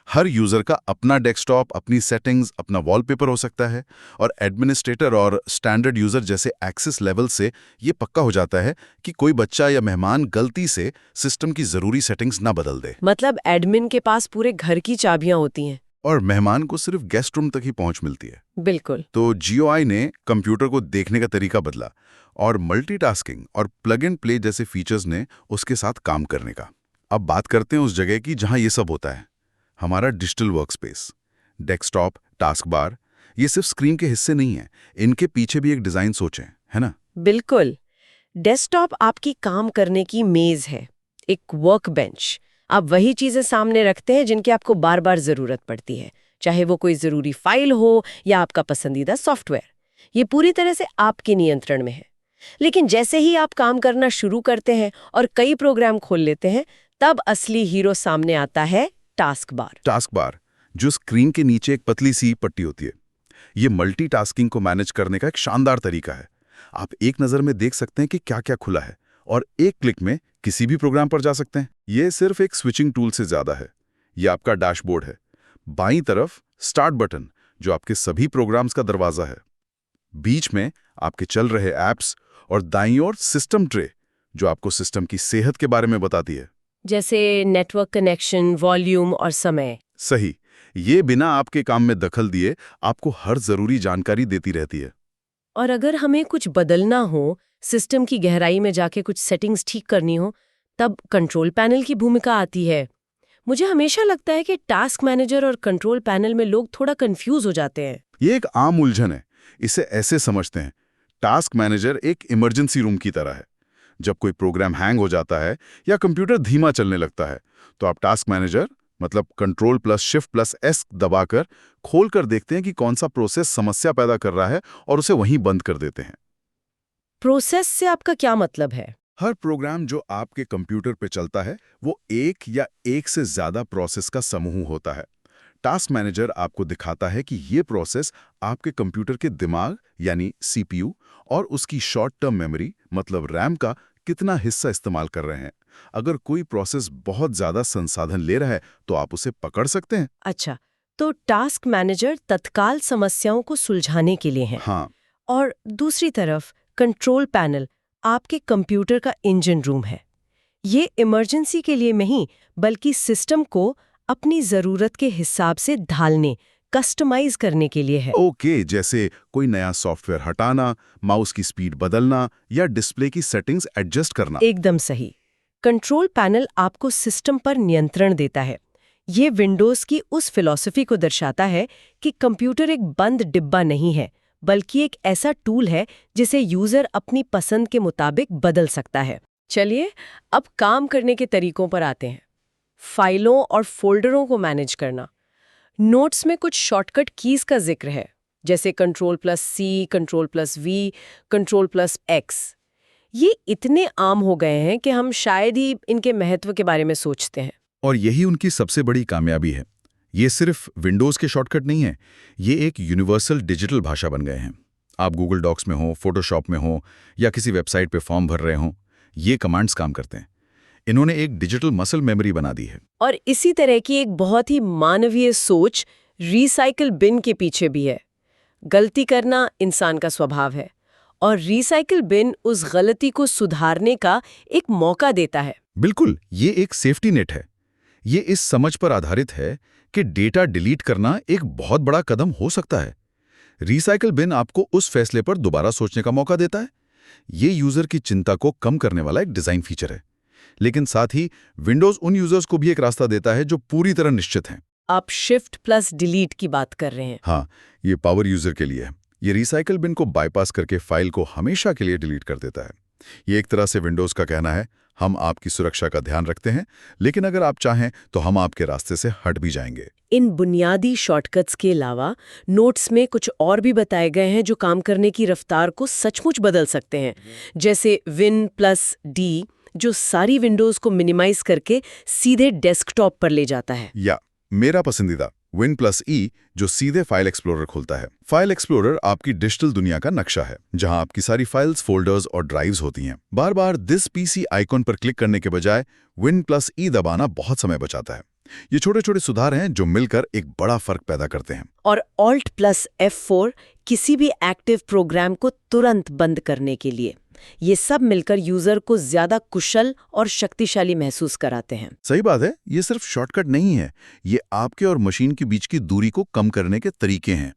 Speaker 3: हर यूजर का अपना डेस्कटॉप, अपनी सेटिंग्स, अपना वॉलपेपर हो सकता है और एडमिनिस्ट्रेटर और स्टैंडर्ड यूजर जैसे एक्सेस लेवल से ये पक्का हो जाता है कि कोई बच्चा या मेहमान गलती से सिस्टम की जरूरी सेटिंग्स ना बदल दे।
Speaker 2: मतलब एडमिन के पास पूरे घर की चाबियां होती हैं
Speaker 3: और मेहमान को सिर्फ गेस्ट रूम तक ही पहुंच मिलती है।
Speaker 2: बिल्कुल।
Speaker 3: तो GUI ने कंप्यूटर को देखने का तरीका बदला और मल्टीटास्किंग और प्लग एंड प्ले जैसे फीचर्स ने उसके साथ काम करने का। अब बात करते हैं उस जगह की जहां ये सब होता है, हमारा digital workspace. Desktop, task bar, ये सिर्फ स्क्रीन के हिस्से नहीं है, इनके पीछे भी एक डिजाइन सोचें, है ना?
Speaker 2: बिल्कुल। डेस्कटॉप आपकी काम करने की मेज है, एक वर्क बेंच। आप वही चीजें सामने रखते हैं जिनकी आपको बार बार जरूरत पड़ती है, चाहे वो कोई जरूरी फाइल हो या आपका पसंदीदा सॉफ्टवेयर। ये पूरी तरह से आपके नियंत्रण में है। लेकिन जैसे ही आप काम करना शुरू करते हैं और कई प्रोग्राम खोल लेते हैं, तब असली हीरो सामने आता है, टास्क बार।
Speaker 3: टास्क बार, जो स्क्रीन के नीचे एक पतली सी पट्टी होती है। ये मल्टीटास्किंग को मैनेज करने का एक शानदार तरीका है। आप एक नज़र में देख सकते हैं कि क्या-क्या खुला है और एक क्लिक में किसी भी प्रोग्राम पर जा सकते हैं। ये सिर्फ एक स्विचिंग टूल से ज़्यादा है। ये आपका डैशबोर्ड है। बाईं तरफ स्टार्ट बटन, जो आपके सभी प्रोग्राम्स का दरवाज़ा है। बीच में आपके चल रहे ऐप्स और दाईं ओर सिस्टम ट्रे, जो आपको सिस्टम की सेहत के बारे में बताती है,
Speaker 2: जैसे नेटवर्क कनेक्शन, वॉल्यूम और समय।
Speaker 3: सही। ये बिना आपके काम में दखल दिए आपको हर जरूरी जानकारी देती रहती है।
Speaker 2: और अगर हमें कुछ बदलना हो, सिस्टम की गहराई में जाके कुछ सेटिंग्स ठीक करनी हो, तब कंट्रोल पैनल की भूमिका आती है। मुझे हमेशा लगता है कि टास्क मैनेजर और कंट्रोल पैनल में लोग थोड़ा कंफ्यूज हो जाते हैं।
Speaker 3: ये एक आम उलझन है। इसे ऐसे समझते हैं, टास्क मैनेजर एक इमरजेंसी रूम की तरह है। जब कोई प्रोग्राम हैंग हो जाता है या कंप्यूटर धीमा चलने लगता है, तो आप टास्क मैनेजर मतलब control plus shift plus S दबाकर खोल कर देखते हैं कि कौन सा प्रोसेस समस्या पैदा कर रहा है और उसे वहीं बंद कर देते हैं।
Speaker 2: प्रोसेस से आपका क्या मतलब है?
Speaker 3: हर प्रोग्राम जो आपके कंप्यूटर पे चलता है वो एक या एक से ज्यादा प्रोसेस का समूह होता है। टास्क मैनेजर आपको दिखाता है कि ये प्रोसेस आपके कंप्यूटर के दिमाग यानी CPU और उसकी शॉर्ट टर्म मेमोरी मतलब रैम का कितना हिस्सा इस्तेमाल कर रहे हैं। अगर कोई प्रोसेस बहुत ज्यादा संसाधन ले रहा है तो आप उसे पकड़ सकते हैं।
Speaker 2: अच्छा, तो टास्क मैनेजर तत्काल समस्याओं को सुलझाने के लिए है।
Speaker 3: हाँ,
Speaker 2: और दूसरी तरफ कंट्रोल पैनल आपके कंप्यूटर का इंजन रूम है। ये इमरजेंसी के लिए नहीं, बल्कि सिस्टम को अपनी जरूरत के हिसाब से ढालने, कस्टमाइज करने के लिए है।
Speaker 3: ओके, जैसे कोई नया सॉफ्टवेयर हटाना, माउस की स्पीड बदलना या डिस्प्ले की सेटिंग्स एडजस्ट करना।
Speaker 2: एकदम सही। कंट्रोल पैनल आपको सिस्टम पर नियंत्रण देता है। ये विंडोज की उस फिलॉसफी को दर्शाता है कि कंप्यूटर एक बंद डिब्बा नहीं है, बल्कि एक ऐसा टूल है जिसे यूजर अपनी पसंद के मुताबिक बदल सकता है। चलिए, अब काम करने के तरीकों पर आते हैं। फाइलों और फोल्डरों को मैनेज करना। नोट्स में कुछ शॉर्टकट कीज का जिक्र है, जैसे Ctrl+C, Ctrl+V, Ctrl+X। ये इतने आम हो गए हैं कि हम शायद ही इनके महत्व के बारे में सोचते हैं।
Speaker 3: और यही उनकी सबसे बड़ी कामयाबी है। ये सिर्फ विंडोज़ के शॉर्टकट नहीं है, ये एक यूनिवर्सल डिजिटल भाषा बन गए हैं। आप गूगल डॉक्स में हो, फोटोशॉप में हो या किसी वेबसाइट पे फॉर्म भर रहे हो, ये कमांड्स काम करते हैं। इन्होंने एक डिजिटल मसल मेमोरी बना दी है।
Speaker 2: और इसी तरह की एक बहुत ही मानवीय सोच रिसाइकिल बिन के पीछे भी है। गलती करना इंसान का स्वभाव है और रिसाइकिल बिन उस गलती को सुधारने का एक मौका देता है।
Speaker 3: बिल्कुल, ये एक सेफ्टी नेट है। ये इस समझ पर आधारित है कि डेटा डिलीट करना एक बहुत बड़ा कदम हो सकता है। रिसाइकल बिन आपको उस फैसले पर दोबारा सोचने का मौका देता है। ये यूजर की चिंता को कम करने वाला एक डिजाइन फीचर है। लेकिन साथ ही विंडोज उन यूजर्स को भी एक रास्ता देता है जो पूरी तरह निश्चित हैं।
Speaker 2: आप शिफ्ट प्लस डिलीट की बात कर रहे हैं।
Speaker 3: हाँ, ये पावर यूजर के लिए है। ये रिसाइकल बिन को बाईपास करके फाइल को हमेशा के लिए डिलीट कर देता है। ये एक तरह से विंडोज का कहना है, हम आपकी सुरक्षा का ध्यान रखते हैं, लेकिन अगर आप चाहें तो हम आपके रास्ते से हट भी जाएंगे।
Speaker 2: इन बुनियादी शॉर्टकट्स के अलावा नोट्स में कुछ और भी बताए गए हैं जो काम करने की रफ्तार को सचमुच बदल सकते हैं, जैसे विन प्लस डी जो सारी विंडोज को मिनिमाइज करके सीधे डेस्कटॉप पर ले जाता है,
Speaker 3: या मेरा पसंदीदा विन प्लस ई जो सीधे फाइल एक्सप्लोरर खोलता है। फाइल एक्सप्लोरर आपकी डिजिटल दुनिया का नक्शा है, जहां आपकी सारी फाइल्स, फोल्डर्स और ड्राइव्स होती हैं। बार बार दिस पीसी आइकॉन पर क्लिक करने के बजाय विन प्लस ई दबाना बहुत समय बचाता है। ये छोटे छोटे सुधार हैं जो मिलकर एक बड़ा फर्क पैदा करते हैं।
Speaker 2: और ऑल्ट प्लस F4 किसी भी एक्टिव प्रोग्राम को तुरंत बंद करने के लिए। ये सब मिलकर यूजर को ज्यादा कुशल और शक्तिशाली महसूस कराते हैं।
Speaker 3: सही बात है, ये सिर्फ शॉर्टकट नहीं है, ये आपके और मशीन के बीच की दूरी को कम करने के तरीके हैं।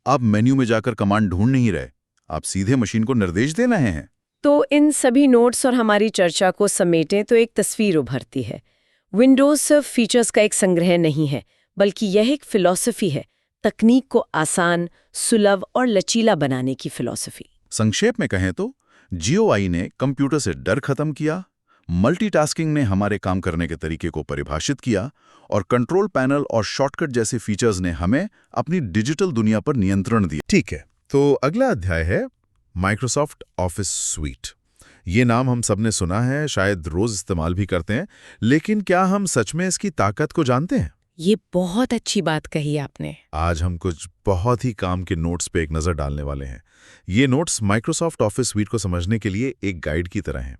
Speaker 3: आप मेन्यू में जाकर कमांड ढूंढ नहीं रहे, आप सीधे मशीन को निर्देश दे रहे हैं।
Speaker 2: तो इन सभी नोट्स और हमारी चर्चा को समेटें तो एक तस्वीर उभरती है। विंडोज सिर्फ फीचर्स का एक संग्रह नहीं है, बल्कि यह एक फिलॉसफी है, तकनीक को आसान, सुलभ और लचीला बनाने की फिलॉसफी।
Speaker 3: संक्षेप में कहें तो जीओआई ने कंप्यूटर से डर खत्म किया, मल्टीटास्किंग ने हमारे काम करने के तरीके को परिभाषित किया, और कंट्रोल पैनल और शॉर्टकट जैसे फीचर्स ने हमें अपनी डिजिटल दुनिया पर नियंत्रण दिया। ठीक है, तो अगला अध्याय है माइक्रोसॉफ्ट ऑफिस स्वीट। ये नाम हम सबने सुना है, शायद रोज इस्तेमाल भी करते हैं, लेकिन क्या हम सच में इसकी ताकत को जानते हैं?
Speaker 2: ये बहुत अच्छी बात कही आपने।
Speaker 3: आज हम कुछ बहुत ही काम के नोट्स पे एक नज़र डालने वाले हैं। ये नोट्स माइक्रोसॉफ्ट ऑफिस स्वीट को समझने के लिए एक गाइड की तरह हैं।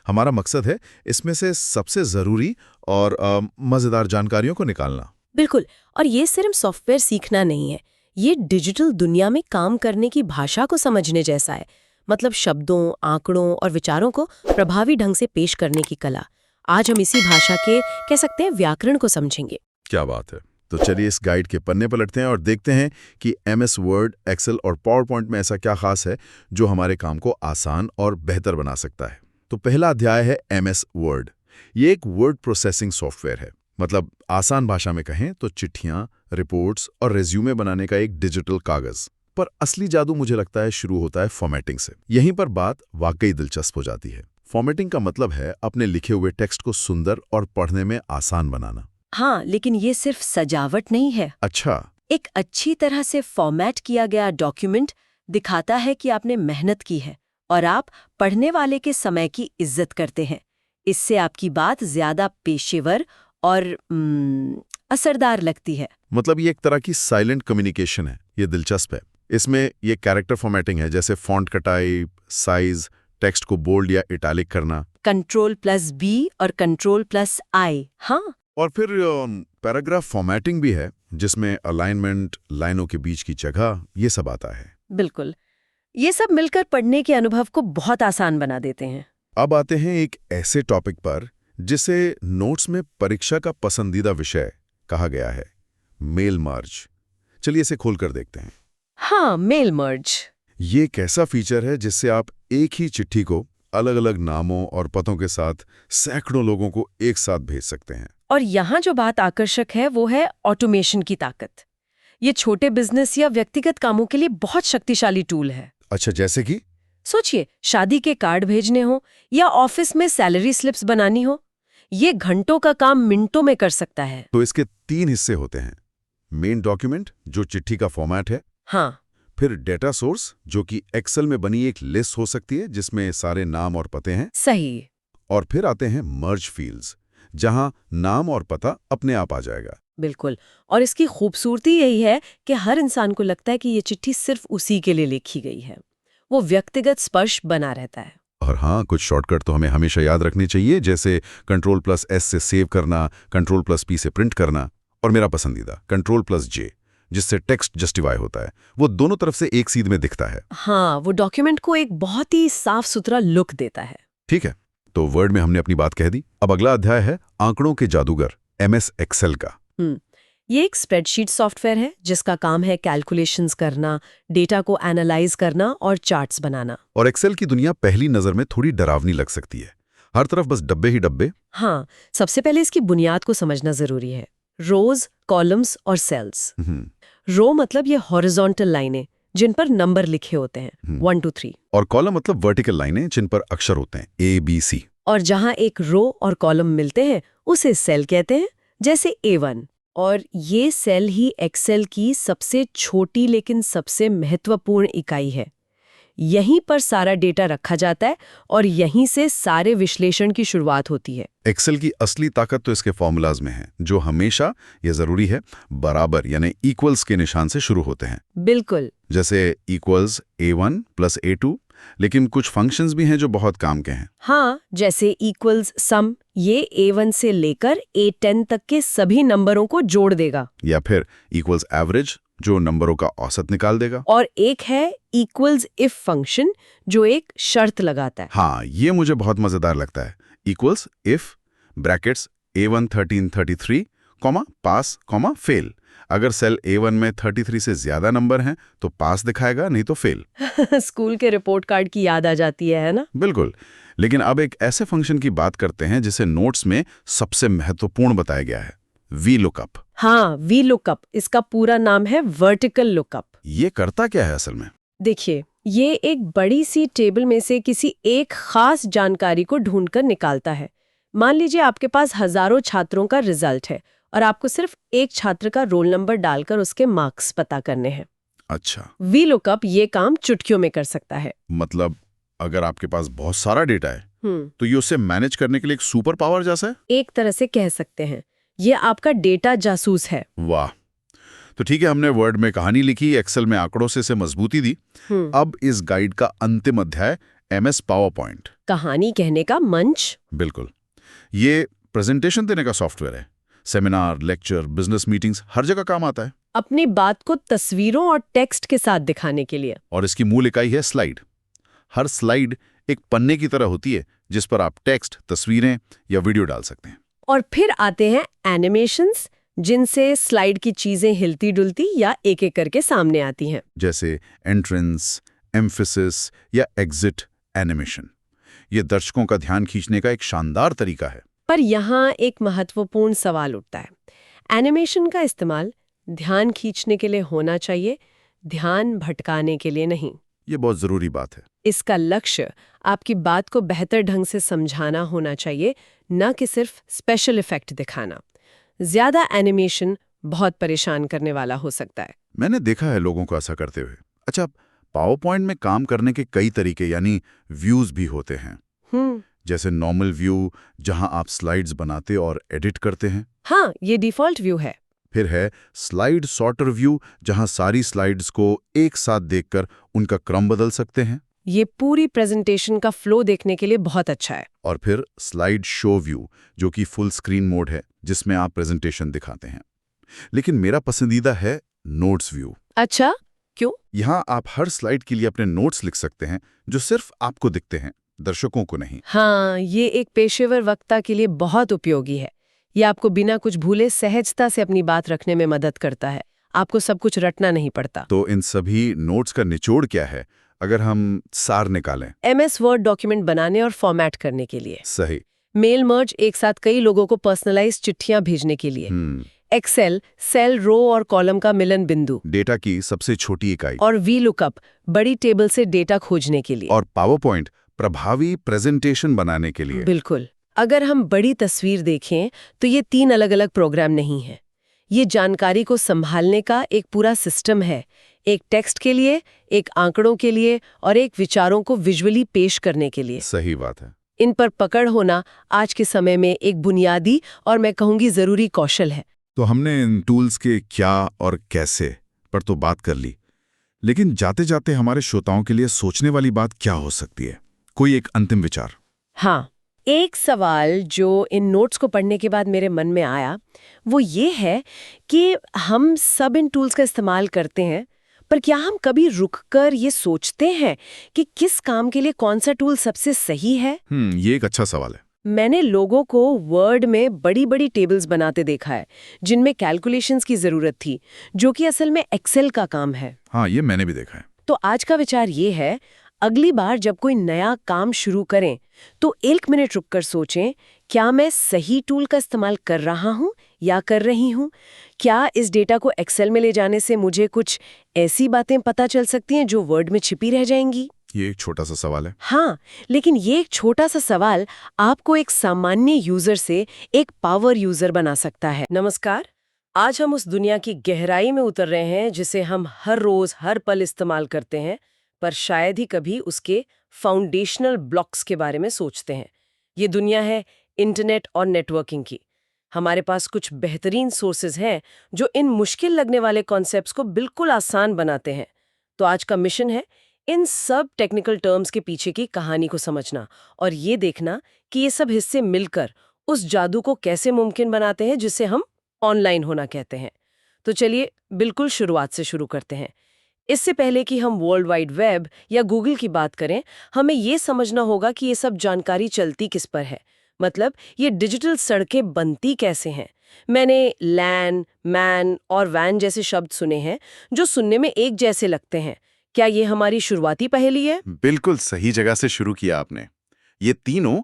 Speaker 3: हमारा मकसद है इसमें से सबसे ज़रूरी और मज़ेदार जानकारियों को निकालना।
Speaker 2: बिल्कुल, और ये सिर्फ सॉफ्टवेयर सीखना नहीं है, ये डिजिटल दुनिया में काम करने की भाषा को समझने जैसा है। मतलब शब्दों, आंकड़ों और विचारों को प्रभावी ढंग से पेश करने की कला। आज हम इसी भाषा के, कह सकते हैं, व्याकरण को समझेंगे।
Speaker 3: क्या बात है। तो चलिए इस गाइड के पन्ने पलटते हैं और देखते हैं कि एमएस वर्ड, एक्सेल और पावर पॉइंट में ऐसा क्या खास है जो हमारे काम को आसान और बेहतर बना सकता है। तो पहला अध्याय है एमएस वर्ड। ये एक वर्ड प्रोसेसिंग सॉफ्टवेयर है। मतलब आसान भाषा में कहें तो चिट्ठियां, रिपोर्ट्स और रेज्यूमे बनाने का एक डिजिटल कागज। पर असली जादू मुझे लगता है शुरू होता है फॉर्मेटिंग से। यहीं पर बात वाकई दिलचस्प हो जाती है। फॉर्मेटिंग का मतलब है अपने लिखे हुए टेक्स्ट को सुंदर और पढ़ने में आसान बनाना।
Speaker 2: हाँ, लेकिन ये सिर्फ सजावट नहीं है।
Speaker 3: अच्छा।
Speaker 2: एक अच्छी तरह से फॉर्मेट किया गया डॉक्यूमेंट दिखाता है कि आपने मेहनत की है और आप पढ़ने वाले के समय की इज्जत करते हैं। इससे आपकी बात ज्यादा पेशेवर और असरदार लगती है।
Speaker 3: मतलब ये एक तरह की साइलेंट कम्युनिकेशन है। ये दिलचस्प है। इसमें ये कैरेक्टर फॉर्मेटिंग है, जैसे फॉन्ट कटाई, साइज, टेक्स्ट को बोल्ड या इटैलिक करना।
Speaker 2: Ctrl+B और Ctrl+I। हाँ,
Speaker 3: और फिर पैराग्राफ फॉर्मेटिंग भी है, जिसमें अलाइनमेंट, लाइनों के बीच की जगह, ये सब आता है।
Speaker 2: बिल्कुल, ये सब मिलकर पढ़ने के अनुभव को बहुत आसान बना देते हैं।
Speaker 3: अब आते हैं एक ऐसे टॉपिक पर जिसे नोट्स में परीक्षा का पसंदीदा विषय कहा गया है, मेल मर्ज। चलिए इसे खोलकर देखते हैं।
Speaker 2: हाँ, मेल मर्ज।
Speaker 3: ये एक ऐसा फीचर है जिससे आप एक ही चिट्ठी को अलग अलग नामों और पतों के साथ सैकड़ों लोगों को एक साथ भेज सकते हैं।
Speaker 2: और यहाँ जो बात आकर्षक है वो है ऑटोमेशन की ताकत। ये छोटे बिजनेस या व्यक्तिगत कामों के लिए बहुत शक्तिशाली टूल है।
Speaker 3: अच्छा, जैसे कि
Speaker 2: सोचिए, शादी के कार्ड भेजने हो या ऑफिस में सैलरी स्लिप्स बनानी हो, ये घंटों का काम मिनटों में कर सकता है।
Speaker 3: तो इसके 3 हिस्से होते हैं। मेन डॉक्यूमेंट जो चिट्ठी का फॉर्मेट है,
Speaker 2: हाँ,
Speaker 3: फिर डेटा सोर्स जो कि एक्सेल में बनी एक लिस्ट हो सकती है जिसमें सारे नाम और पते हैं,
Speaker 2: सही।
Speaker 3: और फिर आते हैं मर्ज फील्ड्स, जहां नाम और पता अपने आप आ जाएगा।
Speaker 2: बिल्कुल, और इसकी खूबसूरती यही है कि हर इंसान को लगता है कि ये चिट्ठी सिर्फ उसी के लिए लिखी गई है। वो व्यक्तिगत स्पर्श बना रहता है।
Speaker 3: और हाँ, कुछ शॉर्टकट तो हमें हमेशा याद रखने चाहिए, जैसे Ctrl+S से सेव करना, Ctrl+P से प्रिंट करना, और मेरा पसंदीदा Ctrl+J जिससे टेक्स्ट जस्टिफाई होता है। वो दोनों तरफ से एक सीध में दिखता है।
Speaker 2: हाँ, वो डॉक्यूमेंट को एक बहुत ही साफ सुथरा लुक देता है।
Speaker 3: ठीक है, तो वर्ड में हमने अपनी बात कह दी। अब अगला अध्याय है आंकड़ों के जादूगर, MS एक्सेल का।
Speaker 2: ये एक स्प्रेडशीट सॉफ्टवेयर है जिसका काम है कैलकुलेशंस करना, डेटा को एनालाइज करना और चार्ट्स बनाना।
Speaker 3: और एक्सेल की दुनिया पहली नजर में थोड़ी डरावनी लग सकती है, हर तरफ बस डब्बे ही डब्बे।
Speaker 2: हाँ, सबसे पहले इसकी बुनियाद को समझना जरूरी है। रोज, कॉलम्स और सेल्स। रो मतलब ये हॉरिजॉन्टल लाइनें जिन पर नंबर लिखे होते हैं 1 to 3,
Speaker 3: और कॉलम मतलब वर्टिकल लाइनें जिन पर अक्षर होते हैं ABC।
Speaker 2: और जहां एक रो और कॉलम मिलते हैं उसे सेल कहते हैं, जैसे A1। और ये सेल ही एक्सेल की सबसे छोटी लेकिन सबसे महत्वपूर्ण इकाई है। यहीं पर सारा डेटा रखा जाता है और यहीं से सारे विश्लेषण की शुरुआत होती है।
Speaker 3: एक्सेल की असली ताकत तो इसके फॉर्मूलाज में है, जो हमेशा, ये जरूरी है, बराबर यानी इक्वल्स के निशान से शुरू होते हैं।
Speaker 2: बिल्कुल।
Speaker 3: जैसे इक्वल्स A1 + A2, लेकिन कुछ फंक्शंस भी हैं जो बहुत काम के हैं।
Speaker 2: हाँ, जैसे इक्वल्स सम, ये A1 से लेकर A10 तक के सभी नंबरों को जोड़ देगा।
Speaker 3: या फिर इक्वल्स एवरेज, जो नंबरों का औसत निकाल देगा।
Speaker 2: और एक है इक्वल्स इफ फंक्शन, जो एक शर्त लगाता है।
Speaker 3: हाँ, ये मुझे बहुत मजेदार लगता है। Equals if brackets A1 1333, pass, fail. अगर सेल A1 में 33 से ज्यादा नंबर हैं तो पास दिखाएगा, नहीं तो फेल।
Speaker 2: स्कूल के रिपोर्ट कार्ड की याद आ जाती है ना?
Speaker 3: बिल्कुल। लेकिन अब एक ऐसे फंक्शन की बात करते हैं जिसे नोट्स में सबसे महत्वपूर्ण बताया गया है, VLOOKUP।
Speaker 2: हाँ, VLOOKUP, इसका पूरा नाम है वर्टिकल लुकअप।
Speaker 3: ये करता क्या है असल में?
Speaker 2: देखिए, ये एक बड़ी सी टेबल में से किसी एक खास जानकारी को ढूंढकर निकालता है। मान लीजिए आपके पास हजारों छात्रों का रिजल्ट है और आपको सिर्फ एक छात्र का रोल नंबर डालकर उसके मार्क्स पता करने हैं।
Speaker 3: अच्छा।
Speaker 2: VLOOKUP ये काम चुटकियों में कर सकता है।
Speaker 3: मतलब अगर आपके पास बहुत सारा डेटा है तो ये उसे मैनेज करने के लिए एक सुपर पावर जैसा है?
Speaker 2: एक तरह से कह सकते हैं। ये आपका डेटा जासूस है।
Speaker 3: वाह। तो ठीक है, हमने वर्ड में कहानी लिखी, एक्सेल में आंकड़ों से इसे मजबूती दी। अब इस गाइड का अंतिम अध्याय, MS पावरपॉइंट।
Speaker 2: कहानी कहने का मंच।
Speaker 3: बिल्कुल। ये प्रेजेंटेशन देने का सॉफ्टवेयर है। सेमिनार, लेक्चर, बिजनेस मीटिंग्स, हर जगह काम आता है।
Speaker 2: अपनी बात को तस्वीरों और टेक्स्ट के साथ दिखाने के लिए।
Speaker 3: और इसकी मूल इकाई है स्लाइड। हर स्लाइड एक पन्ने की तरह होती है जिस पर आप टेक्स्ट, तस्वीरें या वीडियो डाल सकते हैं।
Speaker 2: और फिर आते हैं एनिमेशंस, जिनसे स्लाइड की चीजें हिलती डुलती या एक एक करके सामने आती हैं।
Speaker 3: जैसे एंट्रेंस, एम्फेसिस या एग्जिट एनिमेशन। ये दर्शकों का ध्यान खींचने का एक शानदार तरीका है।
Speaker 2: पर यहाँ एक महत्वपूर्ण सवाल उठता है। एनिमेशन का इस्तेमाल ध्यान खींचने के लिए होना चाहिए, ध्यान भटकाने के लिए नहीं।
Speaker 3: ये बहुत जरूरी बात है।
Speaker 2: इसका लक्ष्य आपकी बात को बेहतर ढंग से समझाना होना चाहिए, न कि सिर्फ स्पेशल इफेक्ट दिखाना। ज्यादा एनिमेशन बहुत परेशान करने वाला हो सकता है।
Speaker 3: मैंने देखा है लोगों को ऐसा करते हुए। अच्छा, पावरपॉइंट में काम करने के कई तरीके यानी व्यूज भी होते हैं। जैसे नॉर्मल व्यू, जहां आप स्लाइड्स बनाते और एडिट करते हैं।
Speaker 2: हाँ, ये डिफॉल्ट व्यू है।
Speaker 3: फिर है स्लाइड सॉर्टर व्यू, जहां सारी स्लाइड्स को एक साथ देखकर उनका क्रम बदल सकते हैं।
Speaker 2: ये पूरी प्रेजेंटेशन का फ्लो देखने के लिए बहुत अच्छा है।
Speaker 3: और फिर स्लाइड शो व्यू, जो कि फुल स्क्रीन मोड है, जिसमें आप प्रेजेंटेशन दिखाते हैं। लेकिन मेरा पसंदीदा है नोट्स व्यू।
Speaker 2: अच्छा, क्यों?
Speaker 3: यहाँ आप हर स्लाइड के लिए अपने नोट्स लिख सकते हैं, जो सिर्फ आपको दिखते हैं, दर्शकों को नहीं।
Speaker 2: हाँ, ये एक पेशेवर वक्ता के लिए बहुत उपयोगी है। ये आपको बिना कुछ भूले सहजता से अपनी बात रखने में मदद करता है। आपको सब कुछ रटना नहीं पड़ता।
Speaker 3: तो इन सभी नोट्स का निचोड़ क्या है, अगर हम सार निकालें?
Speaker 2: MS वर्ड डॉक्यूमेंट बनाने और फॉर्मेट करने के लिए।
Speaker 3: सही।
Speaker 2: मेल मर्ज, एक साथ कई लोगों को पर्सनलाइज चिट्ठियां भेजने के लिए। एक्सेल, सेल, रो और कॉलम का मिलन बिंदु।
Speaker 3: डेटा की सबसे छोटी इकाई।
Speaker 2: और VLOOKUP, बड़ी टेबल से डेटा खोजने के लिए।
Speaker 3: और पावरपॉइंट, प्रभावी प्रेजेंटेशन बनाने के लिए।
Speaker 2: बिल्कुल। अगर हम बड़ी तस्वीर देखें तो ये 3 अलग-अलग प्रोग्राम नहीं है। ये जानकारी को संभालने का एक पूरा सिस्टम है। एक टेक्स्ट के लिए, एक आंकड़ों के लिए और एक विचारों को विजुअली पेश करने के लिए।
Speaker 3: सही बात है।
Speaker 2: इन पर पकड़ होना आज के समय में एक बुनियादी और मैं कहूंगी जरूरी कौशल है।
Speaker 3: तो हमने इन टूल्स के क्या और कैसे पर तो बात कर ली, लेकिन जाते जाते हमारे श्रोताओं के लिए सोचने वाली बात क्या हो सकती है? कोई एक अंतिम विचार?
Speaker 2: हाँ, एक सवाल जो इन नोट्स को पढ़ने के बाद मेरे मन में आया वो ये है कि हम सब इन टूल्स का इस्तेमाल करते हैं, पर क्या हम कभी रुककर ये सोचते हैं कि किस काम के लिए कौन सा टूल सबसे सही है?
Speaker 3: ये एक अच्छा सवाल है।
Speaker 2: मैंने लोगों को वर्ड में बड़ी बड़ी टेबल्स बनाते देखा है जिनमें कैलकुलेशंस की जरूरत थी, जो कि असल में एक्सेल का काम है।
Speaker 3: हाँ, ये मैंने भी देखा है।
Speaker 2: तो आज का विचार ये है, अगली बार जब कोई नया काम शुरू करें तो 1 मिनट रुककर सोचें, क्या मैं सही टूल का इस्तेमाल कर रहा हूं या कर रही हूं? क्या इस डेटा को एक्सेल में ले जाने से मुझे कुछ ऐसी बातें पता चल सकती हैं जो वर्ड में छिपी रह जाएंगी?
Speaker 3: ये एक छोटा सा सवाल है।
Speaker 2: हाँ, लेकिन ये एक छोटा सा सवाल आपको एक सामान्य यूजर से एक पावर यूजर बना सकता है। नमस्कार, आज हम उस दुनिया की गहराई में उतर रहे हैं जिसे हम हर रोज हर पल इस्तेमाल करते हैं, पर शायद ही कभी उसके फाउंडेशनल ब्लॉक्स के बारे में सोचते हैं। ये दुनिया है इंटरनेट और नेटवर्किंग की। हमारे पास कुछ बेहतरीन सोर्सेज हैं जो इन मुश्किल लगने वाले कॉन्सेप्ट्स को बिल्कुल आसान बनाते हैं। तो आज का मिशन है इन सब टेक्निकल टर्म्स के पीछे की कहानी को समझना और ये देखना कि ये सब हिस्से मिलकर उस जादू को कैसे मुमकिन बनाते हैं जिसे हम ऑनलाइन होना कहते हैं। तो चलिए बिल्कुल शुरुआत से शुरू करते हैं। इससे पहले कि हम वर्ल्ड वाइड वेब या गूगल की बात करें, हमें ये समझना होगा कि ये सब जानकारी चलती किस पर है। मतलब ये डिजिटल सड़कें बनती कैसे हैं। मैंने लैन, मैन और वैन जैसे शब्द सुने हैं जो सुनने में एक जैसे लगते हैं। क्या ये हमारी शुरुआती पहेली है?
Speaker 4: बिल्कुल सही जगह से शुरू किया आपने। ये तीनों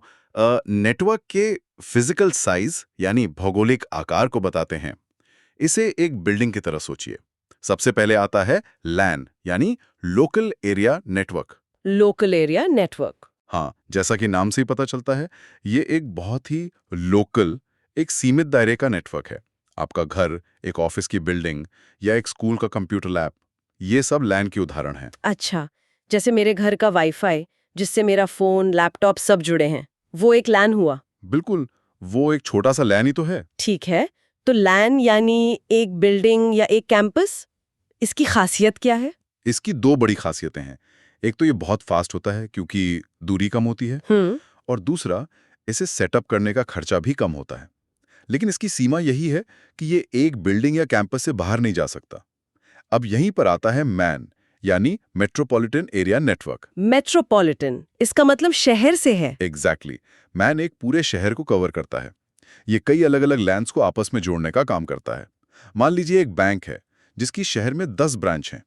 Speaker 4: नेटवर्क के फिजिकल साइज यानी भौगोलिक आकार को बताते हैं। इसे एक बिल्डिंग की तरह सोचिए। सबसे पहले आता है लैन यानी local area network.
Speaker 2: Local area network.
Speaker 4: हाँ, जैसा कि नाम से ही पता चलता है, ये एक बहुत ही लोकल, एक सीमित दायरे का नेटवर्क है। आपका घर, एक ऑफिस की बिल्डिंग या एक स्कूल का कंप्यूटर लैब, ये सब लैन के उदाहरण हैं।
Speaker 2: अच्छा, जैसे मेरे घर का वाईफाई जिससे मेरा फोन, लैपटॉप सब जुड़े हैं, वो एक लैन हुआ।
Speaker 4: बिल्कुल, वो एक छोटा सा लैन ही तो है।
Speaker 2: ठीक है, तो लैन यानी एक बिल्डिंग या एक कैंपस, इसकी खासियत क्या है?
Speaker 4: इसकी दो बड़ी खासियतें हैं। एक तो ये बहुत फास्ट होता है क्योंकि दूरी कम होती है, और दूसरा, इसे सेटअप करने का खर्चा भी कम होता है। लेकिन इसकी सीमा यही है कि ये एक बिल्डिंग या कैंपस से बाहर नहीं जा सकता। अब यहीं पर आता है मैन यानी मेट्रोपॉलिटन एरिया नेटवर्क।
Speaker 2: मेट्रोपॉलिटन, इसका मतलब शहर से है।
Speaker 4: एग्जैक्टली, मैन एक पूरे शहर को कवर करता है। ये कई अलग अलग लैंड्स को आपस में जोड़ने का काम करता है। मान लीजिए एक बैंक है जिसकी शहर में 10 ब्रांच हैं।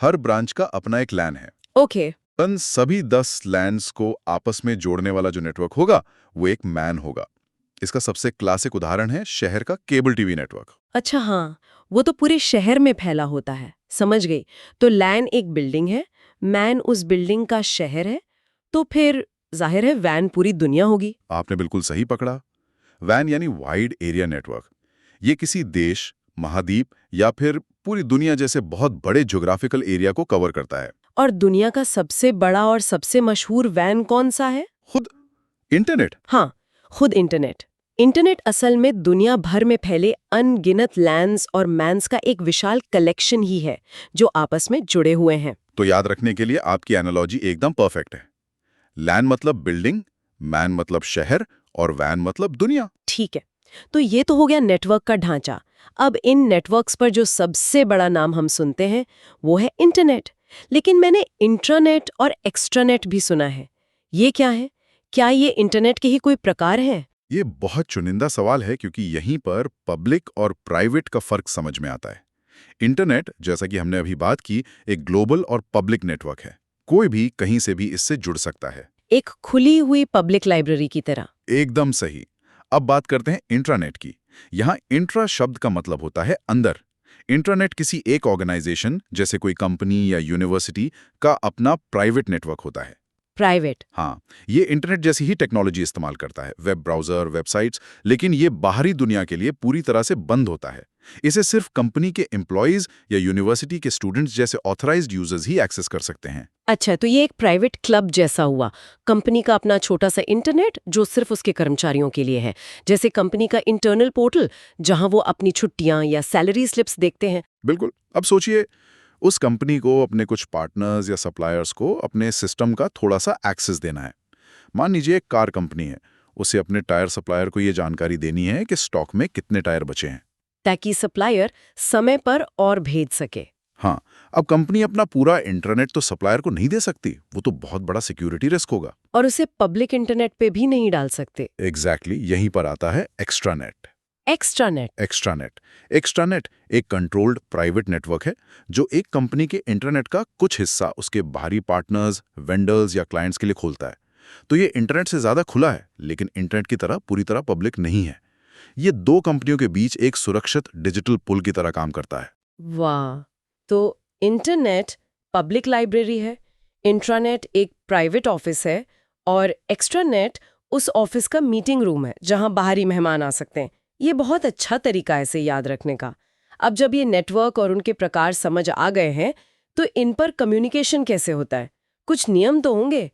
Speaker 4: हर ब्रांच का अपना एक लैन है।
Speaker 2: ओके।
Speaker 4: उन सभी 10 लैंड्स को आपस में जोड़ने वाला जो नेटवर्क होगा वो एक मैन होगा। इसका सबसे क्लासिक उदाहरण है शहर का केबल टीवी नेटवर्क।
Speaker 2: अच्छा हाँ, वो तो पूरे शहर में फैला होता है। समझ गई। तो लैन एक बिल्डिंग है, मैन उस बिल्डिंग का शहर है, तो फिर जाहिर है वैन पूरी दुनिया होगी।
Speaker 4: आपने बिल्कुल सही पकड़ा। वैन यानी वाइड एरिया नेटवर्क। ये किसी देश, महाद्वीप या फिर पूरी दुनिया जैसे बहुत बड़े ज्योग्राफिकल एरिया को कवर करता है।
Speaker 2: और दुनिया का सबसे बड़ा और सबसे मशहूर वैन कौन सा है?
Speaker 4: खुद इंटरनेट।
Speaker 2: हाँ, खुद इंटरनेट। इंटरनेट असल में दुनिया भर में फैले अनगिनत लैंड्स और मैन्स का एक विशाल कलेक्शन ही है जो आपस में जुड़े हुए हैं।
Speaker 4: तो याद रखने के लिए आपकी एनालॉजी एकदम परफेक्ट है। लैन मतलब बिल्डिंग, मैन मतलब शहर और वैन मतलब दुनिया।
Speaker 2: ठीक है, तो ये तो हो गया नेटवर्क का ढांचा। अब इन नेटवर्क्स पर जो सबसे बड़ा नाम हम सुनते हैं वो है इंटरनेट। लेकिन मैंने इंट्रानेट और एक्स्ट्रानेट भी सुना है। ये क्या है? क्या ये इंटरनेट के ही कोई प्रकार है?
Speaker 4: ये बहुत चुनिंदा सवाल है क्योंकि यहीं पर पब्लिक और प्राइवेट का फर्क समझ में आता है। इंटरनेट, जैसा कि हमने अभी बात की, एक ग्लोबल और पब्लिक नेटवर्क है। कोई भी कहीं से भी इससे जुड़ सकता है।
Speaker 2: एक खुली हुई पब्लिक लाइब्रेरी की तरह।
Speaker 4: एकदम सही। अब बात करते हैं इंट्रानेट की। यहाँ इंट्रा शब्द का मतलब होता है अंदर। इंट्रानेट किसी एक ऑर्गेनाइजेशन जैसे कोई कंपनी या यूनिवर्सिटी का अपना प्राइवेट नेटवर्क होता है।
Speaker 2: प्राइवेट?
Speaker 4: हाँ, ये इंटरनेट जैसी ही टेक्नोलॉजी इस्तेमाल करता है, वेब ब्राउजर, वेबसाइट्स, लेकिन ये बाहरी दुनिया के लिए पूरी तरह से बंद होता है। इसे सिर्फ कंपनी के एम्प्लॉयज या यूनिवर्सिटी के स्टूडेंट्स जैसे ऑथराइज्ड यूजर्स ही एक्सेस कर सकते हैं।
Speaker 2: अच्छा, तो ये एक प्राइवेट क्लब जैसा हुआ। कंपनी का अपना छोटा सा इंटरनेट जो सिर्फ उसके कर्मचारियों के लिए है, जैसे कंपनी का इंटरनल पोर्टल जहां वो अपनी छुट्टियां या सैलरी स्लिप्स देखते हैं।
Speaker 4: बिल्कुल। अब सोचिए, उस कंपनी को अपने कुछ पार्टनर्स या सप्लायर्स को अपने सिस्टम का थोड़ा सा एक्सेस देना है। मान लीजिए एक कार कंपनी है, उसे अपने टायर सप्लायर को ये जानकारी देनी है कि स्टॉक में कितने टायर बचे हैं,
Speaker 2: ताकि सप्लायर समय पर और भेज सके।
Speaker 3: हाँ, अब कंपनी अपना पूरा इंटरनेट तो सप्लायर को नहीं दे सकती, वो तो बहुत बड़ा सिक्योरिटी रिस्क होगा।
Speaker 2: और उसे पब्लिक इंटरनेट पे भी नहीं डाल सकते।
Speaker 3: एग्जैक्टली, यहीं पर आता है एक्स्ट्रानेट।
Speaker 2: एक्स्ट्रानेट।
Speaker 3: एक्स्ट्रानेट एक कंट्रोल्ड प्राइवेट नेटवर्क है जो एक कंपनी के इंटरनेट का कुछ हिस्सा उसके बाहरी पार्टनर्स, वेंडर्स या क्लाइंट्स के लिए खोलता है। तो ये इंटरनेट से ज्यादा खुला है, लेकिन इंटरनेट की तरह पूरी तरह पब्लिक नहीं है। ये दो कंपनियों के बीच एक सुरक्षित डिजिटल पुल की तरह काम करता है।
Speaker 2: वाह, तो इंटरनेट पब्लिक लाइब्रेरी है, इंट्रानेट एक प्राइवेट ऑफिस है और एक्स्ट्रानेट उस ऑफिस का मीटिंग रूम है जहां बाहरी मेहमान आ सकते हैं। ये बहुत अच्छा तरीका है इसे याद रखने का। अब जब ये नेटवर्क और उनके प्रकार समझ आ गए हैं, तो इन पर कम्युनिकेशन कैसे होता है? कुछ नियम तो होंगे।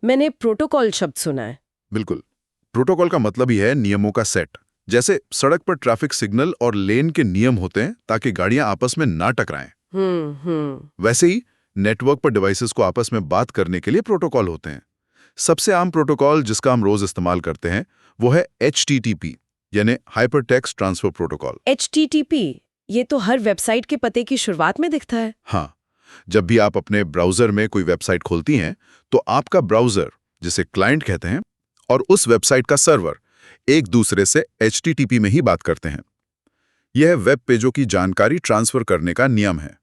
Speaker 2: मैंने प्रोटोकॉल शब्द सुना है।
Speaker 3: बिल्कुल, प्रोटोकॉल का मतलब ही है नियमों का सेट। जैसे सड़क पर ट्रैफिक सिग्नल और लेन के नियम होते हैं ताकि गाड़ियां आपस में ना टकराएं। वैसे ही नेटवर्क पर डिवाइसेस को आपस में बात करने के लिए प्रोटोकॉल होते हैं। सबसे आम प्रोटोकॉल जिसका हम रोज इस्तेमाल करते हैं वो है HTTP, यानी हाइपरटेक्स्ट ट्रांसफर प्रोटोकॉल।
Speaker 2: HTTP, ये तो हर वेबसाइट के पते की शुरुआत में दिखता है।
Speaker 3: हाँ, जब भी आप अपने ब्राउजर में कोई वेबसाइट खोलती हैं, तो आपका ब्राउजर, जिसे क्लाइंट कहते हैं, और उस वेबसाइट का सर्वर एक दूसरे से HTTP में ही बात करते हैं। यह वेब पेजों की जानकारी ट्रांसफर करने का नियम है।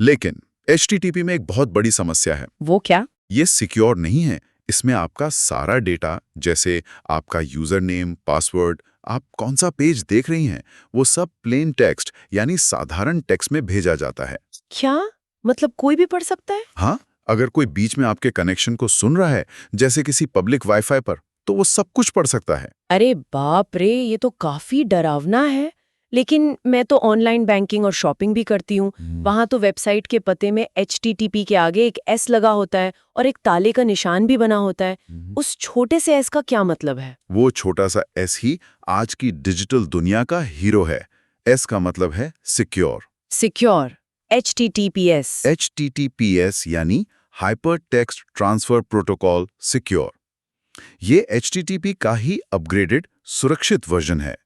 Speaker 3: लेकिन HTTP में एक बहुत बड़ी समस्या है।
Speaker 2: वो क्या?
Speaker 3: ये सिक्योर नहीं है। इसमें आपका सारा डेटा, जैसे आपका यूजर नेम, पासवर्ड, आप कौन सा पेज देख रही हैं, वो सब प्लेन टेक्स्ट यानी साधारण टेक्स्ट में भेजा जाता है।
Speaker 2: क्या मतलब कोई भी पढ़ सकता है?
Speaker 3: हाँ, अगर कोई बीच में आपके कनेक्शन को सुन रहा है, जैसे किसी पब्लिक वाईफाई पर, तो वो सब कुछ पढ़ सकता है।
Speaker 2: अरे बाप रे, ये तो काफी डरावना है। लेकिन मैं तो ऑनलाइन बैंकिंग और शॉपिंग भी करती हूँ। वहां तो वेबसाइट के पते में HTTP के आगे एक S लगा होता है और एक ताले का निशान भी बना होता है। उस छोटे से S का क्या मतलब है?
Speaker 3: वो छोटा सा S ही आज की डिजिटल दुनिया का हीरो है। S का मतलब है सिक्योर।
Speaker 2: Secure, HTTPS।
Speaker 3: HTTPS यानी hyper text transfer protocol secure. ये HTTP का ही अपग्रेडेड सुरक्षित वर्जन है।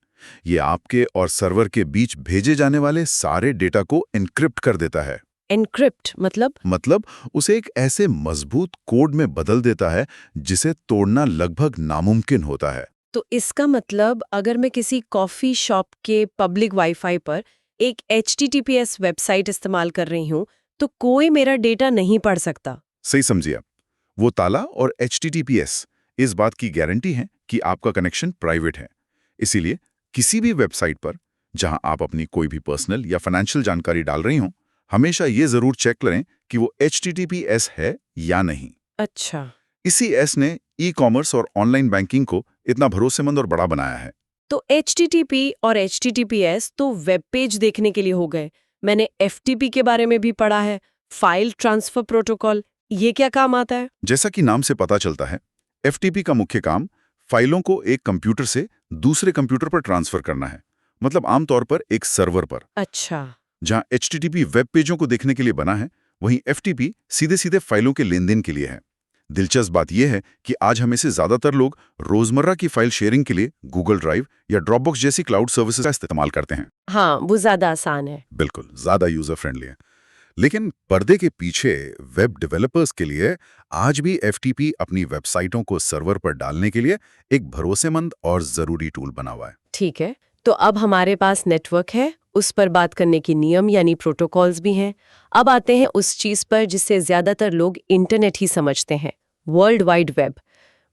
Speaker 3: ये आपके और सर्वर के बीच भेजे जाने वाले सारे डेटा को एन्क्रिप्ट कर देता है।
Speaker 2: एन्क्रिप्ट मतलब
Speaker 3: उसे एक ऐसे मजबूत कोड में बदल देता है जिसे तोड़ना लगभग नामुमकिन होता है।
Speaker 2: तो इसका मतलब अगर मैं किसी कॉफी शॉप के पब्लिक वाईफाई पर एक HTTPS वेबसाइट इस्तेमाल कर रही हूँ, तो कोई मेरा डेटा नहीं पढ़ सकता।
Speaker 3: सही समझिए आप। वो ताला और HTTPS इस बात की गारंटी है कि आपका कनेक्शन प्राइवेट है। इसीलिए किसी भी वेबसाइट पर जहां आप अपनी कोई भी पर्सनल या फाइनेंशियल जानकारी डाल रही हो, हमेशा ये जरूर चेक करें कि वो HTTPS है या नहीं।
Speaker 2: अच्छा,
Speaker 3: इसी S ने ई-कॉमर्स और ऑनलाइन बैंकिंग को इतना भरोसेमंद और बड़ा बनाया है।
Speaker 2: तो HTTP और HTTPS तो वेब पेज देखने के लिए हो गए। मैंने FTP के बारे में भी पढ़ा है, फाइल ट्रांसफर प्रोटोकॉल। ये क्या काम आता है?
Speaker 3: जैसा कि नाम से पता चलता है, FTP का मुख्य काम फाइलों को एक कंप्यूटर से दूसरे कंप्यूटर पर ट्रांसफर करना है। मतलब आमतौर पर एक सर्वर पर।
Speaker 2: अच्छा,
Speaker 3: जहां HTTP वेब पेजों को देखने के लिए बना है, वहीं FTP सीधे-सीधे फाइलों के लेनदेन के लिए है। दिलचस्प बात यह है कि आज हमें से ज्यादातर लोग रोजमर्रा की फाइल शेयरिंग के लिए गूगल ड्राइव या ड्रॉपबॉक्स जैसी क्लाउड सर्विसेज का इस्तेमाल करते हैं।
Speaker 2: हाँ, वो ज्यादा आसान है।
Speaker 3: बिल्कुल, ज्यादा यूजर फ्रेंडली है। लेकिन पर्दे के पीछे वेब डेवलपर्स के लिए आज भी FTP अपनी वेबसाइटों को सर्वर पर डालने के लिए एक भरोसेमंद और जरूरी टूल बना हुआ है।
Speaker 2: ठीक है, तो अब हमारे पास नेटवर्क है, उस पर बात करने की नियम यानी प्रोटोकॉल्स भी हैं। अब आते हैं उस चीज पर जिससे ज्यादातर लोग इंटरनेट ही समझते हैं, वर्ल्ड वाइड वेब।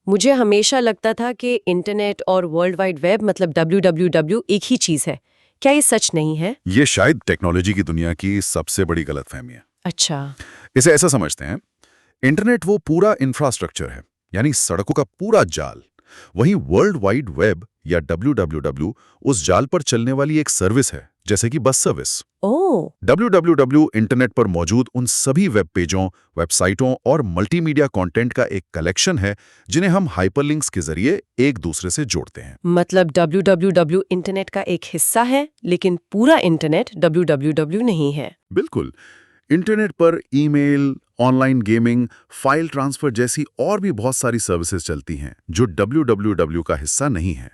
Speaker 2: मुझे हमेशा लगता था कि इंटरनेट और वर्ल्ड वाइड वेब मतलब WWW एक ही चीज है। क्या ये सच नहीं है?
Speaker 3: ये शायद टेक्नोलॉजी की दुनिया की सबसे बड़ी गलतफहमी है।
Speaker 2: अच्छा,
Speaker 3: इसे ऐसा समझते हैं, इंटरनेट वो पूरा इंफ्रास्ट्रक्चर है, यानी सड़कों का पूरा जाल। वहीं वर्ल्ड वाइड वेब या WWW उस जाल पर चलने वाली एक सर्विस है, जैसे कि बस सर्विस।
Speaker 2: ओह,
Speaker 3: WWW इंटरनेट पर मौजूद उन सभी वेब पेजों, वेबसाइटों और मल्टीमीडिया कंटेंट का एक कलेक्शन है जिन्हें हम हाइपरलिंक्स के जरिए एक दूसरे से जोड़ते हैं।
Speaker 2: मतलब WWW इंटरनेट का एक हिस्सा है, लेकिन पूरा इंटरनेट WWW नहीं है।
Speaker 3: बिल्कुल, इंटरनेट पर email, online gaming, file transfer जैसी और भी बहुत सारी सर्विसेज चलती हैं जो WWW का हिस्सा नहीं है।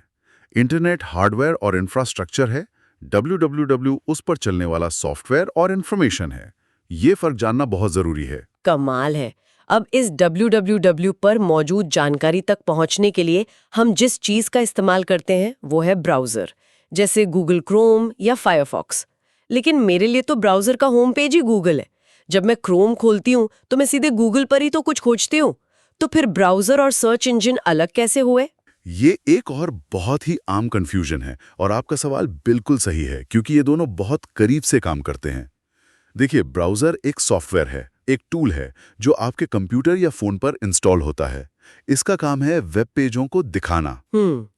Speaker 3: इंटरनेट हार्डवेयर और इंफ्रास्ट्रक्चर है, www उस पर चलने वाला सॉफ्टवेयर और इन्फॉर्मेशन है। ये फर्क जानना बहुत जरूरी है।
Speaker 2: कमाल है। अब इस www पर मौजूद जानकारी तक पहुंचने के लिए हम जिस चीज का इस्तेमाल करते हैं वो है ब्राउजर, जैसे गूगल क्रोम या फायरफॉक्स। लेकिन मेरे लिए तो ब्राउजर का होम पेज ही गूगल है। जब मैं क्रोम खोलती हूँ तो मैं सीधे गूगल पर ही तो कुछ खोजती हूँ। तो फिर ब्राउजर और सर्च इंजन अलग कैसे हुए?
Speaker 3: ये एक और बहुत ही आम कंफ्यूजन है और आपका सवाल बिल्कुल सही है, क्योंकि ये दोनों बहुत करीब से काम करते हैं। देखिए, ब्राउजर एक सॉफ्टवेयर है, एक टूल है जो आपके कंप्यूटर या फोन पर इंस्टॉल होता है। इसका काम है वेब पेजों को दिखाना।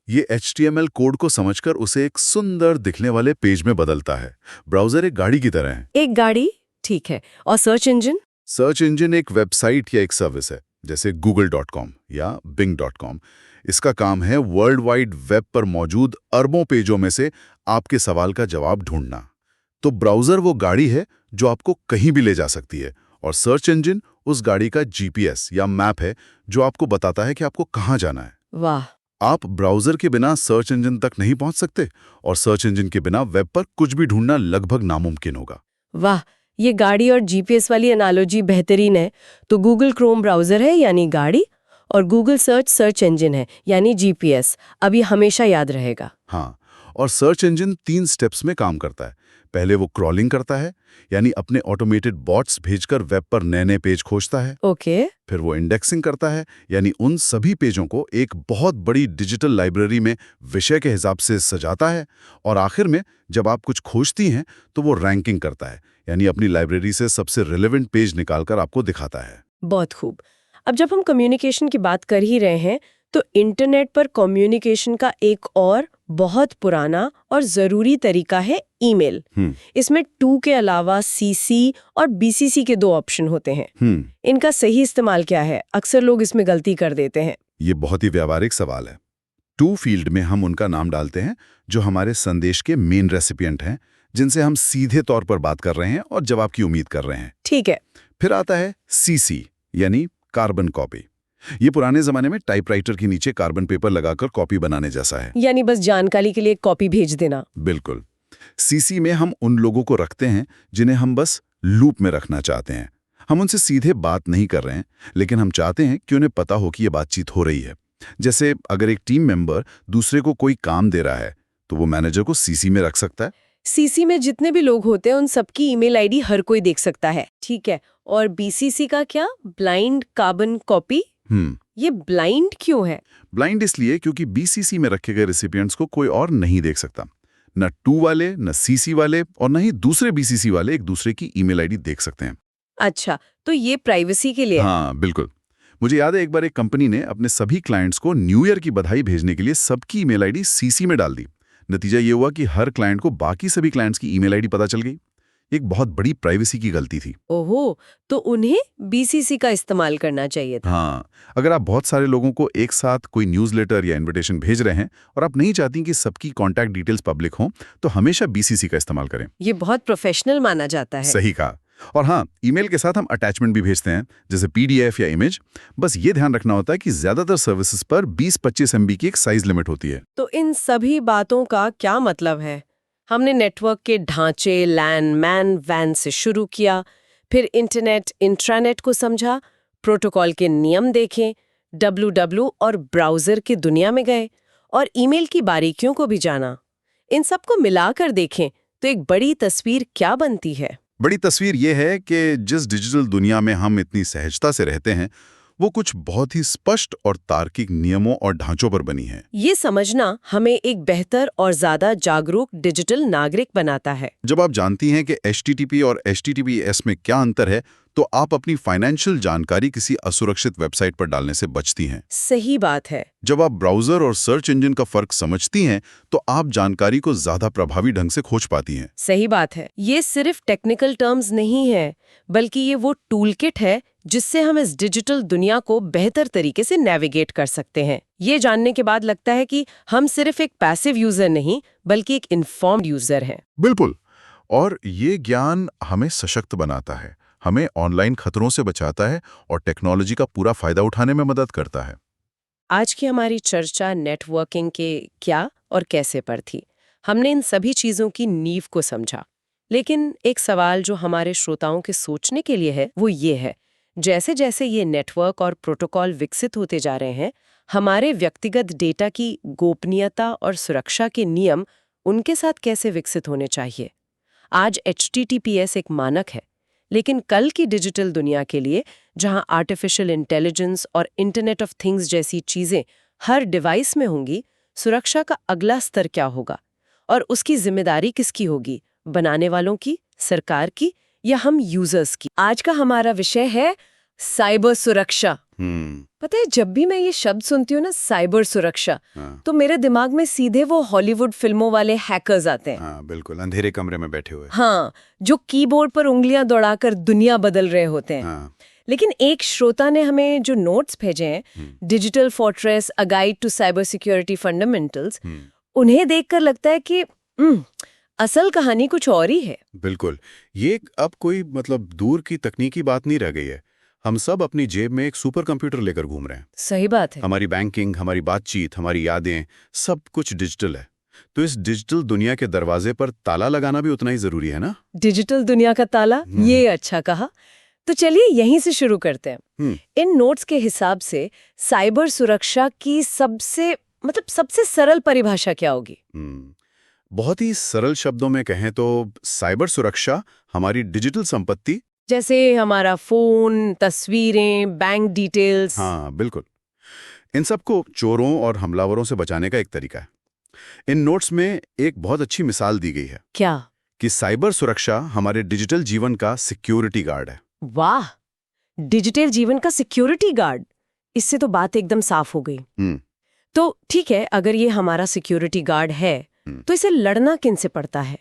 Speaker 3: ये HTML कोड को समझकर उसे एक सुंदर दिखने वाले पेज में बदलता है। ब्राउजर एक गाड़ी की तरह है।
Speaker 2: एक गाड़ी, ठीक है। और सर्च इंजन?
Speaker 3: सर्च इंजन एक वेबसाइट या एक सर्विस है, जैसे google.com या bing.com। इसका काम है वर्ल्ड वाइड वेब पर मौजूद अरबों पेजों में से आपके सवाल का जवाब ढूंढना। तो ब्राउजर वो गाड़ी है जो आपको कहीं भी ले जा सकती है, और सर्च इंजन उस गाड़ी का GPS या मैप है जो आपको बताता है कि आपको कहाँ जाना है।
Speaker 2: वाह!
Speaker 3: आप ब्राउजर के बिना सर्च इंजन तक नहीं पहुंच सकते, और सर्च इंजन के बिना वेब पर कुछ भी ढूंढना लगभग नामुमकिन होगा।
Speaker 2: वाह! ये गाड़ी और GPS वाली एनालॉजी बेहतरीन है। तो गूगल क्रोम ब्राउजर है यानी गाड़ी, और गूगल सर्च इंजन है यानी GPS। अब ये हमेशा याद रहेगा।
Speaker 3: हाँ, और सर्च इंजन 3 स्टेप्स में काम करता है। पहले वो क्रॉलिंग करता है, यानी अपने ऑटोमेटेड बॉट्स भेजकर वेब पर नए-नए पेज खोजता है।
Speaker 2: ओके।
Speaker 3: फिर वो इंडेक्सिंग करता है, यानी उन सभी पेजों को एक बहुत बड़ी डिजिटल लाइब्रेरी में विषय के हिसाब से सजाता है। और आखिर में जब आप कुछ खोजती हैं तो वो रैंकिंग करता है, यानी अपनी लाइब्रेरी से सबसे रिलेवेंट पेज निकालकर आपको दिखाता है।
Speaker 2: बहुत खूब। अब जब हम कम्युनिकेशन की बात कर ही रहे हैं, तो इंटरनेट पर कम्युनिकेशन का एक और बहुत पुराना और ज़रूरी तरीका है ईमेल। इसमें टू के अलावा CC और BCC के 2 ऑप्शन होते हैं। इनका सही इस्तेमाल क्या है? अक्सर लोग इसमें गलती कर देते हैं।
Speaker 3: ये बहुत ही व्यावहारिक सवाल है। टू फील्ड में हम उनका नाम डालते हैं जो हमारे संदेश के मेन रेसिपिएंट हैं, जिनसे हम सीधे तौर पर बात कर रहे हैं और जवाब की उम्मीद कर रहे हैं।
Speaker 2: ठीक है।
Speaker 3: फिर आता है CC, यानी कार्बन कॉपी। ये पुराने जमाने में टाइपराइटर के नीचे कार्बन पेपर लगाकर कॉपी बनाने जैसा है,
Speaker 2: यानी बस जानकारी के लिए एक कॉपी भेज देना।
Speaker 3: बिल्कुल। CC में हम उन लोगों को रखते हैं जिन्हें हम बस लूप में रखना चाहते हैं। हम उनसे सीधे बात नहीं कर रहे हैं, लेकिन हम चाहते हैं कि उन्हें पता हो कि ये बातचीत हो रही है। जैसे अगर एक टीम मेंबर दूसरे को कोई काम दे रहा है तो वो मैनेजर को CC में रख सकता है।
Speaker 2: CC में जितने भी लोग होते हैं उन सबकी ईमेल आईडी हर कोई देख सकता है। ठीक है। और BCC का क्या? Blind carbon copy. ये ब्लाइंड क्यों है?
Speaker 3: ब्लाइंड इसलिए क्योंकि BCC में रखे गए रेसिपिएंट्स को कोई और नहीं देख सकता। न टू वाले, न CC वाले और न ही दूसरे BCC वाले एक दूसरे की ईमेल आईडी देख सकते हैं।
Speaker 2: अच्छा, तो ये प्राइवेसी के लिए?
Speaker 3: हाँ, बिल्कुल। मुझे याद है एक बार एक कंपनी ने अपने सभी क्लाइंट्स को न्यू ईयर की बधाई भेजने के लिए सबकी ईमेल आईडी CC में डाल दी। नतीजा ये हुआ कि हर क्लाइंट को बाकी सभी क्लाइंट्स की ईमेल आईडी पता चल गई। एक बहुत बड़ी प्राइवेसी की गलती थी।
Speaker 2: ओहो, तो उन्हें BCC का इस्तेमाल करना चाहिए था।
Speaker 3: हाँ, अगर आप बहुत सारे लोगों को एक साथ कोई न्यूज़लेटर या इनविटेशन भेज रहे हैं और आप नहीं चाहती कि सबकी कॉन्टैक्ट डिटेल्स पब्लिक हों, तो हमेशा BCC का इस्तेमाल करें।
Speaker 2: ये बहुत प्रोफेशनल माना जाता है।
Speaker 3: सही कहा। और हाँ, ईमेल के साथ हम अटैचमेंट भी भेजते हैं, जैसे PDF या इमेज। बस ये ध्यान रखना होता है कि ज्यादातर सर्विसेज पर 20-25 MB की एक साइज लिमिट होती है।
Speaker 2: तो इन सभी बातों का क्या मतलब है? हमने नेटवर्क के ढांचे LAN, MAN, WAN से शुरू किया, फिर इंटरनेट, इंट्रानेट को समझा, प्रोटोकॉल के नियम देखें, WW और ब्राउजर की दुनिया में गए, और ईमेल की बारीकियों को भी जाना। इन सबको मिलाकर देखें तो एक बड़ी तस्वीर क्या बनती है?
Speaker 3: बड़ी तस्वीर ये है कि जिस डिजिटल दुनिया में हम इतनी सहजता से रहते हैं, वो कुछ बहुत ही स्पष्ट और तार्किक नियमों और ढांचों पर बनी है।
Speaker 2: ये समझना हमें एक बेहतर और ज्यादा जागरूक डिजिटल नागरिक बनाता है।
Speaker 3: जब आप जानती हैं कि HTTP और HTTPS में क्या अंतर है, तो आप अपनी फाइनेंशियल जानकारी किसी असुरक्षित वेबसाइट पर डालने से बचती हैं।
Speaker 2: सही बात है।
Speaker 3: जब आप ब्राउजर और सर्च इंजन का फर्क समझती हैं, तो आप जानकारी को ज्यादा प्रभावी ढंग से खोज पाती हैं।
Speaker 2: सही बात है। ये सिर्फ टेक्निकल टर्म्स नहीं है, बल्कि ये वो टूल किट है जिससे हम इस डिजिटल दुनिया को बेहतर तरीके से नेविगेट कर सकते हैं। ये जानने के बाद लगता है कि हम सिर्फ एक पैसिव यूजर नहीं, बल्कि एक इन्फॉर्म्ड यूजर हैं।
Speaker 4: बिल्कुल। और ये ज्ञान हमें सशक्त बनाता है, हमें ऑनलाइन खतरों से बचाता है और टेक्नोलॉजी का पूरा फायदा उठाने में मदद करता है।
Speaker 2: आज की हमारी चर्चा नेटवर्किंग के क्या और कैसे पर थी। हमने इन सभी चीजों की नींव को समझा। लेकिन एक सवाल जो हमारे श्रोताओं के सोचने के लिए है वो ये है, जैसे जैसे ये नेटवर्क और प्रोटोकॉल विकसित होते जा रहे हैं, हमारे व्यक्तिगत डेटा की गोपनीयता और सुरक्षा के नियम उनके साथ कैसे विकसित होने चाहिए। आज HTTPS एक मानक है, लेकिन कल की डिजिटल दुनिया के लिए, जहां आर्टिफिशियल इंटेलिजेंस और इंटरनेट ऑफ थिंग्स जैसी चीजें हर डिवाइस में होंगी, सुरक्षा का अगला स्तर क्या होगा और उसकी जिम्मेदारी किसकी होगी, बनाने वालों की, सरकार की या हम यूजर्स की। आज का हमारा विषय है साइबर सुरक्षा। पता है, जब भी मैं ये शब्द सुनती हूँ ना, साइबर सुरक्षा, तो मेरे दिमाग में सीधे वो हॉलीवुड फिल्मों वाले हैकर्स आते हैं।
Speaker 3: हाँ, बिल्कुल, अंधेरे कमरे में बैठे हुए।
Speaker 2: हाँ, जो कीबोर्ड पर उंगलियां दौड़ाकर दुनिया बदल रहे होते हैं।
Speaker 3: हाँ।
Speaker 2: लेकिन एक श्रोता ने हमें जो नोट्स भेजे हैं, digital fortress, a guide to cyber security fundamentals, उन्हें देखकर लगता है कि असल कहानी कुछ और ही है।
Speaker 3: बिल्कुल, ये अब कोई दूर की तकनीकी बात नहीं रह गई है। हम सब अपनी जेब में एक सुपर कंप्यूटर लेकर घूम रहे हैं।
Speaker 2: सही बात है।
Speaker 3: हमारी बैंकिंग, हमारी बातचीत, हमारी यादें, सब कुछ डिजिटल है। तो इस डिजिटल दुनिया के दरवाजे पर ताला लगाना भी उतना ही जरूरी है ना?
Speaker 2: डिजिटल दुनिया का ताला, ये अच्छा कहा। तो चलिए यहीं से शुरू करते हैं। इन नोट्स के हिसाब से साइबर सुरक्षा की सबसे सरल परिभाषा क्या होगी?
Speaker 3: बहुत ही सरल शब्दों में कहें तो साइबर सुरक्षा हमारी डिजिटल संपत्ति,
Speaker 2: जैसे हमारा फोन, तस्वीरें, बैंक डिटेल्स।
Speaker 3: हाँ बिल्कुल, इन सबको चोरों और हमलावरों से बचाने का एक तरीका है। इन नोट्स में एक बहुत अच्छी मिसाल दी गई है।
Speaker 2: क्या?
Speaker 3: कि साइबर सुरक्षा हमारे डिजिटल जीवन का सिक्योरिटी गार्ड है।
Speaker 2: वाह, डिजिटल जीवन का सिक्योरिटी गार्ड, इससे तो बात एकदम साफ हो गई। तो ठीक है, अगर ये हमारा सिक्योरिटी गार्ड है, तो इसे लड़ना किन से पड़ता है?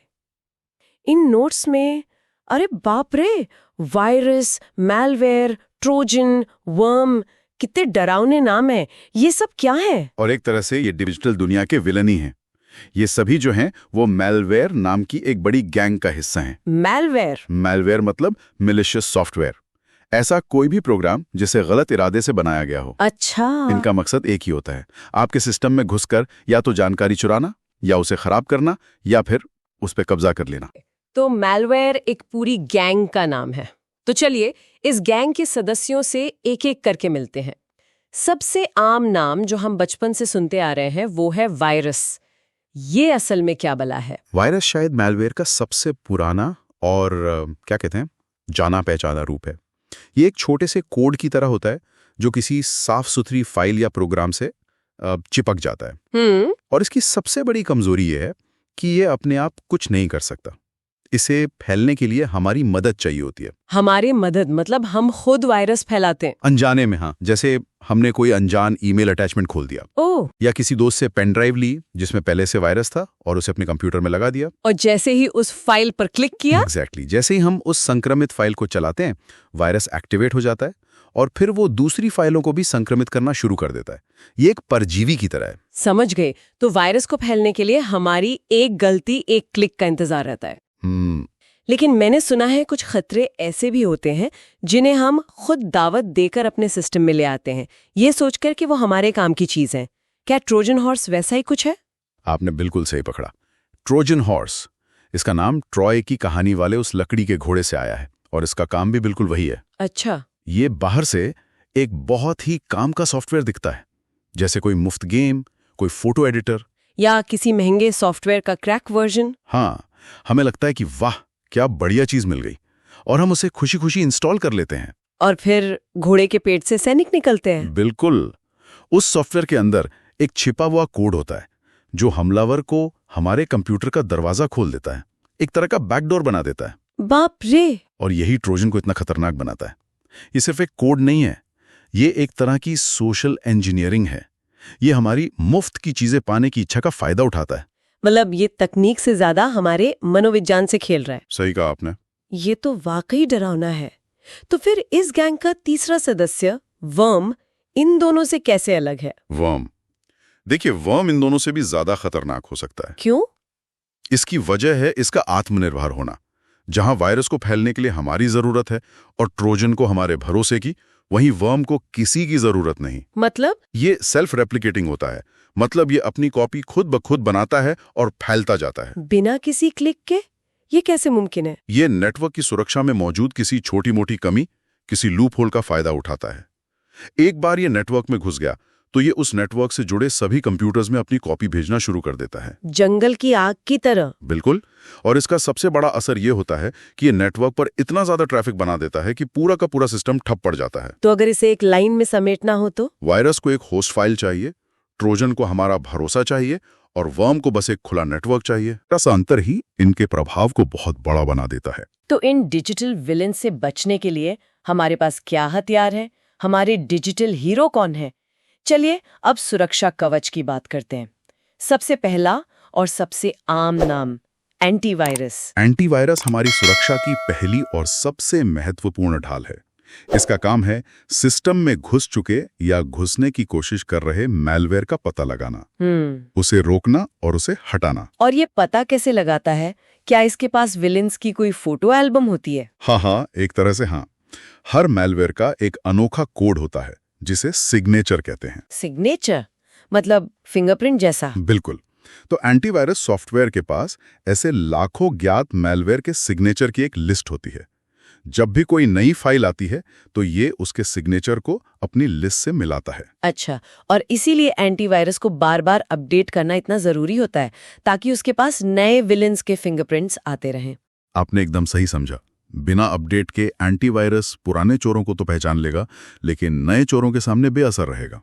Speaker 2: इन नोट्स में, अरे बाप रे, वायरस, मैलवेयर, ट्रोजन, वर्म, कितने डरावने नाम हैं। ये सब क्या है?
Speaker 3: और एक तरह से ये डिजिटल दुनिया के विलन ही हैं। ये सभी जो हैं वो मैलवेयर नाम की एक बड़ी गैंग का हिस्सा हैं। मैलवेयर मतलब मैलिशियस सॉफ्टवेयर। ऐसा कोई भी प्रोग्राम जिसे गलत इरादे से बनाया गया हो।
Speaker 2: अच्छा।
Speaker 3: इनका मकसद एक ही होता है, आपके सिस्टम में घुसकर या तो जानकारी चुराना, या उसे खराब करना, या फिर उस पर कब्जा कर लेना।
Speaker 2: तो मैलवेयर एक पूरी गैंग का नाम है। तो चलिए इस गैंग के सदस्यों से एक एक करके मिलते हैं। सबसे आम नाम जो हम बचपन से सुनते आ रहे हैं वो है वायरस। ये असल में क्या बला है?
Speaker 3: वायरस शायद मैलवेयर का सबसे पुराना और क्या कहते हैं, जाना पहचाना रूप है। ये एक छोटे से कोड की तरह होता है जो किसी साफ सुथरी फाइल या प्रोग्राम से चिपक जाता है। और इसकी सबसे बड़ी कमजोरी ये है कि ये अपने आप कुछ नहीं कर सकता। इसे फैलने के लिए हमारी मदद चाहिए होती है।
Speaker 2: हमारी मदद मतलब हम खुद वायरस फैलाते हैं?
Speaker 3: अनजाने में, हाँ। जैसे हमने कोई अनजान ईमेल अटैचमेंट खोल दिया, या किसी दोस्त से पेन ड्राइव ली जिसमें पहले से वायरस था और उसे अपने कंप्यूटर में लगा दिया,
Speaker 2: और जैसे ही उस फाइल पर क्लिक किया,
Speaker 3: एग्जैक्टली, जैसे ही हम उस संक्रमित फाइल को चलाते हैं, वायरस एक्टिवेट हो जाता है और फिर वो दूसरी फाइलों को भी संक्रमित करना शुरू कर देता है। ये एक परजीवी की तरह है।
Speaker 2: समझ गए। तो वायरस को फैलने के लिए हमारी एक गलती, एक क्लिक का इंतजार रहता है। लेकिन मैंने सुना है कुछ खतरे ऐसे भी होते हैं जिन्हें हम खुद दावत देकर अपने सिस्टम में ले आते हैं, ये सोचकर कि वो हमारे काम की चीज है। क्या ट्रोजन हॉर्स वैसा ही कुछ है?
Speaker 3: आपने बिल्कुल सही पकड़ा। ट्रोजन हॉर्स, इसका नाम ट्रॉय की कहानी वाले उस लकड़ी के घोड़े से आया है और इसका काम भी बिल्कुल वही है।
Speaker 2: अच्छा।
Speaker 3: ये बाहर से एक बहुत ही काम का सॉफ्टवेयर दिखता है, जैसे कोई मुफ्त गेम, कोई फोटो एडिटर,
Speaker 2: या किसी महंगे सॉफ्टवेयर का क्रैक वर्जन।
Speaker 3: हाँ, हमें लगता है कि वाह क्या बढ़िया चीज मिल गई, और हम उसे खुशी खुशी इंस्टॉल कर लेते हैं।
Speaker 2: और फिर घोड़े के पेट से सैनिक निकलते हैं।
Speaker 3: बिल्कुल। उस सॉफ्टवेयर के अंदर एक छिपा हुआ कोड होता है जो हमलावर को हमारे कंप्यूटर का दरवाजा खोल देता है, एक तरह का बैकडोर बना देता है।
Speaker 2: बाप रे।
Speaker 3: और यही ट्रोजन को इतना खतरनाक बनाता है। ये सिर्फ एक कोड नहीं है, ये एक तरह की सोशल इंजीनियरिंग है। ये हमारी मुफ्त की चीजें पाने की इच्छा का फायदा उठाता है।
Speaker 2: मतलब ये तकनीक से ज्यादा हमारे मनोविज्ञान से खेल रहा है।
Speaker 3: सही कहा आपने।
Speaker 2: ये तो वाकई डरावना है। तो फिर इस गैंग का तीसरा सदस्य वर्म इन दोनों से कैसे अलग है?
Speaker 3: वर्म, देखिए, वर्म इन दोनों से भी ज्यादा खतरनाक हो सकता है।
Speaker 2: क्यों?
Speaker 3: इसकी वजह है इसका आत्मनिर्भर होना। जहां वायरस को फैलने के लिए हमारी जरूरत है और ट्रोजन को हमारे भरोसे की, वहीं वर्म को किसी की जरूरत नहीं।
Speaker 2: मतलब?
Speaker 3: ये सेल्फ रेप्लिकेटिंग होता है, मतलब ये अपनी कॉपी खुद ब खुद बनाता है और फैलता जाता है
Speaker 2: बिना किसी क्लिक के? ये कैसे मुमकिन है?
Speaker 3: ये नेटवर्क की सुरक्षा में मौजूद किसी छोटी मोटी कमी, किसी लूप होल का फायदा उठाता है। एक बार ये नेटवर्क में घुस गया तो ये उस नेटवर्क से जुड़े सभी कंप्यूटर्स में अपनी कॉपी भेजना शुरू कर देता है।
Speaker 2: जंगल की आग की तरह।
Speaker 3: बिल्कुल। और इसका सबसे बड़ा असर ये होता है कि ये नेटवर्क पर इतना ज्यादा ट्रैफिक बना देता है कि पूरा का पूरा सिस्टम ठप पड़ जाता है।
Speaker 2: तो अगर इसे एक लाइन में समेटना हो तो?
Speaker 3: वायरस को एक होस्ट फाइल चाहिए, ट्रोजन को हमारा भरोसा चाहिए और वर्म को बस एक खुला नेटवर्क चाहिए। ऐसा अंतर ही इनके प्रभाव को बहुत बड़ा बना देता है।
Speaker 2: तो इन डिजिटल विलेन से बचने के लिए हमारे पास क्या हथियार है? हमारे डिजिटल हीरो कौन है? चलिए अब सुरक्षा कवच की बात करते हैं। सबसे पहला और सबसे आम नाम, एंटीवायरस।
Speaker 3: एंटीवायरस हमारी सुरक्षा की पहली और सबसे महत्वपूर्ण ढाल है। इसका काम है सिस्टम में घुस चुके या घुसने की कोशिश कर रहे मैलवेयर का पता लगाना, उसे रोकना और उसे हटाना।
Speaker 2: और ये पता कैसे लगाता है? क्या इसके पास विलेन्स की कोई फोटो एल्बम होती है?
Speaker 3: हाँ, एक तरह से हाँ। हर मैलवेयर का एक अनोखा कोड होता है जिसे सिग्नेचर कहते हैं।
Speaker 2: सिग्नेचर मतलब फिंगरप्रिंट जैसा?
Speaker 3: बिल्कुल। तो एंटीवायरस सॉफ्टवेयर के पास ऐसे लाखों ज्ञात मैलवेयर के सिग्नेचर की एक लिस्ट होती है। जब भी कोई नई फाइल आती है तो ये उसके सिग्नेचर को अपनी लिस्ट से मिलाता है।
Speaker 2: अच्छा, और इसीलिए एंटीवायरस को बार बार अपडेट करना इतना जरूरी होता है ताकि उसके पास नए विलेन्स के फिंगरप्रिंट्स आते रहें।
Speaker 3: आपने एकदम सही समझा। बिना अपडेट के एंटीवायरस पुराने चोरों को तो पहचान लेगा, लेकिन नए चोरों के सामने बेअसर रहेगा।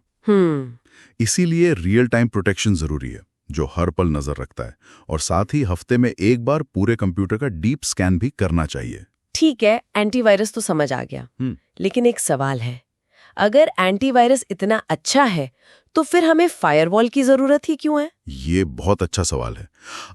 Speaker 3: इसीलिए रियल टाइम प्रोटेक्शन जरूरी है, जो हर पल नजर रखता है, और साथ ही हफ्ते में एक बार पूरे कंप्यूटर का डीप स्कैन भी करना चाहिए।
Speaker 2: ठीक है, एंटीवायरस तो समझ आ गया, लेकिन एक सवाल है। अगर एंटीवायरस इतना अच्छा है तो फिर हमें फायरवॉल की जरूरत ही क्यों है?
Speaker 3: ये बहुत अच्छा सवाल है।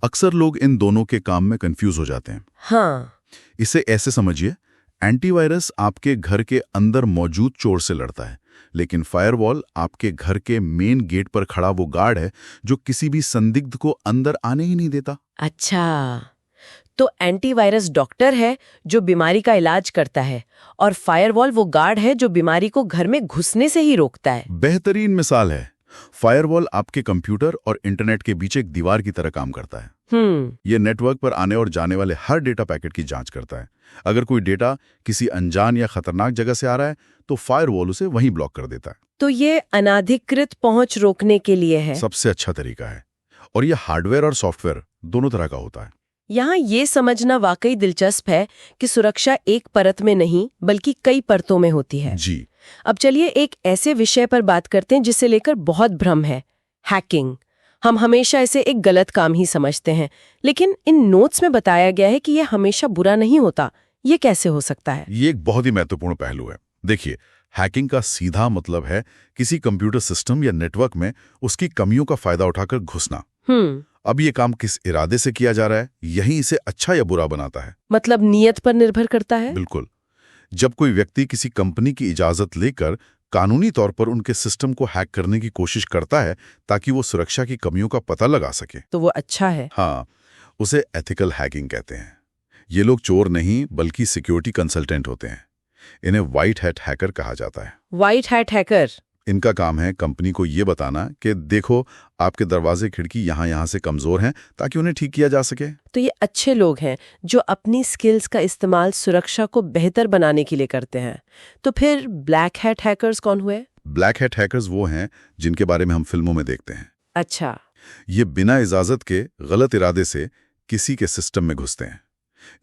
Speaker 3: अक्सर लोग इन दोनों के काम में कंफ्यूज हो जाते हैं।
Speaker 2: हाँ,
Speaker 3: इसे ऐसे समझिए, एंटीवायरस आपके घर के अंदर मौजूद चोर से लड़ता है, लेकिन फायरवॉल आपके घर के मेन गेट पर खड़ा वो गार्ड है जो किसी भी संदिग्ध को अंदर आने ही नहीं देता।
Speaker 2: अच्छा, तो एंटीवायरस डॉक्टर है जो बीमारी का इलाज करता है और फायरवॉल वो गार्ड है जो बीमारी को घर में घुसने से ही रोकता है।
Speaker 3: बेहतरीन मिसाल है। फायरवॉल आपके कंप्यूटर और इंटरनेट के बीच एक दीवार की तरह काम करता है। ये नेटवर्क पर आने और जाने वाले हर डेटा पैकेट की जांच करता है। अगर कोई डेटा किसी अनजान या खतरनाक जगह से आ रहा है तो फायरवॉल उसे वहीं ब्लॉक कर देता है।
Speaker 2: तो ये अनाधिकृत पहुंच रोकने के लिए है।
Speaker 3: सबसे अच्छा तरीका है, और ये हार्डवेयर और सॉफ्टवेयर दोनों तरह का होता है।
Speaker 2: यहाँ ये समझना वाकई दिलचस्प है कि सुरक्षा एक परत में नहीं बल्कि कई परतों में होती है।
Speaker 3: जी।
Speaker 2: अब चलिए एक ऐसे विषय पर बात करते हैं जिसे लेकर बहुत भ्रम है, हैकिंग। हम हमेशा इसे एक गलत काम ही समझते हैं, लेकिन इन नोट्स में बताया गया है कि यह हमेशा बुरा नहीं होता। ये कैसे हो सकता है?
Speaker 3: ये एक बहुत ही महत्वपूर्ण पहलू है। देखिए, हैकिंग का सीधा मतलब है किसी कंप्यूटर सिस्टम या नेटवर्क में उसकी कमियों का फायदा उठाकर घुसना। अब ये काम किस इरादे से किया जा रहा है, यही इसे अच्छा या बुरा बनाता है।
Speaker 2: मतलब नियत पर निर्भर करता है?
Speaker 3: बिल्कुल। जब कोई व्यक्ति किसी कंपनी की इजाजत लेकर कानूनी तौर पर उनके सिस्टम को हैक करने की कोशिश करता है ताकि वो सुरक्षा की कमियों का पता लगा सके,
Speaker 2: तो वो अच्छा है।
Speaker 3: हाँ, उसे एथिकल हैकिंग कहते हैं। ये लोग चोर नहीं बल्कि सिक्योरिटी कंसल्टेंट होते हैं। इन्हें व्हाइट हैट हैकर कहा जाता है।
Speaker 2: White hat hacker?
Speaker 3: इनका काम है कंपनी को ये बताना कि देखो, आपके दरवाजे खिड़की यहाँ से कमजोर हैं ताकि उन्हें ठीक किया जा सके।
Speaker 2: तो ये अच्छे लोग हैं जो अपनी स्किल्स का इस्तेमाल सुरक्षा को बेहतर बनाने के लिए करते हैं। तो फिर ब्लैक हैट हैकर्स कौन हुए?
Speaker 3: ब्लैक हैट हैकर्स वो हैं जिनके बारे में हम फिल्मों में देखते हैं।
Speaker 2: अच्छा।
Speaker 3: ये बिना इजाजत के गलत इरादे से किसी के सिस्टम में घुसते हैं।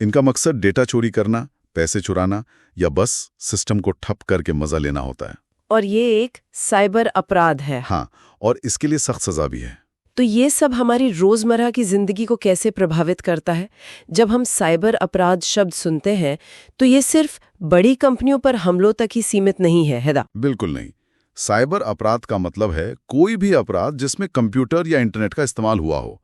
Speaker 3: इनका मकसद डेटा चोरी करना, पैसे चुराना या बस सिस्टम को ठप करके मजा लेना होता है।
Speaker 2: और ये एक साइबर अपराध है।
Speaker 3: हाँ, और इसके लिए सख्त सजा भी है।
Speaker 2: तो ये सब हमारी रोजमर्रा की जिंदगी को कैसे प्रभावित करता है? जब हम साइबर अपराध शब्द सुनते हैं तो ये सिर्फ बड़ी कंपनियों पर हमलों तक ही सीमित नहीं है, है ना?
Speaker 3: बिल्कुल नहीं। साइबर अपराध का मतलब है कोई भी अपराध जिसमें कंप्यूटर या इंटरनेट का इस्तेमाल हुआ हो,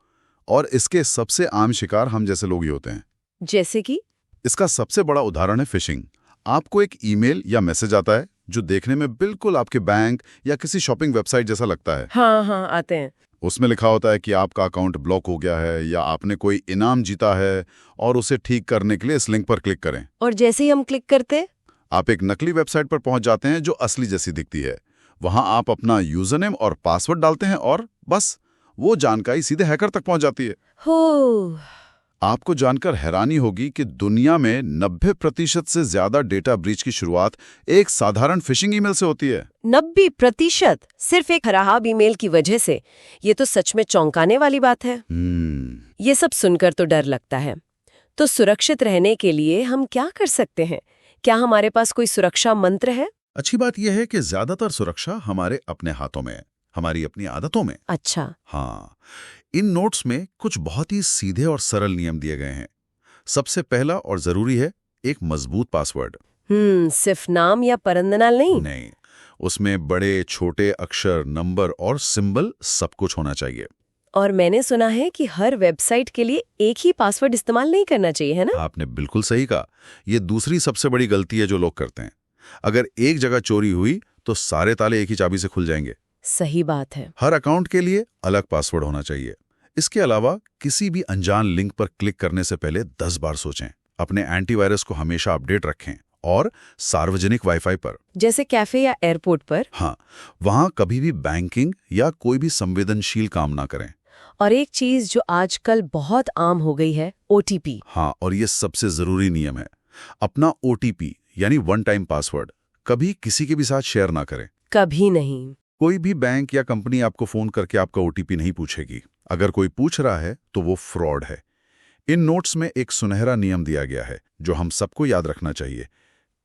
Speaker 3: और इसके सबसे आम शिकार हम जैसे लोग ही होते हैं।
Speaker 2: जैसे कि?
Speaker 3: इसका सबसे बड़ा उदाहरण है फिशिंग। आपको एक ईमेल या मैसेज आता है जो देखने में बिल्कुल आपके बैंक या किसी शॉपिंग वेबसाइट जैसा लगता है।
Speaker 2: हाँ, आते हैं।
Speaker 3: उसमें लिखा होता है कि आपका अकाउंट ब्लॉक हो गया है या आपने कोई इनाम जीता है और उसे ठीक करने के लिए इस लिंक पर क्लिक करें।
Speaker 2: और जैसे ही हम क्लिक करते,
Speaker 3: आप एक नकली वेबसाइट पर पहुंच जाते हैं जो असली जैसी दिखती है। वहां आप अपना यूजरनेम और पासवर्ड डालते हैं और बस वो जानकारी सीधे हैकर तक पहुंच जाती है।
Speaker 2: हो,
Speaker 3: आपको जानकर हैरानी होगी कि दुनिया में 90% से ज्यादा डेटा ब्रीच की शुरुआत एक साधारण फिशिंग ईमेल से होती है।
Speaker 2: 90% सिर्फ एक खराब ईमेल की वजह से? ये तो सच में चौंकाने वाली बात है। ये सब सुनकर तो डर लगता है। तो सुरक्षित रहने के लिए हम क्या कर सकते हैं? क्या हमारे पास कोई सुरक्षा मंत्र है?
Speaker 3: अच्छी बात यह है कि ज्यादातर सुरक्षा हमारे अपने हाथों में है, हमारी अपनी आदतों में।
Speaker 2: अच्छा।
Speaker 3: हाँ, इन नोट्स में कुछ बहुत ही सीधे और सरल नियम दिए गए हैं। सबसे पहला और जरूरी है एक मजबूत पासवर्ड।
Speaker 2: सिर्फ नाम या परंदनाल नहीं?
Speaker 3: नहीं, उसमें बड़े छोटे अक्षर, नंबर और सिंबल सब कुछ होना चाहिए।
Speaker 2: और मैंने सुना है कि हर वेबसाइट के लिए एक ही पासवर्ड इस्तेमाल नहीं करना चाहिए, है ना?
Speaker 3: आपने बिल्कुल सही कहा। ये दूसरी सबसे बड़ी गलती है जो लोग करते हैं। अगर एक जगह चोरी हुई तो सारे ताले एक ही चाबी से खुल जाएंगे।
Speaker 2: सही बात है।
Speaker 3: हर अकाउंट के लिए अलग पासवर्ड होना चाहिए। इसके अलावा किसी भी अनजान लिंक पर क्लिक करने से पहले 10 बार सोचें। अपने एंटीवायरस को हमेशा अपडेट रखें और सार्वजनिक वाईफाई पर,
Speaker 2: जैसे कैफे या एयरपोर्ट पर?
Speaker 3: हाँ, वहां कभी भी बैंकिंग या कोई भी संवेदनशील काम ना करें।
Speaker 2: और एक चीज जो आजकल बहुत आम हो गई है, OTP।
Speaker 3: हाँ, और ये सबसे जरूरी नियम है। अपना OTP यानी वन टाइम पासवर्ड कभी किसी के भी साथ शेयर ना करें।
Speaker 2: कभी नहीं।
Speaker 3: कोई भी बैंक या कंपनी आपको फोन करके आपका OTP नहीं पूछेगी। अगर कोई पूछ रहा है तो वो फ्रॉड है। इन नोट्स में एक सुनहरा नियम दिया गया है जो हम सबको याद रखना चाहिए।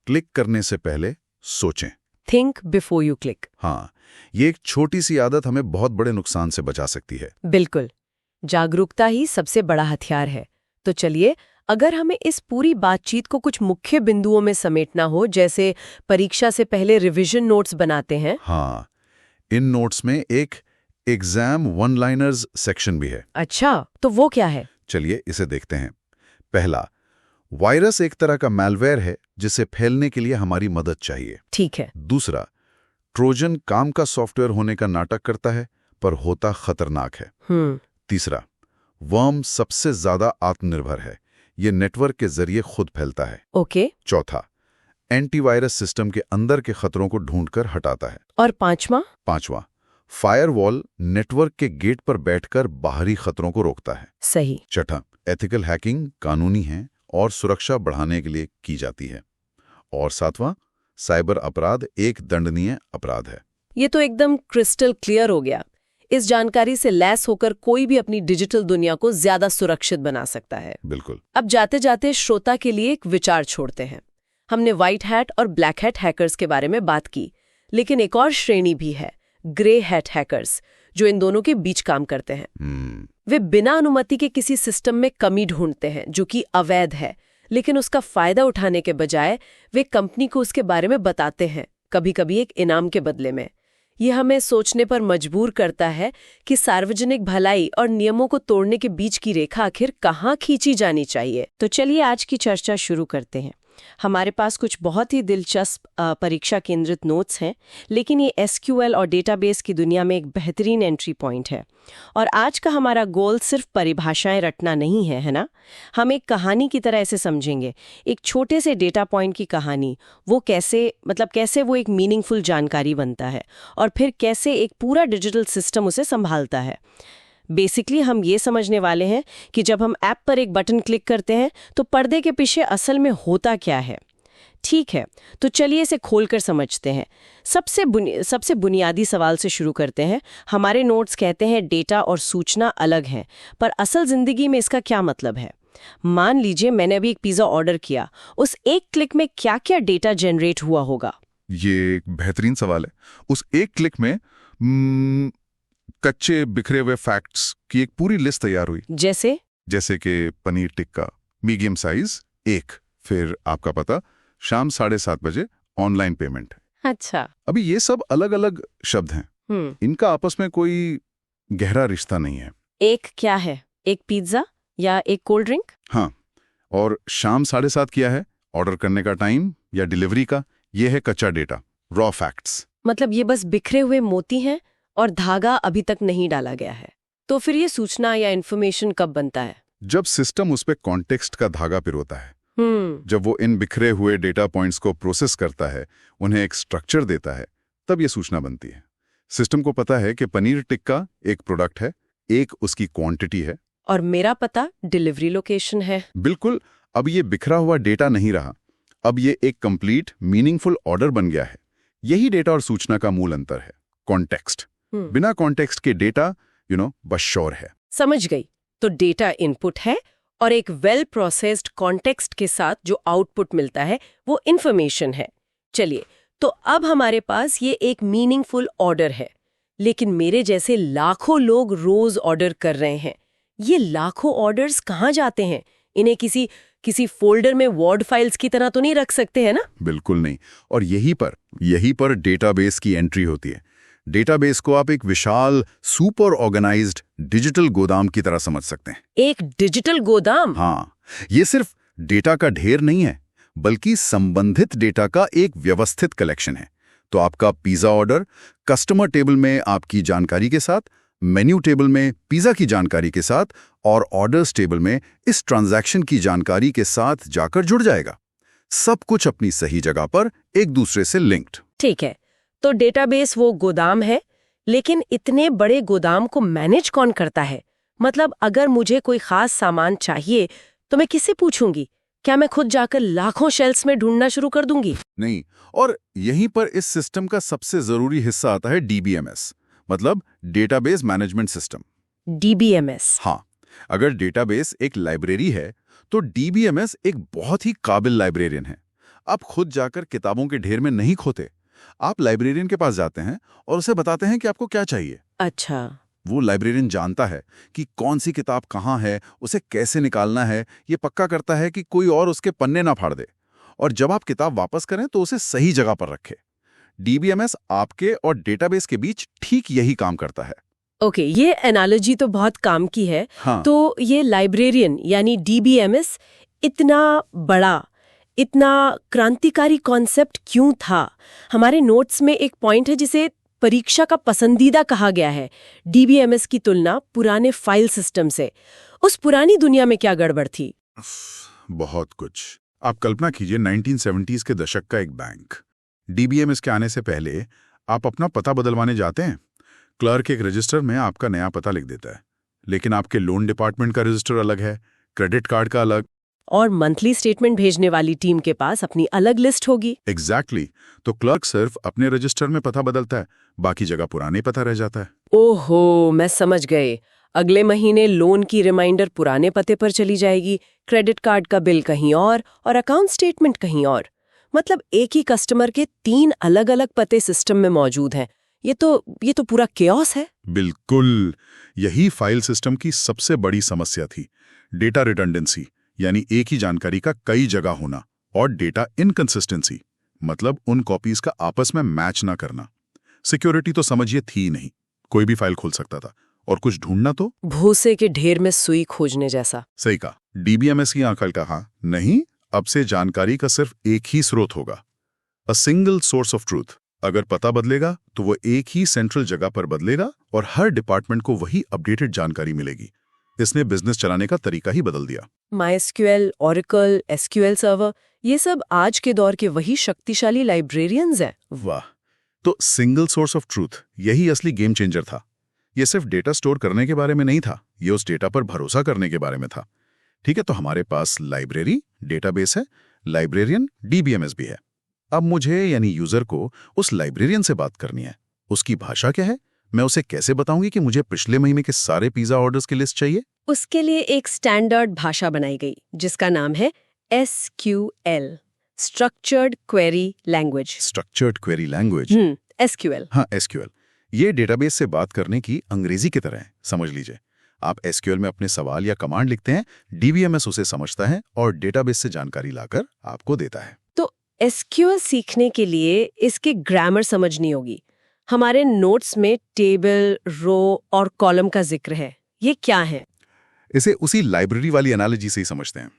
Speaker 3: क्लिक करने से पहले सोचें।
Speaker 2: Think before you click.
Speaker 3: हाँ, ये एक छोटी सी आदत हमें बहुत बड़े नुकसान से बचा सकती है।
Speaker 2: बिल्कुल, जागरूकता ही सबसे बड़ा हथियार है। तो चलिए, अगर हमें इस पूरी बातचीत को कुछ मुख्य बिंदुओं में समेटना हो, जैसे परीक्षा से पहले रिवीजन नोट्स बनाते हैं।
Speaker 3: हाँ, इन नोट्स में एक एग्जाम वन लाइनर्स सेक्शन भी है।
Speaker 2: अच्छा, तो वो क्या है?
Speaker 3: चलिए इसे देखते हैं। पहला, वायरस एक तरह का मैलवेयर है जिसे फैलने के लिए हमारी मदद चाहिए।
Speaker 2: ठीक है।
Speaker 3: दूसरा, ट्रोजन काम का सॉफ्टवेयर होने का नाटक करता है पर होता खतरनाक है। तीसरा, वर्म सबसे ज्यादा आत्मनिर्भर है, ये नेटवर्क के जरिए खुद फैलता है।
Speaker 2: ओके।
Speaker 3: चौथा, एंटीवायरस सिस्टम के अंदर के खतरों को ढूंढकर हटाता है।
Speaker 2: और पांचवा,
Speaker 3: फायरवॉल नेटवर्क के गेट पर बैठकर बाहरी खतरों को रोकता है।
Speaker 2: सही।
Speaker 3: छठा, एथिकल हैकिंग कानूनी है और सुरक्षा बढ़ाने के लिए की जाती है। और सातवां, साइबर अपराध एक दंडनीय अपराध है।
Speaker 2: ये तो एकदम क्रिस्टल क्लियर हो गया। इस जानकारी से लैस होकर कोई भी अपनी डिजिटल दुनिया को ज्यादा सुरक्षित बना सकता है।
Speaker 3: बिल्कुल।
Speaker 2: अब जाते जाते श्रोता के लिए एक विचार छोड़ते हैं। हमने व्हाइट हैट और ब्लैक हैट हैकर्स के बारे में बात की, लेकिन एक और श्रेणी भी है, ग्रे हैट हैकर्स, जो इन दोनों के बीच काम करते हैं। वे बिना अनुमति के किसी सिस्टम में कमी ढूंढते हैं जो कि अवैध है, लेकिन उसका फायदा उठाने के बजाय वे कंपनी को उसके बारे में बताते हैं, कभी-कभी एक इनाम के बदले में। ये हमें सोचने पर मजबूर करता है कि सार्वजनिक भलाई और नियमों को तोड़ने के बीच की रेखा आखिर कहाँ खींची जानी चाहिए। तो चलिए आज की चर्चा शुरू करते हैं। हमारे पास कुछ बहुत ही दिलचस्प परीक्षा केंद्रित नोट्स हैं, लेकिन ये SQL और डेटाबेस की दुनिया में एक बेहतरीन एंट्री पॉइंट है। और आज का हमारा गोल सिर्फ परिभाषाएं रटना नहीं है, है ना? हम एक कहानी की तरह इसे समझेंगे, एक छोटे से डेटा पॉइंट की कहानी। वो कैसे वो एक मीनिंगफुल जानकारी बनता है और फिर कैसे एक पूरा डिजिटल सिस्टम उसे संभालता है। बेसिकली हम ये समझने वाले हैं कि जब हम ऐप पर एक बटन क्लिक करते हैं तो पर्दे के पीछे असल में होता क्या है। ठीक है, तो चलिए इसे खोलकर समझते हैं। सबसे बुनियादी सवाल से शुरू करते हैं। हमारे नोट्स कहते हैं डेटा और सूचना अलग हैं, पर असल जिंदगी में इसका क्या मतलब है? मान लीजिए मैंने अभी एक पिज्जा ऑर्डर किया, उस एक क्लिक में क्या क्या डेटा जनरेट हुआ होगा?
Speaker 3: ये एक बेहतरीन सवाल है। उस एक क्लिक में कच्चे बिखरे हुए फैक्ट्स की एक पूरी लिस्ट तैयार हुई।
Speaker 2: जैसे
Speaker 3: कि पनीर टिक्का मीडियम साइज 1, फिर आपका पता, शाम 7:30 बजे, ऑनलाइन पेमेंट।
Speaker 2: अच्छा।
Speaker 3: अभी ये सब अलग अलग शब्द हैं। इनका आपस में कोई गहरा रिश्ता नहीं है।
Speaker 2: एक क्या है? एक पिज्जा या एक कोल्ड ड्रिंक?
Speaker 3: हाँ, और शाम 7:30 किया है, ऑर्डर करने का टाइम या डिलीवरी का, ये है कच्चा डेटा, रॉ फैक्ट्स।
Speaker 2: मतलब ये बस बिखरे हुए मोती हैं और धागा अभी तक नहीं डाला गया है। तो फिर ये सूचना या इन्फॉर्मेशन कब बनता है?
Speaker 3: जब सिस्टम उस पे कॉन्टेक्स्ट का धागा पिरोता है, जब वो इन बिखरे हुए डेटा पॉइंट्स को प्रोसेस करता है, उन्हें एक स्ट्रक्चर देता है, तब ये सूचना बनती है। सिस्टम को पता है कि पनीर टिक्का एक प्रोडक्ट है, एक उसकी क्वांटिटी है,
Speaker 2: और मेरा पता डिलीवरी लोकेशन है।
Speaker 3: बिल्कुल। अब ये बिखरा हुआ डेटा नहीं रहा, अब ये एक कंप्लीट मीनिंगफुल ऑर्डर बन गया है। यही डेटा और सूचना का मूल अंतर है, कॉन्टेक्स्ट। बिना कॉन्टेक्स्ट के डेटा बस शोर है।
Speaker 2: समझ गई। तो डेटा इनपुट है और एक वेल प्रोसेस्ड कॉन्टेक्स्ट के साथ जो आउटपुट मिलता है वो इन्फॉर्मेशन है। चलिए, तो अब हमारे पास ये एक मीनिंगफुल ऑर्डर है, लेकिन मेरे जैसे लाखों लोग रोज ऑर्डर कर रहे हैं। ये लाखों ऑर्डर्स कहाँ जाते हैं? इन्हें किसी फोल्डर में वर्ड फाइल्स की तरह तो नहीं रख सकते हैं ना?
Speaker 3: बिल्कुल नहीं। और यही पर डेटाबेस की एंट्री होती है। डेटाबेस को आप एक विशाल सुपर ऑर्गेनाइज्ड डिजिटल गोदाम की तरह समझ सकते हैं।
Speaker 2: एक डिजिटल गोदाम?
Speaker 3: हाँ, ये सिर्फ डेटा का ढेर नहीं है, बल्कि संबंधित डेटा का एक व्यवस्थित कलेक्शन है। तो आपका पिज्जा ऑर्डर कस्टमर टेबल में आपकी जानकारी के साथ, मेन्यू टेबल में पिज्जा की जानकारी के साथ और ऑर्डर्स टेबल में इस ट्रांजैक्शन की जानकारी के साथ जाकर जुड़ जाएगा। सब कुछ अपनी सही जगह पर एक दूसरे से लिंक्ड।
Speaker 2: ठीक है, तो डेटाबेस वो गोदाम है, लेकिन इतने बड़े गोदाम को मैनेज कौन करता है? मतलब अगर मुझे कोई खास सामान चाहिए तो मैं किससे पूछूंगी? क्या मैं खुद जाकर लाखों शेल्फ्स में ढूंढना शुरू कर दूंगी?
Speaker 3: नहीं। और यहीं पर इस सिस्टम का सबसे जरूरी हिस्सा आता है डीबीएमएस, मतलब डेटाबेस मैनेजमेंट सिस्टम।
Speaker 2: डीबीएमएस?
Speaker 3: हाँ, अगर डेटाबेस एक लाइब्रेरी है तो डीबीएमएस एक बहुत ही काबिल लाइब्रेरियन है। आप खुद जाकर किताबों के ढेर में नहीं खोते, आप लाइब्रेरियन के पास जाते हैं और उसे बताते हैं कि आपको क्या चाहिए।
Speaker 2: अच्छा।
Speaker 3: वो लाइब्रेरियन जानता है कि कौन सी किताब कहाँ है, उसे कैसे निकालना है, ये पक्का करता है कि कोई और उसके पन्ने ना फाड़ दे, और जब आप किताब वापस करें तो उसे सही जगह पर रखे। डीबीएमएस आपके और डेटाबेस के बीच ठीक यही काम करता है।
Speaker 2: ओके, ये एनालॉजी तो बहुत काम की है।
Speaker 3: हाँ।
Speaker 2: तो ये लाइब्रेरियन यानी डीबीएमएस इतना बड़ा, इतना क्रांतिकारी कॉन्सेप्ट क्यों था? हमारे नोट्स में एक पॉइंट है जिसे परीक्षा का पसंदीदा कहा गया है, डीबीएमएस की तुलना पुराने फाइल सिस्टम से। उस पुरानी दुनिया में क्या गड़बड़ थी?
Speaker 3: बहुत कुछ। आप कल्पना कीजिए 1970s के दशक का एक बैंक। डीबीएमएस के आने से पहले आप अपना पता बदलवाने जाते हैं, क्लर्क एक रजिस्टर में आपका नया पता लिख देता है, लेकिन आपके लोन डिपार्टमेंट का रजिस्टर अलग है, क्रेडिट कार्ड का अलग,
Speaker 2: और मंथली स्टेटमेंट भेजने वाली टीम के पास अपनी अलग लिस्ट होगी।
Speaker 3: एग्जैक्टली। तो क्लर्क सिर्फ अपने रजिस्टर में पता बदलता है, बाकी जगह पुराने पता रह जाता है।
Speaker 2: ओहो, मैं समझ गए। अगले महीने लोन की रिमाइंडर पुराने पते पर चली जाएगी, क्रेडिट कार्ड का बिल कहीं और अकाउंट स्टेटमेंट कहीं और। मतलब एक ही कस्टमर के 3 अलग-अलग पते सिस्टम में मौजूद हैं। ये तो पूरा केओस है।
Speaker 3: बिल्कुल, यही फाइल सिस्टम की सबसे बड़ी समस्या थी, डेटा रिडंडेंसी, यानी एक ही जानकारी का कई जगह होना, और डेटा इनकंसिस्टेंसी, मतलब उन कॉपीज का आपस में मैच ना करना। सिक्योरिटी तो समझिए थी ही नहीं, कोई भी फाइल खोल सकता था, और कुछ ढूंढना तो
Speaker 2: भूसे के ढेर में सुई खोजने जैसा।
Speaker 3: सही कहा। डीबीएमएस की आंकल कहा, नहीं, अब से जानकारी का सिर्फ एक ही स्रोत होगा, a single source of truth. अगर पता बदलेगा तो वो एक ही सेंट्रल जगह पर बदलेगा और हर डिपार्टमेंट को वही अपडेटेड जानकारी मिलेगी। इसने बिजनेस चलाने का तरीका ही बदल दिया।
Speaker 2: MySQL, Oracle, SQL सर्वर, ये सब आज के दौर के वही शक्तिशाली लाइब्रेरियंस हैं।
Speaker 3: वाह! तो सिंगल सोर्स ऑफ ट्रूथ, यही असली गेम चेंजर था। ये सिर्फ डेटा स्टोर करने के बारे में नहीं था, ये उस डेटा पर भरोसा करने के बारे में था। ठीक है, तो हमारे पास लाइब्रेरी, डेटाबेस है, लाइब्रेरियन, डीबीएमएस भी है। अब मुझे यानी यूजर को उस लाइब्रेरियन से बात करनी है। उसकी भाषा क्या है? मैं उसे कैसे बताऊंगी कि मुझे पिछले महीने के सारे पिज्जा ऑर्डर्स की लिस्ट चाहिए?
Speaker 2: उसके लिए एक स्टैंडर्ड भाषा बनाई गई जिसका नाम है SQL, structured query language.
Speaker 3: Structured query language,
Speaker 2: SQL।
Speaker 3: हाँ, SQL। ये डेटाबेस से बात करने की अंग्रेजी की तरह है, समझ लीजिए। आप SQL में अपने सवाल या कमांड लिखते हैं, डीबीएमएस उसे समझता है और डेटाबेस से जानकारी लाकर आपको देता है।
Speaker 2: तो SQL सीखने के लिए इसके ग्रामर समझनी होगी। हमारे नोट्स में टेबल, रो और कॉलम का जिक्र है, ये क्या है?
Speaker 3: इसे उसी लाइब्रेरी वाली एनालॉजी से ही समझते हैं।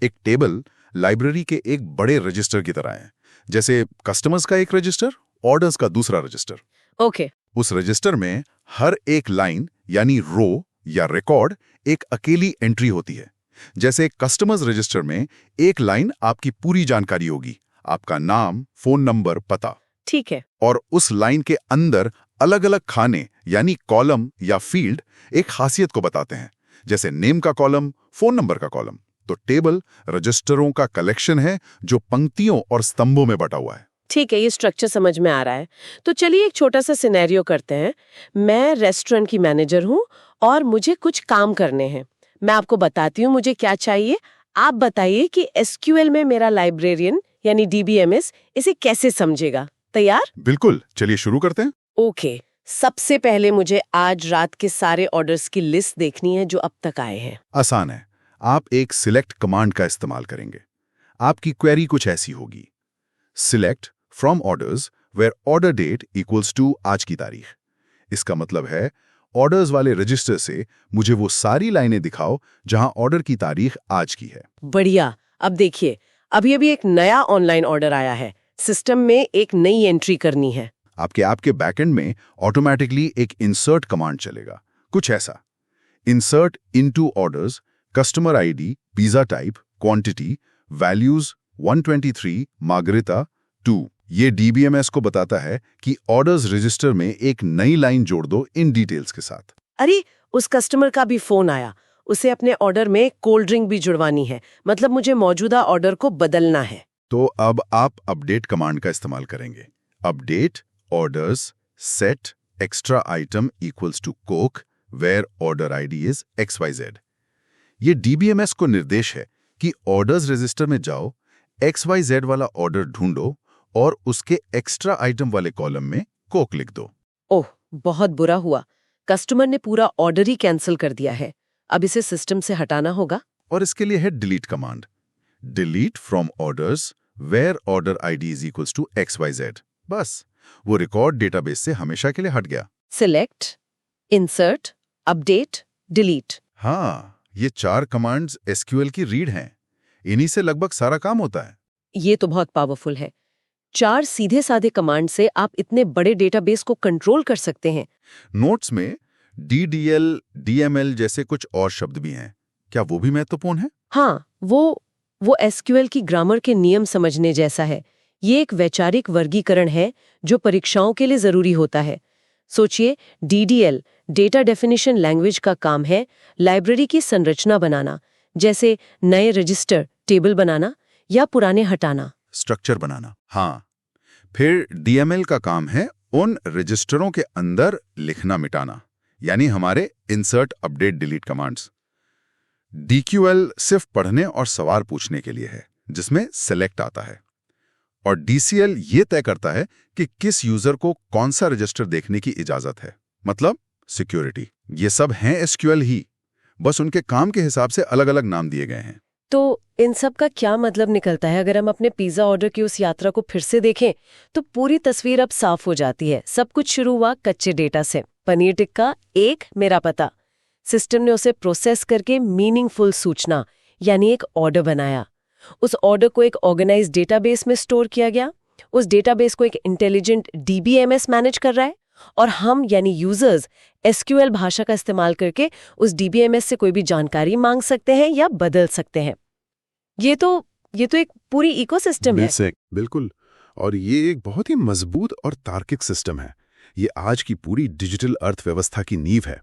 Speaker 3: एक टेबल लाइब्रेरी के एक बड़े रजिस्टर की तरह है, जैसे कस्टमर्स का एक रजिस्टर, ऑर्डर्स का दूसरा रजिस्टर।
Speaker 2: ओके।
Speaker 3: उस रजिस्टर में हर एक लाइन यानी रो या रिकॉर्ड एक अकेली एंट्री होती है, जैसे कस्टमर्स रजिस्टर में एक लाइन आपकी पूरी जानकारी होगी, आपका नाम, फोन नंबर, पता।
Speaker 2: ठीक है।
Speaker 3: और उस लाइन के अंदर अलग अलग खाने यानी कॉलम या फील्ड एक खासियत को बताते हैं, जैसे नेम का कॉलम, फोन नंबर का कॉलम। तो टेबल रजिस्टरों का कलेक्शन है जो पंक्तियों और स्तंभों में बटा हुआ है।
Speaker 2: ठीक है, ये स्ट्रक्चर समझ में आ रहा है। तो चलिए एक छोटा सा सिनेरियो करते हैं। मैं रेस्टोरेंट की मैनेजर हूँ और मुझे कुछ काम करने हैं। मैं आपको बताती हूँ मुझे क्या चाहिए, आप बताइए कि एसक्यूएल में मेरा लाइब्रेरियन यानी डीबीएमएस इसे कैसे समझेगा। तैयार?
Speaker 3: बिल्कुल, चलिए शुरू करते हैं।
Speaker 2: ओके, सबसे पहले मुझे आज रात के सारे ऑर्डर्स की लिस्ट देखनी है जो अब तक आए हैं।
Speaker 3: आसान है, आप एक सिलेक्ट कमांड का इस्तेमाल करेंगे। आपकी क्वेरी कुछ ऐसी होगी, select from orders where order date equals to आज की तारीख। इसका मतलब है ऑर्डर्स वाले रजिस्टर से मुझे वो सारी लाइनें दिखाओ जहां ऑर्डर की तारीख आज की है।
Speaker 2: बढ़िया। अब देखिए, अभी अभी एक नया ऑनलाइन ऑर्डर आया है, सिस्टम में एक नई एंट्री करनी है।
Speaker 3: आपके ऐप के बैकएंड में ऑटोमेटिकली एक इंसर्ट कमांड चलेगा, कुछ ऐसा, insert into orders, customer ID, pizza type, quantity, values 123, margherita 2। ये डीबीएमएस को बताता है कि ऑर्डर्स रजिस्टर में एक नई लाइन जोड़ दो इन डिटेल्स के साथ।
Speaker 2: अरे, उस कस्टमर का भी फोन आया, उसे अपने ऑर्डर में कोल्ड ड्रिंक भी जुड़वानी है, मतलब मुझे मौजूदा ऑर्डर को बदलना है।
Speaker 3: तो अब आप अपडेट कमांड का इस्तेमाल करेंगे। Update orders set extra item equals to coke where order ID is XYZ। ये डीबीएमएस को निर्देश है कि ऑर्डर्स रजिस्टर में जाओ, XYZ वाला ऑर्डर ढूंढो और उसके एक्स्ट्रा आइटम वाले कॉलम में कोक लिख दो।
Speaker 2: ओह, बहुत बुरा हुआ, कस्टमर ने पूरा ऑर्डर ही कैंसिल कर दिया है। अब इसे सिस्टम से हटाना होगा।
Speaker 3: और इसके लिए है delete command, delete from orders where order ID is equals to XYZ। बस वो रिकॉर्ड डेटाबेस से हमेशा के लिए हट गया।
Speaker 2: Select, insert, update, delete.
Speaker 3: हाँ, ये 4 कमांड्स एसक्यूएल की रीड हैं। इन्हीं से लगभग सारा काम होता है।
Speaker 2: ये तो बहुत पावरफुल है। 4 सीधे साधे कमांड से आप इतने बड़े डेटाबेस को कंट्रोल कर सकते हैं।
Speaker 3: नोट्स में DDL, DML जैसे कुछ और शब्द भी हैं। क्या वो भी महत्वपूर्ण है?
Speaker 2: हाँ, वो एसक्यूएल की ग्रामर के नियम समझने जैसा है। ये एक वैचारिक वर्गीकरण है जो परीक्षाओं के लिए जरूरी होता है। सोचिए, DDL डेटा डेफिनेशन लैंग्वेज का काम है लाइब्रेरी की संरचना बनाना, जैसे नए रजिस्टर, टेबल बनाना या पुराने हटाना,
Speaker 3: स्ट्रक्चर बनाना। हाँ, फिर DML का काम है उन रजिस्टरों के अंदर लिखना मिटाना, यानी हमारे insert, update, delete commands. DQL सिर्फ पढ़ने और सवाल पूछने के लिए है, जिसमें सेलेक्ट आता है। और DCL ये तय करता है कि किस यूजर को कौन सा रजिस्टर देखने की इजाजत है, मतलब सिक्योरिटी। ये सब हैं एसक्यूएल ही, बस उनके काम के हिसाब से अलग अलग नाम दिए गए हैं।
Speaker 2: तो इन सब का क्या मतलब निकलता है? अगर हम अपने पिज्जा ऑर्डर की उस यात्रा को फिर से देखें तो पूरी तस्वीर अब साफ हो जाती है। सब कुछ शुरू हुआ कच्चे डेटा से, पनीर टिक्का 1 मेरा पता। सिस्टम ने उसे प्रोसेस करके मीनिंगफुल सूचना यानी एक ऑर्डर बनाया। उस ऑर्डर को एक ऑर्गेनाइज्ड डेटाबेस में स्टोर किया गया। उस डेटाबेस को एक इंटेलिजेंट डीबीएमएस मैनेज कर रहा है और हम यानी यूजर्स एसक्यूएल भाषा का इस्तेमाल करके उस डीबीएमएस से कोई भी जानकारी मांग सकते हैं या बदल सकते हैं। ये तो एक पूरी इकोसिस्टम है।
Speaker 5: बिल्कुल, और ये एक बहुत ही मजबूत और तार्किक सिस्टम है। ये आज की पूरी डिजिटल अर्थव्यवस्था की नींव है।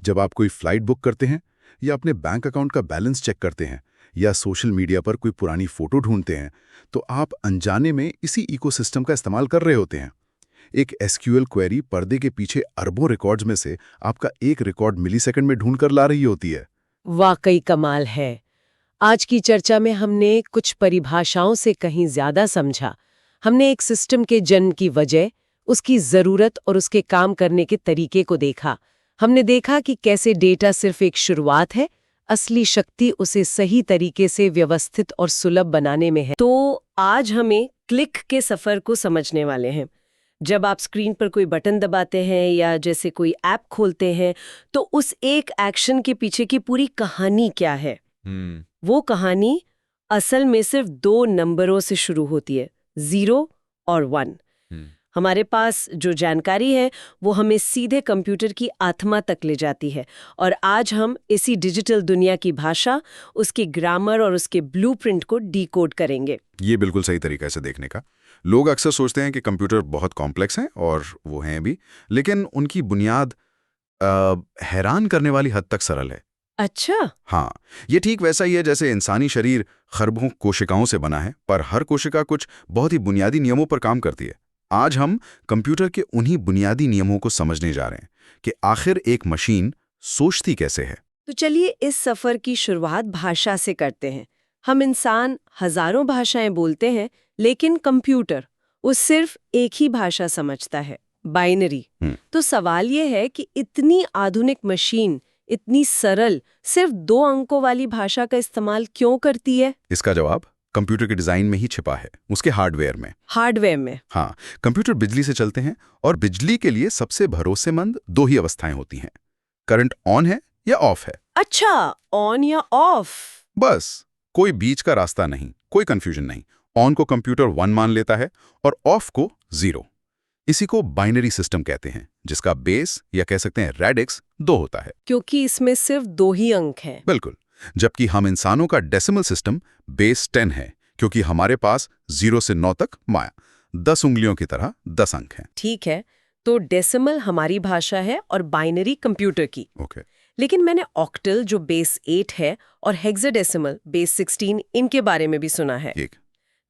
Speaker 5: जब आप कोई फ्लाइट बुक करते हैं या अपने बैंक अकाउंट का बैलेंस चेक करते हैं या सोशल मीडिया पर कोई पुरानी फोटो ढूंढते हैं, तो आप अनजाने में इसी इकोसिस्टम का इस्तेमाल कर रहे होते हैं। एक एसक्यूएल क्वेरी पर्दे के पीछे अरबों रिकॉर्ड्स में से आपका एक रिकॉर्ड मिलीसेकंड में ढूंढ कर ला रही होती है।
Speaker 2: वाकई कमाल है। आज की चर्चा में हमने कुछ परिभाषाओं से कहीं ज्यादा समझा। हमने एक सिस्टम के जन्म की वजह, उसकी जरूरत और उसके काम करने के तरीके को देखा। हमने देखा कि कैसे डेटा सिर्फ एक शुरुआत है, असली शक्ति उसे सही तरीके से व्यवस्थित और सुलभ बनाने में है। तो आज हमें क्लिक के सफर को समझने वाले हैं। जब आप स्क्रीन पर कोई बटन दबाते हैं या जैसे कोई ऐप खोलते हैं, तो उस एक एक्शन के पीछे की पूरी कहानी क्या है? वो कहानी असल में सिर्फ 2 नंबरों से शुरू होती है, 0 और 1। हमारे पास जो जानकारी है वो हमें सीधे कंप्यूटर की आत्मा तक ले जाती है, और आज हम इसी डिजिटल दुनिया की भाषा, उसकी ग्रामर और उसके ब्लूप्रिंट को डिकोड करेंगे।
Speaker 3: ये बिल्कुल सही तरीके से देखने का। लोग अक्सर सोचते हैं कि कंप्यूटर बहुत कॉम्प्लेक्स हैं, और वो हैं भी, लेकिन उनकी बुनियाद हैरान करने वाली हद तक सरल है।
Speaker 2: अच्छा।
Speaker 3: हाँ, ये ठीक वैसा ही है जैसे इंसानी शरीर खरबों कोशिकाओं से बना है, पर हर कोशिका कुछ बहुत ही बुनियादी नियमों पर काम करती है। आज हम कंप्यूटर के उन्हीं बुनियादी नियमों को समझने जा रहे हैं कि आखिर एक मशीन सोचती कैसे है।
Speaker 2: तो चलिए इस सफर की शुरुआत भाषा से करते हैं। हम इंसान हजारों भाषाएं बोलते हैं, लेकिन कंप्यूटर वो सिर्फ एक ही भाषा समझता है, बाइनरी। तो सवाल ये है कि इतनी आधुनिक मशीन इतनी सरल सिर्फ 2 अंकों वाली भाषा का इस्तेमाल क्यों करती है?
Speaker 3: इसका जवाब कंप्यूटर के डिजाइन में ही छिपा है, उसके हार्डवेयर में।
Speaker 2: हार्डवेयर में?
Speaker 3: हाँ, कंप्यूटर बिजली से चलते हैं, और बिजली के लिए सबसे भरोसेमंद 2 ही अवस्थाएं होती हैं, करंट ऑन है या ऑफ है।
Speaker 2: अच्छा, ऑन या ऑफ?
Speaker 3: बस, कोई बीच का रास्ता नहीं, कोई कंफ्यूजन नहीं। ऑन को कंप्यूटर 1 मान लेता है और ऑफ को 0। इसी को बाइनरी सिस्टम कहते हैं, जिसका बेस या कह सकते हैं रेडिक्स 2 होता है।
Speaker 2: क्योंकि इसमें सिर्फ 2 ही अंक हैं।
Speaker 3: बिल्कुल। जबकि हम इंसानों का डेसिमल सिस्टम बेस 10 है, क्योंकि हमारे पास 0 से 9 तक माया 10 उंगलियों की तरह 10 अंक हैं।
Speaker 2: ठीक है, तो डेसिमल हमारी भाषा है और बाइनरी कंप्यूटर की।
Speaker 3: ओके।
Speaker 2: लेकिन मैंने ऑक्टल जो बेस 8 है और हेक्साडेसिमल बेस 16 इनके बारे में भी सुना है।
Speaker 3: ठीक।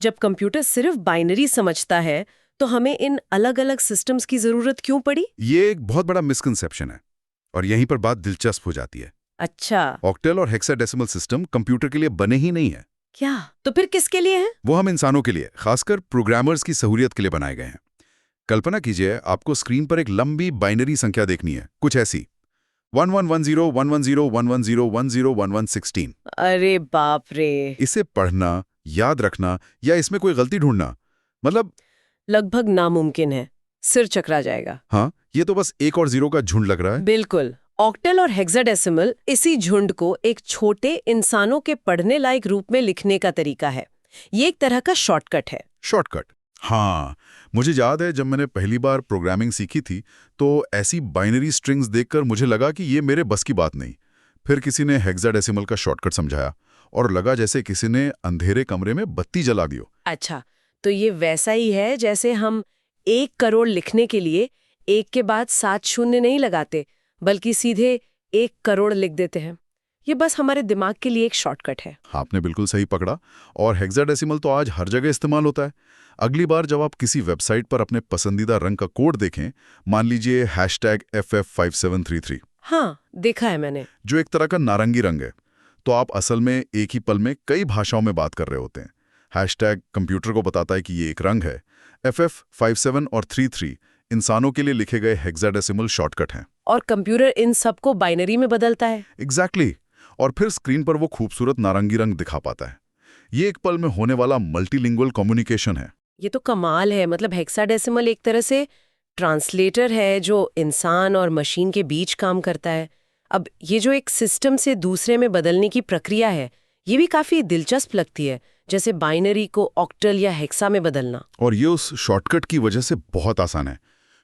Speaker 2: जब कंप्यूटर सिर्फ बाइनरी समझता है तो हमें इन अलग-अलग सिस्टम्स की जरूरत क्यों पड़ी?
Speaker 3: ये एक बहुत बड़ा मिसकंसेप्शन है, और यहीं पर बात दिलचस्प हो जाती है।
Speaker 2: अच्छा।
Speaker 3: ऑक्टल और हेक्साडेसिमल सिस्टम कंप्यूटर के लिए बने ही नहीं है।
Speaker 2: क्या? तो फिर किसके लिए है?
Speaker 3: वो हम इंसानों के लिए, खासकर प्रोग्रामर्स की सहूलियत के लिए बनाए गए हैं। कल्पना कीजिए, आपको स्क्रीन पर एक लंबी बाइनरी संख्या देखनी है, कुछ ऐसी 1110 110 110 10 1116।
Speaker 2: अरे बाप रे!
Speaker 3: इसे पढ़ना, याद रखना या इसमें कोई गलती ढूंढना, मतलब
Speaker 2: लगभग नामुमकिन है, सिर चकरा जाएगा।
Speaker 3: हाँ, ये तो बस 1 और 0 का झुंड लग रहा है।
Speaker 2: बिल्कुल। ऑक्टल और हेक्साडेसिमल इसी झुंड को एक छोटे इंसानों के पढ़ने लायक रूप में लिखने का तरीका है। ये एक तरह का शॉर्टकट है।
Speaker 3: शॉर्टकट? हाँ, मुझे याद है जब मैंने पहली बार प्रोग्रामिंग सीखी थी तो ऐसी बाइनरी स्ट्रिंग्स देखकर मुझे लगा कि ये मेरे बस की बात नहीं। फिर किसी ने हेक्साडेसिमल का शॉर्टकट समझाया और लगा जैसे किसी ने अंधेरे कमरे में बत्ती जला दी हो।
Speaker 2: अच्छा, तो ये वैसा ही है जैसे हम 1 करोड़ लिखने के लिए 1 के बाद 7 शून्य नहीं लगाते, बल्कि सीधे 1 करोड़ लिख देते हैं। ये बस हमारे दिमाग के लिए एक शॉर्टकट है।
Speaker 3: आपने बिल्कुल सही पकड़ा। और हेक्साडेसिमल तो आज हर जगह इस्तेमाल होता है। अगली बार जब आप किसी वेबसाइट पर अपने पसंदीदा रंग का कोड देखें, मान लीजिए #FF5733,
Speaker 2: हाँ, देखा है मैंने,
Speaker 3: जो एक तरह का नारंगी रंग है, तो आप असल में एक ही पल में कई भाषाओं में बात कर रहे होते हैं। हैशटैग कंप्यूटर को बताता है कि ये एक रंग है। FF57 और 33 इंसानों के लिए लिखे गए हेक्साडेसिमल शॉर्टकट हैं।
Speaker 2: और कंप्यूटर इन सबको बाइनरी में बदलता है।
Speaker 3: एग्जैक्टली। और फिर स्क्रीन पर वो खूबसूरत नारंगी रंग दिखा पाता है। ये एक पल में होने वाला मल्टीलिंगुअल कम्युनिकेशन है।
Speaker 2: ये तो कमाल है। मतलब हेक्साडेसिमल एक तरह से ट्रांसलेटर है जो इंसान और मशीन के बीच काम करता है। अब ये जो एक सिस्टम से दूसरे में बदलने की प्रक्रिया है, ये भी काफी दिलचस्प लगती है, जैसे बाइनरी को ऑक्टल या हेक्सा में बदलना।
Speaker 3: और ये उस शॉर्टकट की वजह से बहुत आसान है,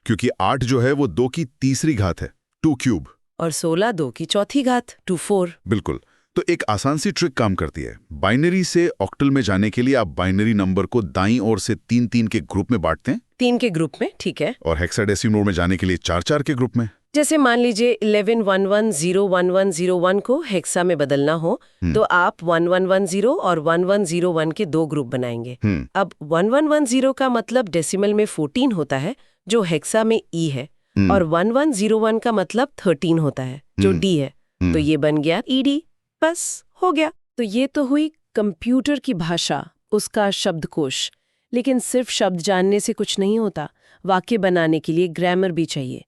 Speaker 3: क्योंकि 8 जो है वो 2 की तीसरी घात है, 2 क्यूब,
Speaker 2: और 16 2 की चौथी घात, 24।
Speaker 3: बिल्कुल। तो एक आसान सी ट्रिक काम करती है। बाइनरी से ऑक्टल में जाने के लिए आप बाइनरी नंबर को दाईं ओर से 3-3 के ग्रुप में बांटते हैं।
Speaker 2: 3 के ग्रुप में, ठीक है।
Speaker 3: और हेक्साडेसिमल में जाने के लिए 4-4 के ग्रुप में।
Speaker 2: जैसे मान लीजिए 1111011101 को हेक्सा में बदलना हो तो आप 1110 और 1101 के 2 ग्रुप बनाएंगे। अब 1110 का मतलब डेसिमल में 14 होता है, जो हेक्सा में ई है, और 1101 का मतलब 13 होता है, जो डी है। तो ये बन गया ईडी। बस हो गया। तो ये तो हुई कंप्यूटर की भाषा, उसका शब्दकोश। लेकिन सिर्फ शब्द जानने से कुछ नहीं होता, वाक्य बनाने के लिए ग्रामर भी चाहिए।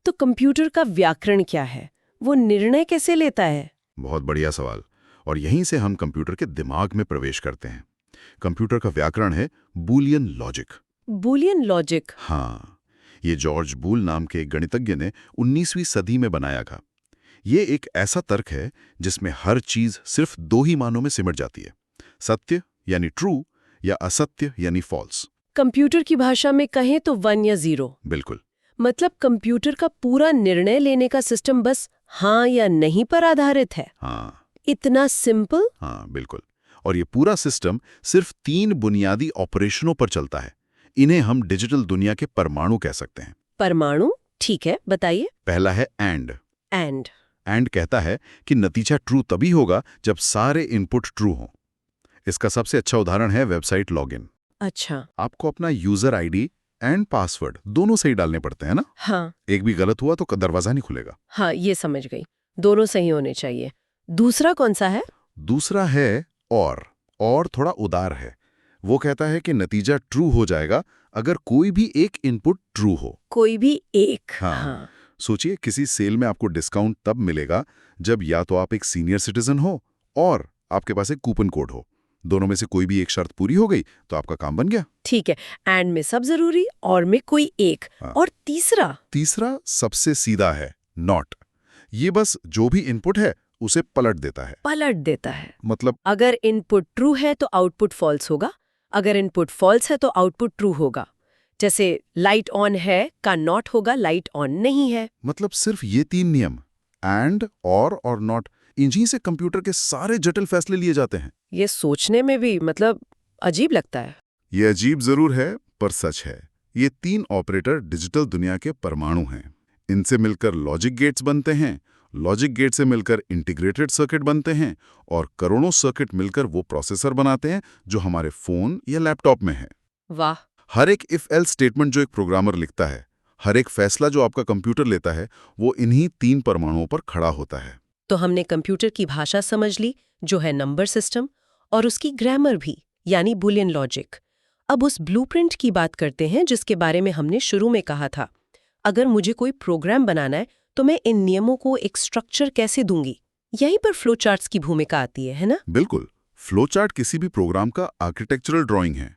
Speaker 2: तो कंप्यूटर का व्याकरण क्या है? वो निर्णय कैसे लेता है?
Speaker 3: बहुत बढ़िया सवाल। और यहीं से हम कंप्यूटर के दिमाग में प्रवेश करते हैं। कंप्यूटर का व्याकरण है बूलियन लॉजिक।
Speaker 2: Boolean logic?
Speaker 3: हाँ, ये जॉर्ज बूल नाम के एक गणितज्ञ ने 19वीं सदी में बनाया था। ये एक ऐसा तर्क है जिसमें हर चीज सिर्फ 2 ही मानों में सिमट जाती है, सत्य यानी ट्रू या असत्य यानी फॉल्स।
Speaker 2: कंप्यूटर की भाषा में कहें तो 1 या 0।
Speaker 3: बिल्कुल।
Speaker 2: मतलब कंप्यूटर का पूरा निर्णय लेने का सिस्टम बस हाँ या नहीं पर आधारित है।
Speaker 3: हाँ
Speaker 2: इतना सिंपल।
Speaker 3: हाँ बिल्कुल। और ये पूरा सिस्टम सिर्फ 3 बुनियादी ऑपरेशनों पर चलता है। इन्हें हम डिजिटल दुनिया के परमाणु कह सकते हैं।
Speaker 2: परमाणु, ठीक है, बताइए।
Speaker 3: पहला है एंड।
Speaker 2: एंड
Speaker 3: एंड कहता है कि नतीजा ट्रू तभी होगा जब सारे इनपुट ट्रू हों। इसका सबसे अच्छा उदाहरण है वेबसाइट लॉगिन।
Speaker 2: अच्छा।
Speaker 3: आपको अपना यूजर आईडी एंड पासवर्ड दोनों सही डालने पड़ते हैं ना।
Speaker 2: हाँ
Speaker 3: एक भी गलत हुआ तो दरवाजा नहीं खुलेगा।
Speaker 2: हाँ, ये समझ गई, दोनों सही होने चाहिए। दूसरा कौन सा है?
Speaker 3: दूसरा है और थोड़ा उदार है। वो कहता है कि नतीजा ट्रू हो जाएगा अगर कोई भी एक इनपुट ट्रू हो।
Speaker 2: कोई भी एक।
Speaker 3: हाँ। सोचिए, किसी सेल में आपको डिस्काउंट तब मिलेगा जब या तो आप एक सीनियर सिटीजन हो और आपके पास एक कूपन कोड हो। दोनों में से कोई भी एक शर्त पूरी हो गई तो आपका काम बन गया।
Speaker 2: ठीक है, एंड में सब जरूरी और में कोई एक।
Speaker 3: हाँ।
Speaker 2: और तीसरा
Speaker 3: सबसे सीधा है नॉट। ये बस जो भी इनपुट है उसे पलट देता है। मतलब
Speaker 2: अगर इनपुट ट्रू है तो आउटपुट फॉल्स होगा, अगर इनपुट फॉल्स है तो आउटपुट ट्रू होगा। जैसे लाइट ऑन है का नॉट होगा लाइट ऑन नहीं है।
Speaker 3: मतलब सिर्फ ये 3 नियम एंड और नॉट, इन्हीं से कंप्यूटर के सारे जटिल फैसले लिए जाते हैं।
Speaker 2: ये सोचने में भी मतलब अजीब लगता है।
Speaker 3: ये अजीब जरूर है पर सच है। ये 3 ऑपरेटर डिजिटल दुनिया के परमाणु हैं। इनसे मिलकर लॉजिक गेट्स बनते हैं, लॉजिक गेट से मिलकर इंटीग्रेटेड सर्किट बनते हैं और करोड़ों सर्किट मिलकर वो प्रोसेसर बनाते हैं जो हमारे फोन या लैपटॉप में है।
Speaker 2: वाह।
Speaker 3: हर एक इफ एल्स स्टेटमेंट जो एक प्रोग्रामर लिखता है, हर एक फैसला जो आपका कंप्यूटर लेता है, वो इन्हीं 3 परमाणुओं पर खड़ा होता है।
Speaker 2: तो हमने कंप्यूटर की भाषा समझ ली, जो है नंबर सिस्टम, और उसकी ग्रामर भी, यानी बुलियन लॉजिक। अब उस ब्लूप्रिंट की बात करते हैं जिसके बारे में हमने शुरू में कहा था। अगर मुझे कोई प्रोग्राम बनाना है तो मैं इन नियमों को एक स्ट्रक्चर कैसे दूंगी? यहीं पर फ्लो चार्ट्स की भूमिका आती है ना?
Speaker 3: बिल्कुल। फ्लो चार्ट किसी भी प्रोग्राम का आर्किटेक्चरल ड्राइंग है।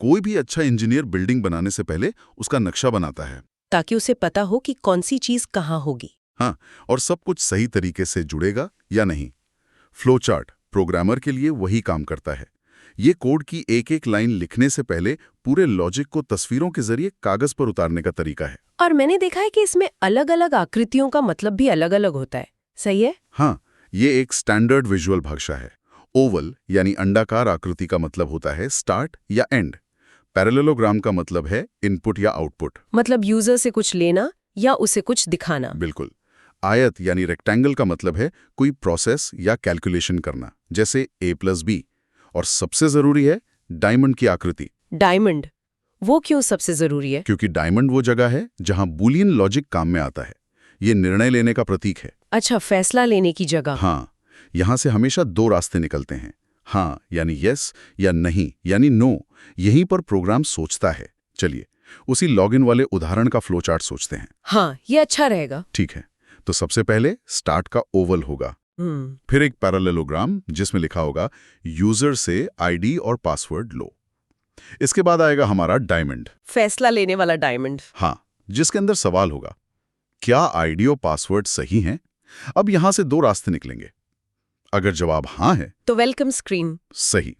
Speaker 3: कोई भी अच्छा इंजीनियर बिल्डिंग बनाने से पहले उसका नक्शा बनाता है,
Speaker 2: ताकि उसे पता हो कि कौन सी चीज कहाँ होगी।
Speaker 3: हाँ, और सब कुछ सही तरीके से जुड़ेगा या नहीं। फ्लो चार्ट प्रोग्रामर के लिए वही काम करता है। ये कोड की एक एक लाइन लिखने से पहले पूरे लॉजिक को तस्वीरों के जरिए कागज पर उतारने का तरीका है।
Speaker 2: और मैंने देखा है कि इसमें अलग अलग आकृतियों का मतलब भी अलग अलग होता है, सही है?
Speaker 3: हाँ, ये एक स्टैंडर्ड विजुअल भाषा है। ओवल यानी अंडाकार आकृति का मतलब होता है स्टार्ट या एंड। पैरेललोग्राम का मतलब है इनपुट या आउटपुट,
Speaker 2: मतलब यूजर से कुछ लेना या उसे कुछ दिखाना।
Speaker 3: बिल्कुल। आयत यानी रेक्टेंगल का मतलब है कोई प्रोसेस या कैलकुलेशन करना, जैसे a+b। और सबसे जरूरी है डायमंड की आकृति।
Speaker 2: डायमंड, वो क्यों सबसे जरूरी है?
Speaker 3: क्योंकि डायमंड वो जगह है जहां बूलियन लॉजिक काम में आता है। ये निर्णय लेने का प्रतीक है।
Speaker 2: अच्छा, फैसला लेने की जगह।
Speaker 3: हाँ, यहां से हमेशा 2 रास्ते निकलते हैं। हाँ यानी यस या नहीं यानी नो। यहीं पर प्रोग्राम सोचता है। चलिए उसी लॉगिन वाले उदाहरण का फ्लो चार्ट सोचते हैं।
Speaker 2: हाँ, ये अच्छा रहेगा।
Speaker 3: ठीक है, तो सबसे पहले स्टार्ट का ओवल होगा, फिर एक पैरेललोग्राम जिसमें लिखा होगा यूजर से आईडी और पासवर्ड लो। इसके बाद आएगा हमारा डायमंड,
Speaker 2: फैसला लेने वाला डायमंड।
Speaker 3: हाँ, जिसके अंदर सवाल होगा क्या आईडी और पासवर्ड सही हैं? अब यहां से 2 रास्ते निकलेंगे। अगर जवाब हाँ है
Speaker 2: तो वेलकम स्क्रीन।
Speaker 3: सही।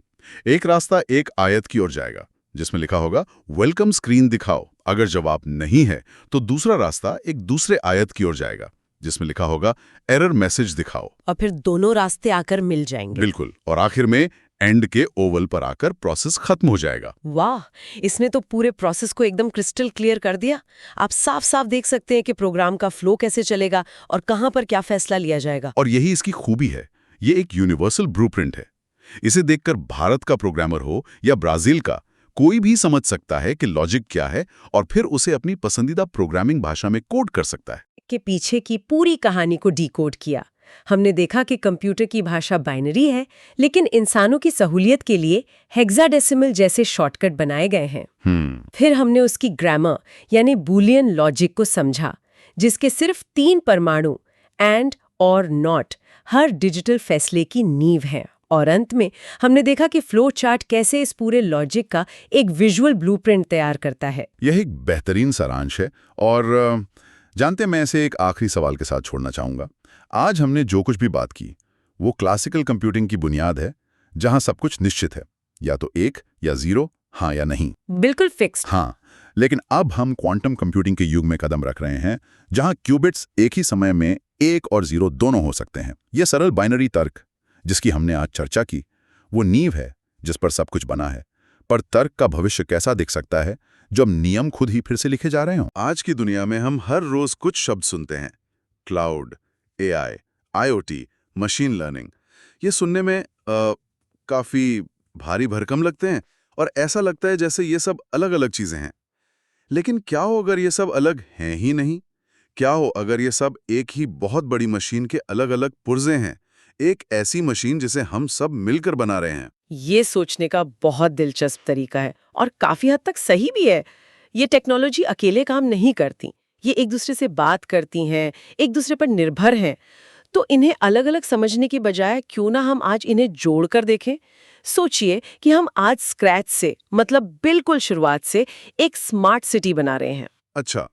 Speaker 3: एक रास्ता एक आयत की ओर जाएगा जिसमें लिखा होगा वेलकम स्क्रीन दिखाओ। अगर जवाब नहीं है तो दूसरा रास्ता एक दूसरे आयत की ओर जाएगा जिसमें लिखा होगा एरर मैसेज दिखाओ।
Speaker 2: और फिर दोनों रास्ते आकर मिल जाएंगे।
Speaker 3: बिल्कुल। और आखिर में एंड के ओवल पर आकर प्रोसेस खत्म हो जाएगा।
Speaker 2: वाह, इसने तो पूरे प्रोसेस को एकदम क्रिस्टल क्लियर कर दिया। आप साफ साफ देख सकते हैं कि प्रोग्राम का फ्लो कैसे चलेगा और कहां पर क्या फैसला लिया जाएगा।
Speaker 3: और यही इसकी खूबी है। ये एक यूनिवर्सल ब्लूप्रिंट है। इसे देखकर भारत का प्रोग्रामर हो या ब्राजील का, कोई भी समझ सकता है कि लॉजिक क्या है और फिर उसे अपनी पसंदीदा प्रोग्रामिंग भाषा में कोड कर सकता है।
Speaker 2: के पीछे की पूरी कहानी को डिकोड किया। हमने देखा कि कंप्यूटर की भाषा बाइनरी है, लेकिन इंसानों की सहूलियत के लिए हेक्साडेसिमल जैसे शॉर्टकट बनाए गए हैं। फिर हमने उसकी ग्रामर यानी बूलियन लॉजिक को समझा, जिसके सिर्फ 3 परमाणु एंड और नॉट हर डिजिटल फैसले की नींव है। और अंत में हमने देखा कि फ्लो चार्ट कैसे इस पूरे लॉजिक का एक विजुअल ब्लूप्रिंट तैयार करता है।
Speaker 3: यह एक बेहतरीन सारांश है। और जानते हैं, मैं इसे एक आखिरी सवाल के साथ छोड़ना चाहूंगा। आज हमने जो कुछ भी बात की वो क्लासिकल कंप्यूटिंग की बुनियाद है, जहां सब कुछ निश्चित है, या तो 1 या 0 हाँ या नहीं?
Speaker 2: बिल्कुल फिक्स्ड।
Speaker 3: हाँ, लेकिन अब हम क्वांटम कंप्यूटिंग के युग में कदम रख रहे हैं, जहां क्यूबिट्स एक ही समय में 1 और 0 दोनों हो सकते हैं। यह सरल बाइनरी तर्क, जिसकी हमने आज चर्चा की, वो नींव है जिस पर सब कुछ बना है। पर तर्क का भविष्य कैसा दिख सकता है जब नियम खुद ही फिर से लिखे जा रहे हों?
Speaker 4: आज की दुनिया में हम हर रोज कुछ शब्द सुनते हैं, cloud, AI, IoT, machine learning. ये सुनने में काफी भारी भरकम लगते हैं और ऐसा लगता है जैसे ये सब अलग-अलग चीजें हैं। लेकिन क्या हो अगर ये सब अलग हैं ही नहीं? क्या हो अगर ये सब एक ही बहुत बड़ी मशीन के अलग-अलग पुर्जे हैं? एक ऐसी मशीन जिसे हम सब मिलकर बना रहे हैं।
Speaker 2: ये सोचने का बहुत दिलचस्प तरीका है और काफी हद तक सही भी है। ये टेक्नोलॉजी अकेले काम नहीं करती, ये एक दूसरे से बात करती हैं, एक दूसरे पर निर्भर हैं। तो इन्हें अलग-अलग समझने की बजाय क्यों ना हम आज इन्हें जोड़कर देखें। सोचिए कि हम आज स्क्रैच से, मतलब बिल्कुल शुरुआत से, एक स्मार्ट सिटी बना रहे हैं।
Speaker 4: अच्छा,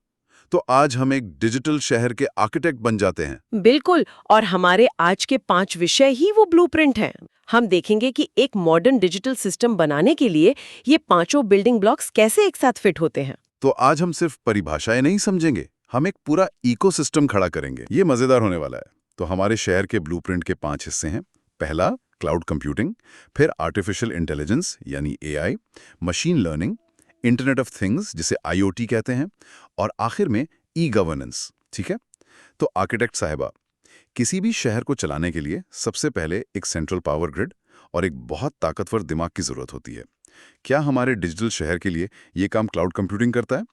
Speaker 4: तो आज हम एक डिजिटल शहर के आर्किटेक्ट बन जाते हैं।
Speaker 2: बिल्कुल, और हमारे आज के 5 विषय ही वो ब्लूप्रिंट हैं। हम देखेंगे कि एक मॉडर्न डिजिटल सिस्टम बनाने के लिए ये 5 बिल्डिंग ब्लॉक्स कैसे एक साथ फिट होते हैं।
Speaker 4: तो आज हम सिर्फ परिभाषाएं नहीं समझेंगे, हम एक पूरा इकोसिस्टम खड़ा करेंगे। ये मजेदार होने वाला है। तो हमारे शहर के ब्लूप्रिंट के 5 हिस्से हैं। पहला, क्लाउड कंप्यूटिंग, फिर आर्टिफिशियल इंटेलिजेंस यानी AI, machine learning, internet of things जिसे IoT कहते हैं, और आखिर में ई-गवर्नेंस। ठीक है, तो आर्किटेक्ट साहिबा, किसी भी शहर को चलाने के लिए सबसे पहले एक सेंट्रल पावर ग्रिड और एक बहुत ताकतवर दिमाग की जरूरत होती है। क्या हमारे डिजिटल शहर के लिए ये काम क्लाउड कंप्यूटिंग करता है?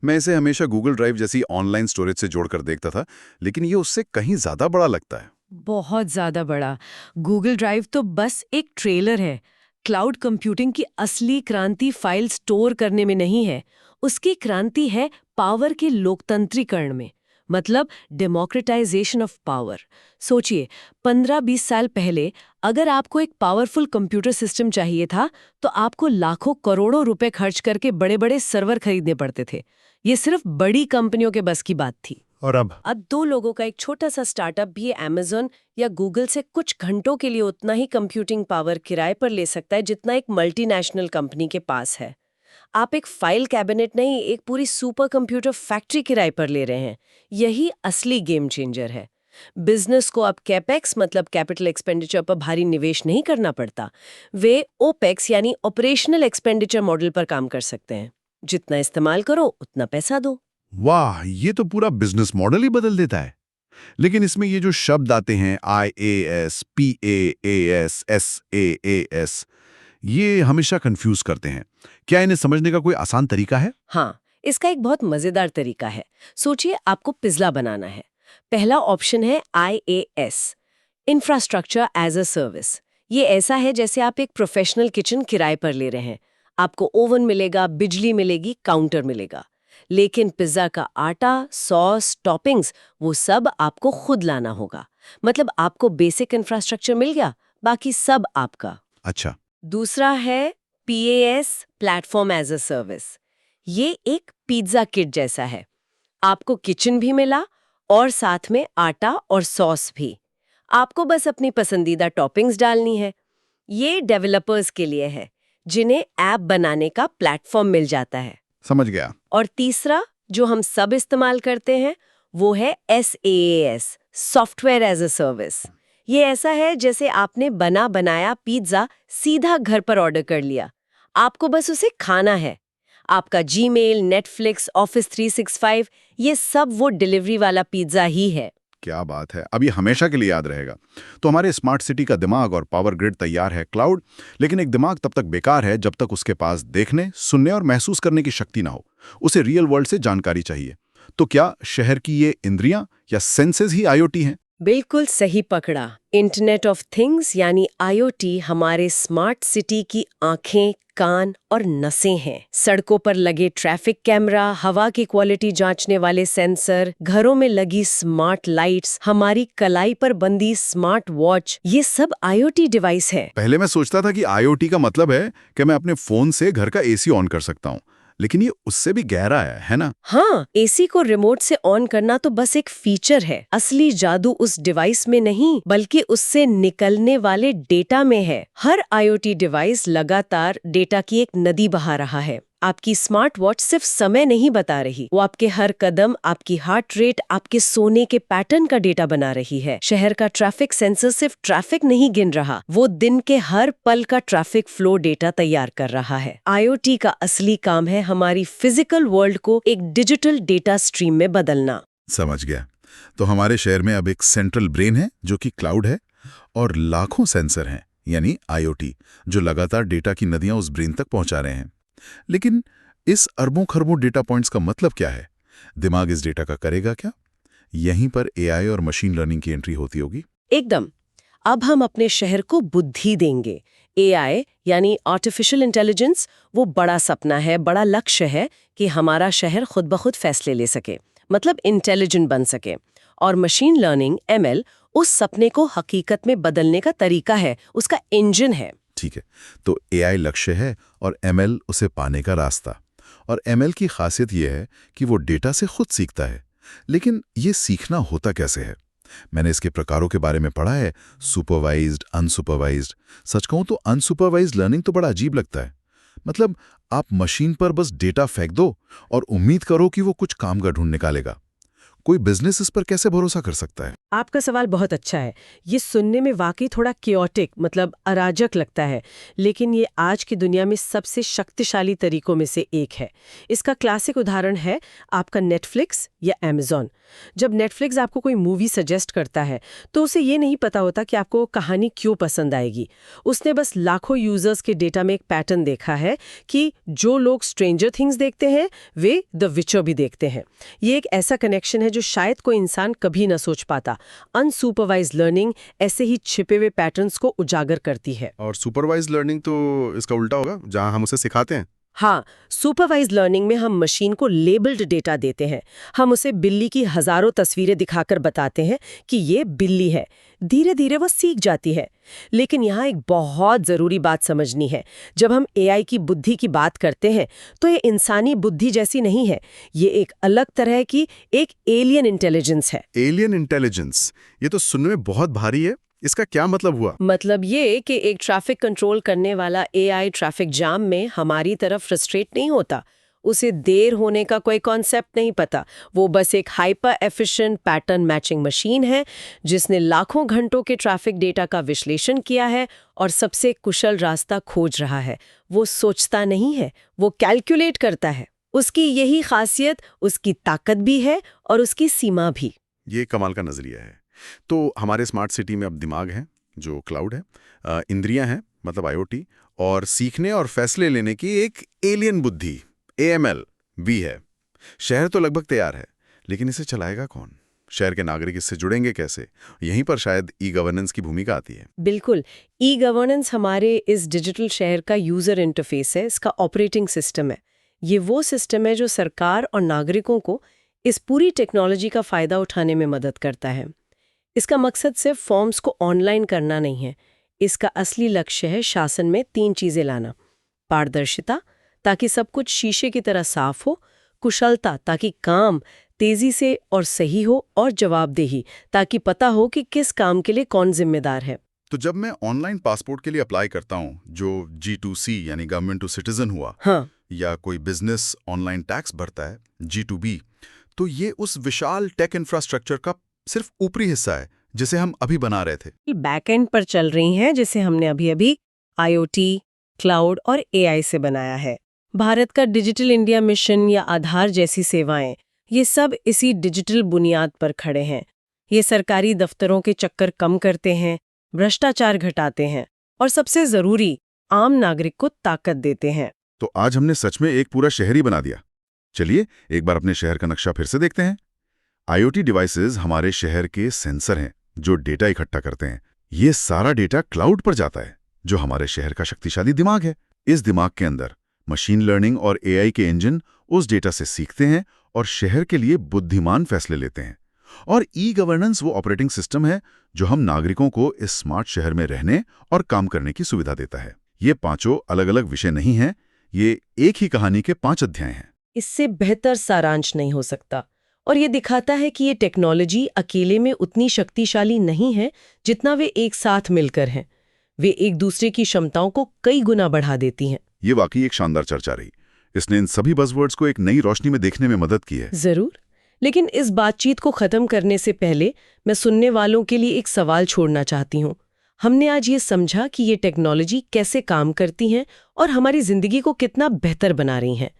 Speaker 4: मैं इसे हमेशा गूगल ड्राइव जैसी ऑनलाइन स्टोरेज से जोड़कर देखता था, लेकिन ये उससे कहीं ज्यादा बड़ा लगता है।
Speaker 2: बहुत ज्यादा बड़ा। गूगल ड्राइव तो बस एक ट्रेलर है। क्लाउड कंप्यूटिंग की असली क्रांति फाइल स्टोर करने में नहीं है, उसकी क्रांति है पावर के लोकतंत्रीकरण में, मतलब डेमोक्रेटाइजेशन ऑफ पावर। सोचिए, 15-20 साल पहले अगर आपको एक पावरफुल कंप्यूटर सिस्टम चाहिए था तो आपको लाखों करोड़ों रुपए खर्च करके बड़े-बड़े सर्वर खरीदने पड़ते थे। ये सिर्फ बड़ी कंपनियों के बस की बात थी।
Speaker 4: और अब
Speaker 2: 2 लोगों का एक छोटा सा स्टार्टअप भी अमेज़न या गूगल से कुछ घंटों के लिए उतना ही कंप्यूटिंग पावर किराए पर ले सकता है जितना एक मल्टीनेशनल कंपनी के पास है। आप एक फाइल कैबिनेट नहीं, एक पूरी सुपर कंप्यूटर फैक्ट्री किराए पर ले रहे हैं। यही असली गेम चेंजर है। बिजनेस को अब कैपेक्स मतलब कैपिटल एक्सपेंडिचर पर भारी निवेश नहीं करना पड़ता। वे ओपेक्स यानी ऑपरेशनल एक्सपेंडिचर मॉडल पर काम कर सकते हैं। जितना इस्तेमाल करो उतना पैसा दो।
Speaker 4: वाह, ये तो पूरा बिजनेस मॉडल ही बदल देता है। लेकिन इसमें ये जो शब्द आते हैं IaaS, PaaS, SaaS, ये हमेशा कंफ्यूज करते हैं। क्या इन्हें समझने का कोई आसान तरीका है?
Speaker 2: हाँ, इसका एक बहुत मजेदार तरीका है। सोचिए, आपको पिज़्ज़ा बनाना है। पहला ऑप्शन है IaaS, infrastructure as a service. ये ऐसा है जैसे आप एक प्रोफेशनल किचन किराए पर ले रहे हैं। आपको ओवन मिलेगा, बिजली मिलेगी, काउंटर मिलेगा। लेकिन पिज़्ज़ा का आटा, सॉस, टॉपिंग्स, वो सब आपको खुद लाना होगा। मतलब आपको बेसिक इंफ्रास्ट्रक्चर मिल गया, बाकी सब आपका।
Speaker 4: अच्छा,
Speaker 2: दूसरा है PaaS, platform as a service. ये एक पिज्जा किट जैसा है। आपको किचन भी मिला और साथ में आटा और सॉस भी। आपको बस अपनी पसंदीदा टॉपिंग्स डालनी है। ये डेवलपर्स के लिए है जिन्हें ऐप बनाने का प्लेटफॉर्म मिल जाता है।
Speaker 4: समझ गया।
Speaker 2: और तीसरा जो हम सब इस्तेमाल करते हैं वो है SaaS, software as a service. ये ऐसा है जैसे आपने बना बनाया पिज्जा सीधा घर पर ऑर्डर कर लिया। आपको बस उसे खाना है। आपका Gmail, Netflix, Office 365, ये सब वो डिलीवरी वाला पिज्जा ही है।
Speaker 3: क्या बात है, अब ये हमेशा के लिए याद रहेगा। तो हमारे स्मार्ट सिटी का दिमाग और पावर ग्रिड तैयार है, क्लाउड। लेकिन एक दिमाग तब तक बेकार है जब तक उसके पास देखने, सुनने और महसूस करने की शक्ति ना हो। उसे रियल वर्ल्ड से जानकारी चाहिए। तो क्या शहर की ये इंद्रियां या सेंसेस ही IoT हैं?
Speaker 2: बिल्कुल सही पकड़ा। इंटरनेट ऑफ थिंग्स यानी IoT हमारे स्मार्ट सिटी की आंखें, कान और नसें हैं। सड़कों पर लगे ट्रैफिक कैमरा, हवा की क्वालिटी जांचने वाले सेंसर, घरों में लगी स्मार्ट लाइट्स, हमारी कलाई पर बंदी स्मार्ट वॉच, ये सब IoT डिवाइस है।
Speaker 3: पहले मैं सोचता था कि IoT का मतलब है कि मैं अपने फोन से घर का AC ऑन कर सकता हूँ, लेकिन ये उससे भी गहरा है ना?
Speaker 2: हाँ, एसी को रिमोट से ऑन करना तो बस एक फीचर है। असली जादू उस डिवाइस में नहीं, बल्कि उससे निकलने वाले डेटा में है। हर आईओटी डिवाइस लगातार डेटा की एक नदी बहा रहा है। आपकी स्मार्ट वॉच सिर्फ समय नहीं बता रही, वो आपके हर कदम, आपकी हार्ट रेट, आपके सोने के पैटर्न का डेटा बना रही है। शहर का ट्रैफिक सेंसर सिर्फ ट्रैफिक नहीं गिन रहा, वो दिन के हर पल का ट्रैफिक फ्लो डेटा तैयार कर रहा है। आईओटी का असली काम है हमारी फिजिकल वर्ल्ड को एक डिजिटल डेटा स्ट्रीम में बदलना।
Speaker 3: समझ गया। तो हमारे शहर में अब एक सेंट्रल ब्रेन है जो कि क्लाउड है, और लाखों सेंसर हैं यानी आईओटी, जो लगातार डेटा की नदियां उस ब्रेन तक पहुंचा रहे हैं। लेकिन इस अरबों खरबों डेटा पॉइंट्स का मतलब क्या है? दिमाग इस डेटा का करेगा क्या? यहीं पर एआई और मशीन लर्निंग की एंट्री होती होगी।
Speaker 2: एकदम। अब हम अपने शहर को बुद्धि देंगे। एआई यानी आर्टिफिशियल इंटेलिजेंस वो बड़ा सपना है, बड़ा लक्ष्य है कि हमारा शहर खुद ब खुद फैसले ले सके, मतलब इंटेलिजेंट बन सके। और मशीन लर्निंग एमएल उस सपने को हकीकत में बदलने का तरीका है, उसका इंजन है।
Speaker 3: ठीक है, तो एआई लक्ष्य है और एमएल उसे पाने का रास्ता। और एमएल की खासियत यह है कि वो डेटा से खुद सीखता है। लेकिन ये सीखना होता कैसे है? मैंने इसके प्रकारों के बारे में पढ़ा है, सुपरवाइज्ड, अनसुपरवाइज्ड। सच कहूं तो अनसुपरवाइज्ड लर्निंग तो बड़ा अजीब लगता है। मतलब आप मशीन पर बस डेटा फेंक दो और उम्मीद करो कि वो कुछ काम का ढूंढ निकालेगा। कोई बिजनेस इस पर कैसे भरोसा कर सकता है?
Speaker 2: आपका सवाल बहुत अच्छा है। ये सुनने में वाकई थोड़ा क्योटिक, मतलब अराजक लगता है, लेकिन ये आज की दुनिया में सबसे शक्तिशाली तरीकों में से एक है। इसका क्लासिक उदाहरण है आपका नेटफ्लिक्स या अमेज़न। जब नेटफ्लिक्स आपको कोई मूवी सजेस्ट करता है तो उसे ये नहीं पता होता कि आपको वो कहानी क्यों पसंद आएगी। उसने बस लाखों यूजर्स के डेटा में एक पैटर्न देखा है कि जो लोग स्ट्रेंजर थिंग्स देखते हैं वे द विचर भी देखते हैं। ये एक ऐसा कनेक्शन है जो शायद कोई इंसान कभी न सोच पाता। अनसुपरवाइज्ड लर्निंग ऐसे ही छिपे हुए पैटर्न्स को उजागर करती है।
Speaker 4: और सुपरवाइज्ड लर्निंग तो इसका उल्टा होगा, जहां हम उसे सिखाते हैं।
Speaker 2: हाँ, सुपरवाइज्ड लर्निंग में हम मशीन को लेबल्ड डेटा देते हैं। हम उसे बिल्ली की हजारों तस्वीरें दिखाकर बताते हैं कि ये बिल्ली है। धीरे धीरे वो सीख जाती है। लेकिन यहाँ एक बहुत ज़रूरी बात समझनी है। जब हम एआई की बुद्धि की बात करते हैं तो ये इंसानी बुद्धि जैसी नहीं है। ये एक अलग तरह की एक एलियन इंटेलिजेंस है।
Speaker 4: एलियन इंटेलिजेंस, ये तो सुनने में बहुत भारी है। इसका क्या मतलब हुआ?
Speaker 2: मतलब ये कि एक ट्रैफिक कंट्रोल करने वाला एआई ट्रैफिक जाम में हमारी तरफ फ्रस्ट्रेट नहीं होता। उसे देर होने का कोई कॉन्सेप्ट नहीं पता। वो बस एक hyper efficient pattern matching machine है जिसने लाखों घंटों के ट्रैफिक डेटा का विश्लेषण किया है और सबसे कुशल रास्ता खोज रहा है। वो सोचता नहीं है, वो कैलकुलेट करता है। उसकी यही खासियत उसकी ताकत भी है और उसकी सीमा भी।
Speaker 4: ये कमाल का नजरिया है। तो हमारे स्मार्ट सिटी में अब दिमाग है जो क्लाउड है, इंद्रियां हैं मतलब आईओटी, और सीखने और फैसले लेने की एक एलियन बुद्धि एएमएल भी है। शहर तो लगभग तैयार है, लेकिन इसे चलाएगा कौन? शहर के नागरिक इससे जुड़ेंगे कैसे? यहीं पर शायद ई गवर्नेंस की भूमिका आती है।
Speaker 2: बिल्कुल, ई गवर्नेंस हमारे इस डिजिटल शहर का यूजर इंटरफेस है, इसका ऑपरेटिंग सिस्टम है। ये वो सिस्टम है जो सरकार और नागरिकों को इस पूरी टेक्नोलॉजी का फायदा उठाने में मदद करता है। इसका मकसद सिर्फ फॉर्म्स को ऑनलाइन करना नहीं है। इसका असली लक्ष्य है शासन में 3 चीजें लाना: पारदर्शिता ताकि सब कुछ शीशे की तरह साफ हो, कुशलता ताकि काम तेजी से और सही हो, और जवाबदेही ताकि पता हो कि किस काम के लिए कौन जिम्मेदार है।
Speaker 3: तो जब मैं ऑनलाइन पासपोर्ट के लिए अप्लाई करता हूँ, जो G2C यानी गवर्नमेंट टू सिटीजन हुआ,
Speaker 2: हाँ,
Speaker 3: या कोई बिजनेस ऑनलाइन टैक्स भरता है G2B, तो ये उस विशाल टेक इंफ्रास्ट्रक्चर का सिर्फ ऊपरी हिस्सा है जिसे हम अभी बना रहे थे।
Speaker 2: बैकएंड पर चल रही हैं जिसे हमने अभी आईओटी, क्लाउड और एआई से बनाया है। भारत का डिजिटल इंडिया मिशन या आधार जैसी सेवाएं, ये सब इसी डिजिटल बुनियाद पर खड़े हैं। ये सरकारी दफ्तरों के चक्कर कम करते हैं, भ्रष्टाचार घटाते हैं और सबसे जरूरी, आम नागरिक को ताकत देते हैं।
Speaker 3: तो आज हमने सच में एक पूरा शहर ही बना दिया। चलिए एक बार अपने शहर का नक्शा फिर से देखते हैं। आईओटी डिवाइसेस हमारे शहर के सेंसर हैं जो डेटा इकट्ठा करते हैं। ये सारा डेटा क्लाउड पर जाता है जो हमारे शहर का शक्तिशाली दिमाग है। इस दिमाग के अंदर मशीन लर्निंग और एआई के इंजन उस डेटा से सीखते हैं और शहर के लिए बुद्धिमान फैसले लेते हैं। और ई गवर्नेंस वो ऑपरेटिंग सिस्टम है जो हम नागरिकों को इस स्मार्ट शहर में रहने और काम करने की सुविधा देता है। ये 5 अलग अलग विषय नहीं हैं, ये एक ही कहानी के 5 अध्याय हैं।
Speaker 2: इससे बेहतर सारांश नहीं हो सकता। और ये दिखाता है कि ये टेक्नोलॉजी अकेले में उतनी शक्तिशाली नहीं है जितना वे एक साथ मिलकर हैं। वे एक दूसरे की क्षमताओं को कई गुना बढ़ा देती हैं।
Speaker 3: ये वाकई एक शानदार चर्चा रही। इसने इन सभी बज़वर्ड्स को एक नई रोशनी में देखने में मदद की है।
Speaker 2: जरूर, लेकिन इस बातचीत को खत्म करने से पहले मैं सुनने वालों के लिए एक सवाल छोड़ना चाहती हूँ। हमने आज ये समझा कि ये टेक्नोलॉजी कैसे काम करती हैं और हमारी जिंदगी को कितना बेहतर बना रही हैं।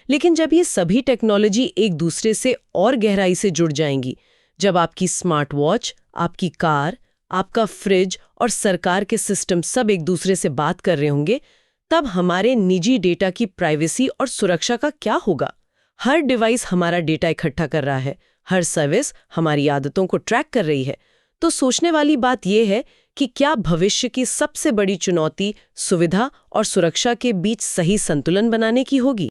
Speaker 2: लेकिन जब ये सभी टेक्नोलॉजी एक दूसरे से और गहराई से जुड़ जाएंगी, जब आपकी स्मार्ट वॉच, आपकी कार, आपका फ्रिज और सरकार के सिस्टम सब एक दूसरे से बात कर रहे होंगे, तब हमारे निजी डेटा की प्राइवेसी और सुरक्षा का क्या होगा? हर डिवाइस हमारा डेटा इकट्ठा कर रहा है, हर सर्विस हमारी आदतों को ट्रैक कर रही है। तो सोचने वाली बात यह है कि क्या भविष्य की सबसे बड़ी चुनौती सुविधा और सुरक्षा के बीच सही संतुलन बनाने की होगी?